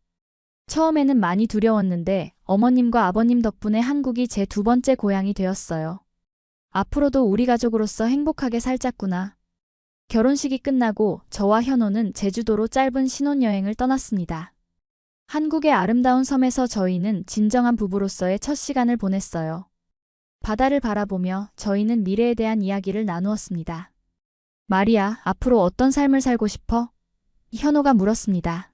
처음에는 많이 두려웠는데 어머님과 아버님 덕분에 한국이 제 두 번째 고향이 되었어요. 앞으로도 우리 가족으로서 행복하게 살자꾸나. 결혼식이 끝나고 저와 현호는 제주도로 짧은 신혼여행을 떠났습니다. 한국의 아름다운 섬에서 저희는 진정한 부부로서의 첫 시간을 보냈어요. 바다를 바라보며 저희는 미래에 대한 이야기를 나누었습니다. 마리아, 앞으로 어떤 삶을 살고 싶어? 현호가 물었습니다.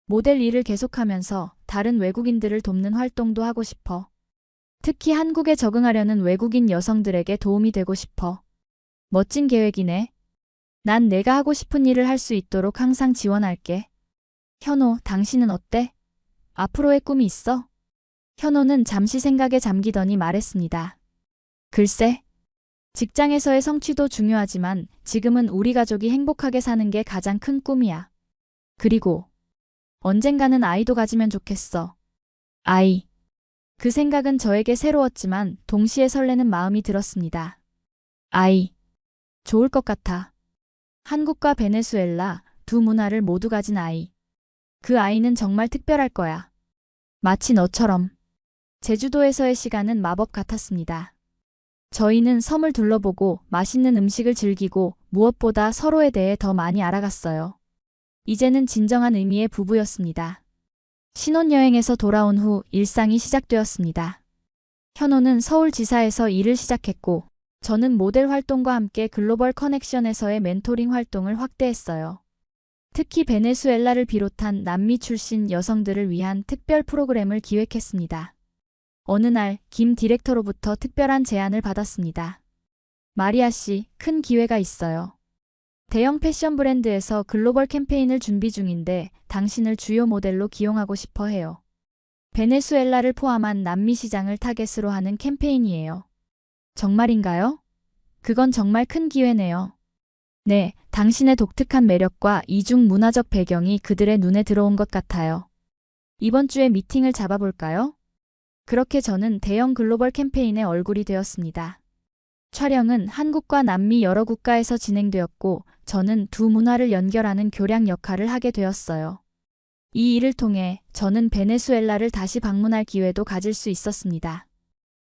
모델 일을 계속하면서 다른 외국인들을 돕는 활동도 하고 싶어. 특히 한국에 적응하려는 외국인 여성들에게 도움이 되고 싶어. 멋진 계획이네. 난 내가 하고 싶은 일을 할 수 있도록 항상 지원할게. 현호, 당신은 어때? 앞으로의 꿈이 있어? 현호는 잠시 생각에 잠기더니 말했습니다. 글쎄, 직장에서의 성취도 중요하지만 지금은 우리 가족이 행복하게 사는 게 가장 큰 꿈이야. 그리고 언젠가는 아이도 가지면 좋겠어. 아이. 그 생각은 저에게 새로웠지만 동시에 설레는 마음이 들었습니다. 아이. 좋을 것 같아. 한국과 베네수엘라 두 문화를 모두 가진 아이. 그 아이는 정말 특별할 거야. 마치 너처럼. 제주도에서의 시간은 마법 같았습니다. 저희는 섬을 둘러보고 맛있는 음식을 즐기고 무엇보다 서로에 대해 더 많이 알아갔어요. 이제는 진정한 의미의 부부였습니다. 신혼여행에서 돌아온 후 일상이 시작되었습니다. 현호는 서울지사에서 일을 시작했고 저는 모델 활동과 함께 글로벌 커넥션에서의 멘토링 활동을 확대했어요. 특히 베네수엘라를 비롯한 남미 출신 여성들을 위한 특별 프로그램을 기획했습니다. 어느 날 김 디렉터로부터 특별한 제안을 받았습니다. 마리아 씨, 큰 기회가 있어요. 대형 패션 브랜드에서 글로벌 캠페인을 준비 중인데 당신을 주요 모델로 기용하고 싶어 해요. 베네수엘라를 포함한 남미 시장을 타겟으로 하는 캠페인이에요. 정말인가요? 그건 정말 큰 기회네요. 네, 당신의 독특한 매력과 이중 문화적 배경이 그들의 눈에 들어온 것 같아요. 이번 주에 미팅을 잡아볼까요? 그렇게 저는 대형 글로벌 캠페인의 얼굴이 되었습니다. 촬영은 한국과 남미 여러 국가에서 진행되었고 저는 두 문화를 연결하는 교량 역할을 하게 되었어요. 이 일을 통해 저는 베네수엘라를 다시 방문할 기회도 가질 수 있었습니다.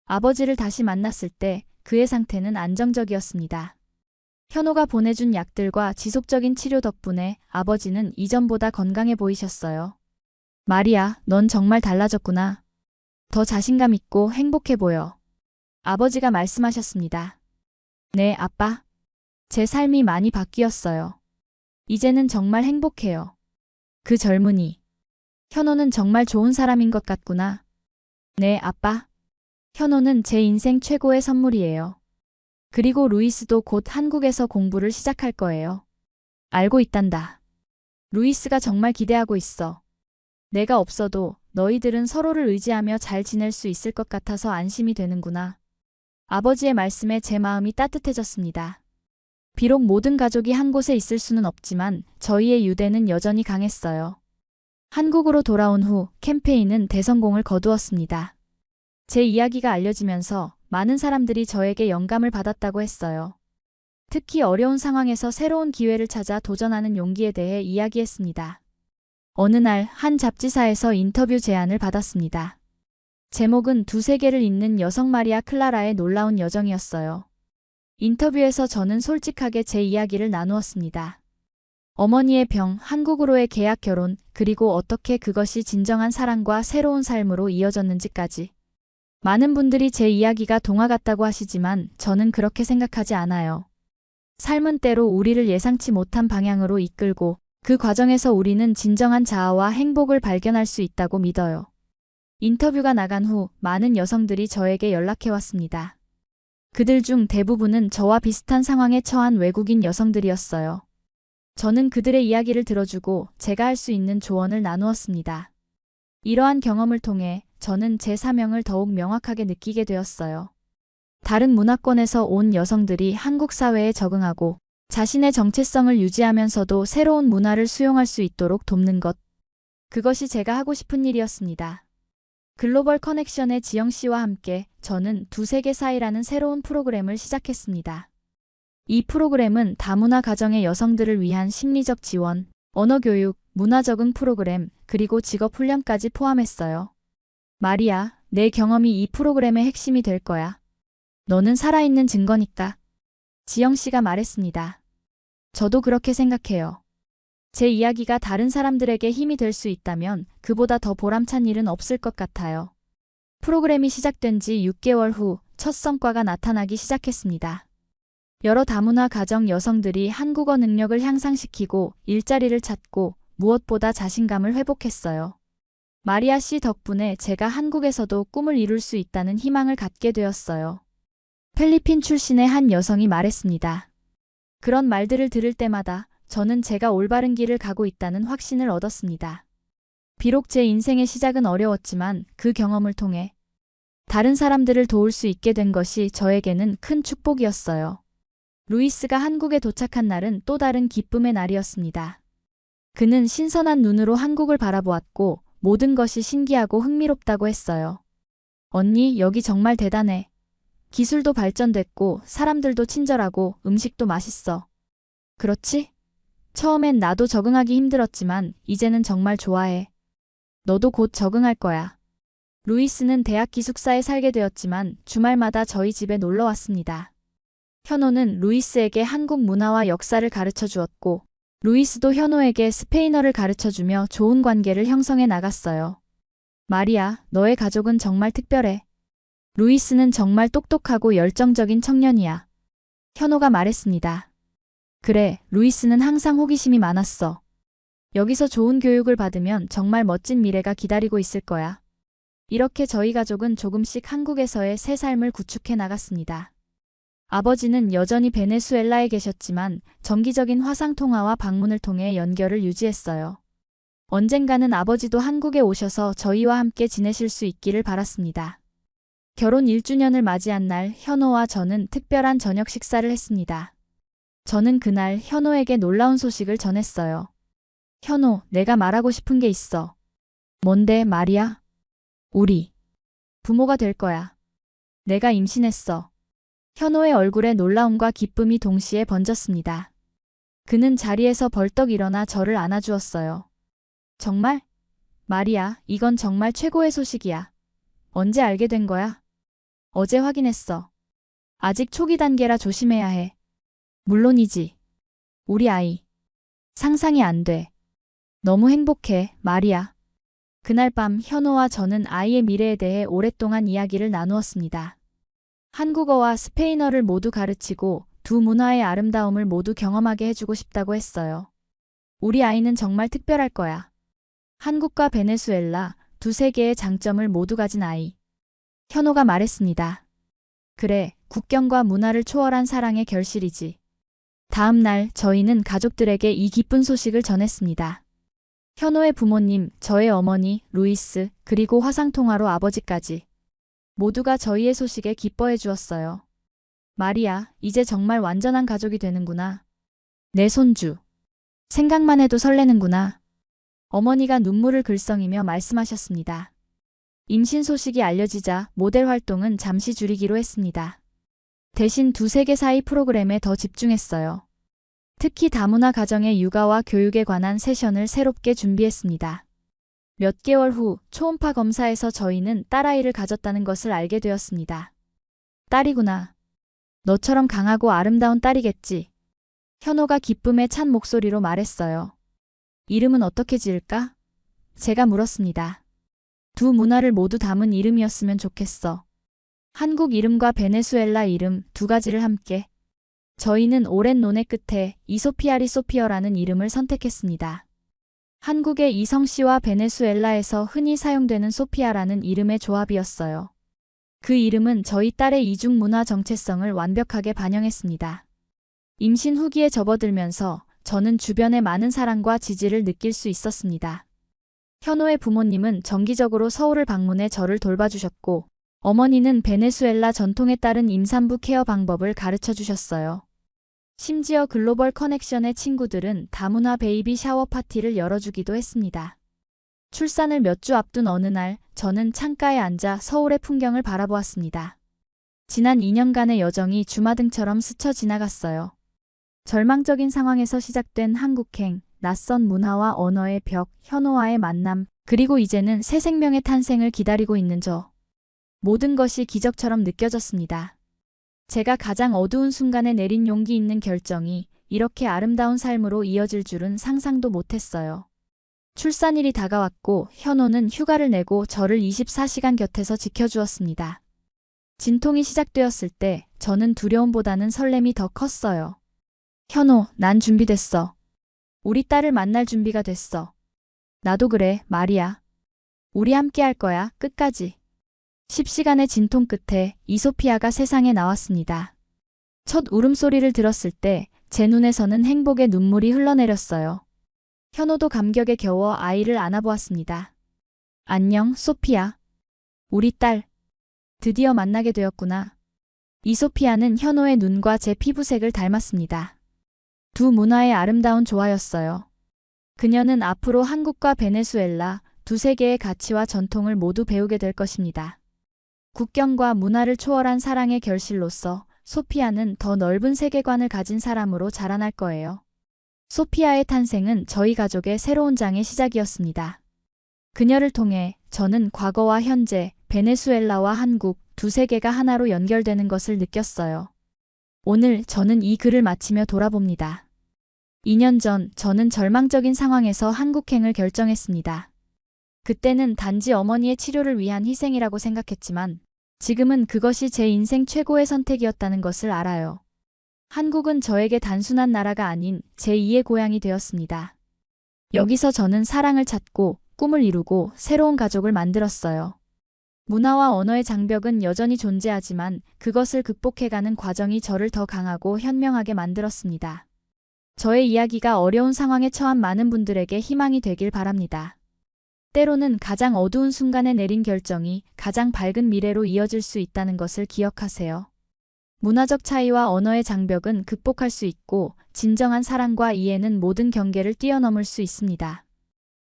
아버지를 다시 만났을 때 그의 상태는 안정적이었습니다. 현호가 보내준 약들과 지속적인 치료 덕분에 아버지는 이전보다 건강해 보이셨어요. 마리아, 넌 정말 달라졌구나. 더 자신감 있고 행복해 보여. 아버지가 말씀하셨습니다. 네, 아빠. 제 삶이 많이 바뀌었어요. 이제는 정말 행복해요. 그 젊은이. 현호는 정말 좋은 사람인 것 같구나. 네, 아빠. 현호는 제 인생 최고의 선물이에요. 그리고 루이스도 곧 한국에서 공부를 시작할 거예요. 알고 있단다. 루이스가 정말 기대하고 있어. 내가 없어도 너희들은 서로를 의지하며 잘 지낼 수 있을 것 같아서 안심이 되는구나. 아버지의 말씀에 제 마음이 따뜻해졌습니다. 비록 모든 가족이 한 곳에 있을 수는 없지만 저희의 유대는 여전히 강했어요. 한국으로 돌아온 후 캠페인은 대성공을 거두었습니다. 제 이야기가 알려지면서 많은 사람들이 저에게 영감을 받았다고 했어요. 특히 어려운 상황에서 새로운 기회를 찾아 도전하는 용기에 대해 이야기했습니다. 어느 날 한 잡지사에서 인터뷰 제안을 받았습니다. 제목은 두 세계를 잇는 여성 마리아 클라라의 놀라운 여정이었어요. 인터뷰에서 저는 솔직하게 제 이야기를 나누었습니다. 어머니의 병, 한국으로의 계약 결혼, 그리고 어떻게 그것이 진정한 사랑과 새로운 삶으로 이어졌는지까지. 많은 분들이 제 이야기가 동화 같다고 하시지만 저는 그렇게 생각하지 않아요. 삶은 때로 우리를 예상치 못한 방향으로 이끌고 그 과정에서 우리는 진정한 자아와 행복을 발견할 수 있다고 믿어요. 인터뷰가 나간 후 많은 여성들이 저에게 연락해왔습니다. 그들 중 대부분은 저와 비슷한 상황에 처한 외국인 여성들이었어요. 저는 그들의 이야기를 들어주고 제가 할 수 있는 조언을 나누었습니다. 이러한 경험을 통해 저는 제 사명을 더욱 명확하게 느끼게 되었어요. 다른 문화권에서 온 여성들이 한국 사회에 적응하고 자신의 정체성을 유지하면서도 새로운 문화를 수용할 수 있도록 돕는 것. 그것이 제가 하고 싶은 일이었습니다. 글로벌 커넥션의 지영 씨와 함께 저는 두 세계 사이라는 새로운 프로그램을 시작했습니다. 이 프로그램은 다문화 가정의 여성들을 위한 심리적 지원, 언어 교육, 문화 적응 프로그램, 그리고 직업 훈련까지 포함했어요. 마리아, 내 경험이 이 프로그램의 핵심이 될 거야. 너는 살아있는 증거니까. 지영 씨가 말했습니다. 저도 그렇게 생각해요. 제 이야기가 다른 사람들에게 힘이 될 수 있다면 그보다 더 보람찬 일은 없을 것 같아요. 프로그램이 시작된 지 6개월 후 첫 성과가 나타나기 시작했습니다. 여러 다문화 가정 여성들이 한국어 능력을 향상시키고 일자리를 찾고 무엇보다 자신감을 회복했어요. 마리아 씨 덕분에 제가 한국에서도 꿈을 이룰 수 있다는 희망을 갖게 되었어요. 필리핀 출신의 한 여성이 말했습니다. 그런 말들을 들을 때마다 저는 제가 올바른 길을 가고 있다는 확신을 얻었습니다. 비록 제 인생의 시작은 어려웠지만 그 경험을 통해 다른 사람들을 도울 수 있게 된 것이 저에게는 큰 축복이었어요. 루이스가 한국에 도착한 날은 또 다른 기쁨의 날이었습니다. 그는 신선한 눈으로 한국을 바라보았고 모든 것이 신기하고 흥미롭다고 했어요. 언니, 여기 정말 대단해. 기술도 발전됐고 사람들도 친절하고 음식도 맛있어. 그렇지? 처음엔 나도 적응하기 힘들었지만 이제는 정말 좋아해. 너도 곧 적응할 거야. 루이스는 대학 기숙사에 살게 되었지만 주말마다 저희 집에 놀러 왔습니다. 현호는 루이스에게 한국 문화와 역사를 가르쳐 주었고 루이스도 현호에게 스페인어를 가르쳐 주며 좋은 관계를 형성해 나갔어요. 마리아, 너의 가족은 정말 특별해. 루이스는 정말 똑똑하고 열정적인 청년이야. 현호가 말했습니다. 그래, 루이스는 항상 호기심이 많았어. 여기서 좋은 교육을 받으면 정말 멋진 미래가 기다리고 있을 거야. 이렇게 저희 가족은 조금씩 한국에서의 새 삶을 구축해 나갔습니다. 아버지는 여전히 베네수엘라에 계셨지만 정기적인 화상통화와 방문을 통해 연결을 유지했어요. 언젠가는 아버지도 한국에 오셔서 저희와 함께 지내실 수 있기를 바랐습니다. 결혼 1주년을 맞이한 날 현호와 저는 특별한 저녁 식사를 했습니다. 저는 그날 현호에게 놀라운 소식을 전했어요. 현호, 내가 말하고 싶은 게 있어. 뭔데, 마리아? 우리 부모가 될 거야. 내가 임신했어. 현호의 얼굴에 놀라움과 기쁨이 동시에 번졌습니다. 그는 자리에서 벌떡 일어나 저를 안아주었어요. 정말? 마리아, 이건 정말 최고의 소식이야. 언제 알게 된 거야? 어제 확인했어. 아직 초기 단계라 조심해야 해. 물론이지. 우리 아이. 상상이 안 돼. 너무 행복해, 마리아. 그날 밤 현호와 저는 아이의 미래에 대해 오랫동안 이야기를 나누었습니다. 한국어와 스페인어를 모두 가르치고 두 문화의 아름다움을 모두 경험하게 해주고 싶다고 했어요. 우리 아이는 정말 특별할 거야. 한국과 베네수엘라 두 세계의 장점을 모두 가진 아이. 현호가 말했습니다. 그래, 국경과 문화를 초월한 사랑의 결실이지. 다음 날 저희는 가족들에게 이 기쁜 소식을 전했습니다. 현호의 부모님, 저의 어머니, 루이스, 그리고 화상통화로 아버지까지. 모두가 저희의 소식에 기뻐해 주었어요. 마리아, 이제 정말 완전한 가족이 되는구나. 내 손주. 생각만 해도 설레는구나. 어머니가 눈물을 글썽이며 말씀하셨습니다. 임신 소식이 알려지자 모델 활동은 잠시 줄이기로 했습니다. 대신 두 세계 사이 프로그램에 더 집중했어요. 특히 다문화 가정의 육아와 교육에 관한 세션을 새롭게 준비했습니다. 몇 개월 후 초음파 검사에서 저희는 딸아이를 가졌다는 것을 알게 되었습니다. 딸이구나. 너처럼 강하고 아름다운 딸이겠지. 현호가 기쁨에 찬 목소리로 말했어요. 이름은 어떻게 지을까? 제가 물었습니다. 두 문화를 모두 담은 이름이었으면 좋겠어. 한국 이름과 베네수엘라 이름 두 가지를 함께. 저희는 오랜 논의 끝에 이소피아리 소피어라는 이름을 선택했습니다. 한국의 이성씨와 베네수엘라에서 흔히 사용되는 소피아라는 이름의 조합이었어요. 그 이름은 저희 딸의 이중 문화 정체성을 완벽하게 반영했습니다. 임신 후기에 접어들면서 저는 주변의 많은 사랑과 지지를 느낄 수 있었습니다. 현호의 부모님은 정기적으로 서울을 방문해 저를 돌봐주셨고 어머니는 베네수엘라 전통에 따른 임산부 케어 방법을 가르쳐 주셨어요. 심지어 글로벌 커넥션의 친구들은 다문화 베이비 샤워 파티를 열어주기도 했습니다. 출산을 몇 주 앞둔 어느 날 저는 창가에 앉아 서울의 풍경을 바라보았습니다. 지난 2년간의 여정이 주마등처럼 스쳐 지나갔어요. 절망적인 상황에서 시작된 한국행, 낯선 문화와 언어의 벽, 현호와의 만남, 그리고 이제는 새 생명의 탄생을 기다리고 있는 저. 모든 것이 기적처럼 느껴졌습니다. 제가 가장 어두운 순간에 내린 용기 있는 결정이 이렇게 아름다운 삶으로 이어질 줄은 상상도 못했어요. 출산일이 다가왔고 현호는 휴가를 내고 저를 24시간 곁에서 지켜주었습니다. 진통이 시작되었을 때 저는 두려움보다는 설렘이 더 컸어요. 현호, 난 준비됐어. 우리 딸을 만날 준비가 됐어. 나도 그래, 마리아. 우리 함께 할 거야, 끝까지. 10시간의 진통 끝에 이소피아가 세상에 나왔습니다. 첫 울음소리를 들었을 때 제 눈에서는 행복의 눈물이 흘러내렸어요. 현호도 감격에 겨워 아이를 안아보았습니다. 안녕, 소피아. 우리 딸. 드디어 만나게 되었구나. 이소피아는 현호의 눈과 제 피부색을 닮았습니다. 두 문화의 아름다운 조화였어요. 그녀는 앞으로 한국과 베네수엘라 두 세계의 가치와 전통을 모두 배우게 될 것입니다. 국경과 문화를 초월한 사랑의 결실로서 소피아는 더 넓은 세계관을 가진 사람으로 자라날 거예요. 소피아의 탄생은 저희 가족의 새로운 장의 시작이었습니다. 그녀를 통해 저는 과거와 현재, 베네수엘라와 한국 두 세계가 하나로 연결되는 것을 느꼈어요. 오늘 저는 이 글을 마치며 돌아봅니다. 2년 전 저는 절망적인 상황에서 한국행을 결정했습니다. 그때는 단지 어머니의 치료를 위한 희생이라고 생각했지만 지금은 그것이 제 인생 최고의 선택이었다는 것을 알아요. 한국은 저에게 단순한 나라가 아닌 제2의 고향이 되었습니다. 여기서 저는 사랑을 찾고 꿈을 이루고 새로운 가족을 만들었어요. 문화와 언어의 장벽은 여전히 존재하지만 그것을 극복해가는 과정이 저를 더 강하고 현명하게 만들었습니다. 저의 이야기가 어려운 상황에 처한 많은 분들에게 희망이 되길 바랍니다. 때로는 가장 어두운 순간에 내린 결정이 가장 밝은 미래로 이어질 수 있다는 것을 기억하세요. 문화적 차이와 언어의 장벽은 극복할 수 있고 진정한 사랑과 이해는 모든 경계를 뛰어넘을 수 있습니다.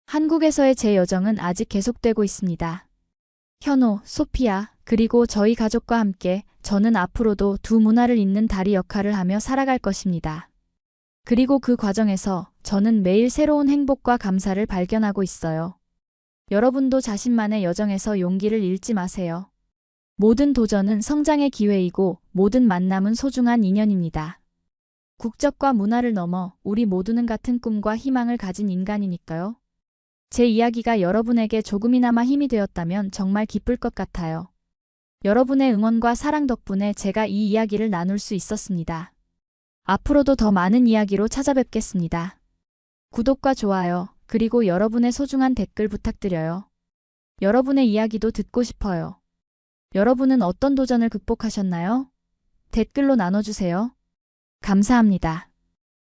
한국에서의 제 여정은 아직 계속되고 있습니다. 현호, 소피아, 그리고 저희 가족과 함께 저는 앞으로도 두 문화를 잇는 다리 역할을 하며 살아갈 것입니다. 그리고 그 과정에서 저는 매일 새로운 행복과 감사를 발견하고 있어요. 여러분도 자신만의 여정에서 용기를 잃지 마세요. 모든 도전은 성장의 기회이고 모든 만남은 소중한 인연입니다. 국적과 문화를 넘어 우리 모두는 같은 꿈과 희망을 가진 인간이니까요. 제 이야기가 여러분에게 조금이나마 힘이 되었다면 정말 기쁠 것 같아요. 여러분의 응원과 사랑 덕분에 제가 이 이야기를 나눌 수 있었습니다. 앞으로도 더 많은 이야기로 찾아뵙겠습니다. 구독과 좋아요, 그리고 여러분의 소중한 댓글 부탁드려요. 여러분의 이야기도 듣고 싶어요. 여러분은 어떤 도전을 극복하셨나요? 댓글로 나눠주세요. 감사합니다.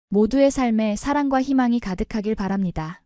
모두의 삶에 사랑과 희망이 가득하길 바랍니다.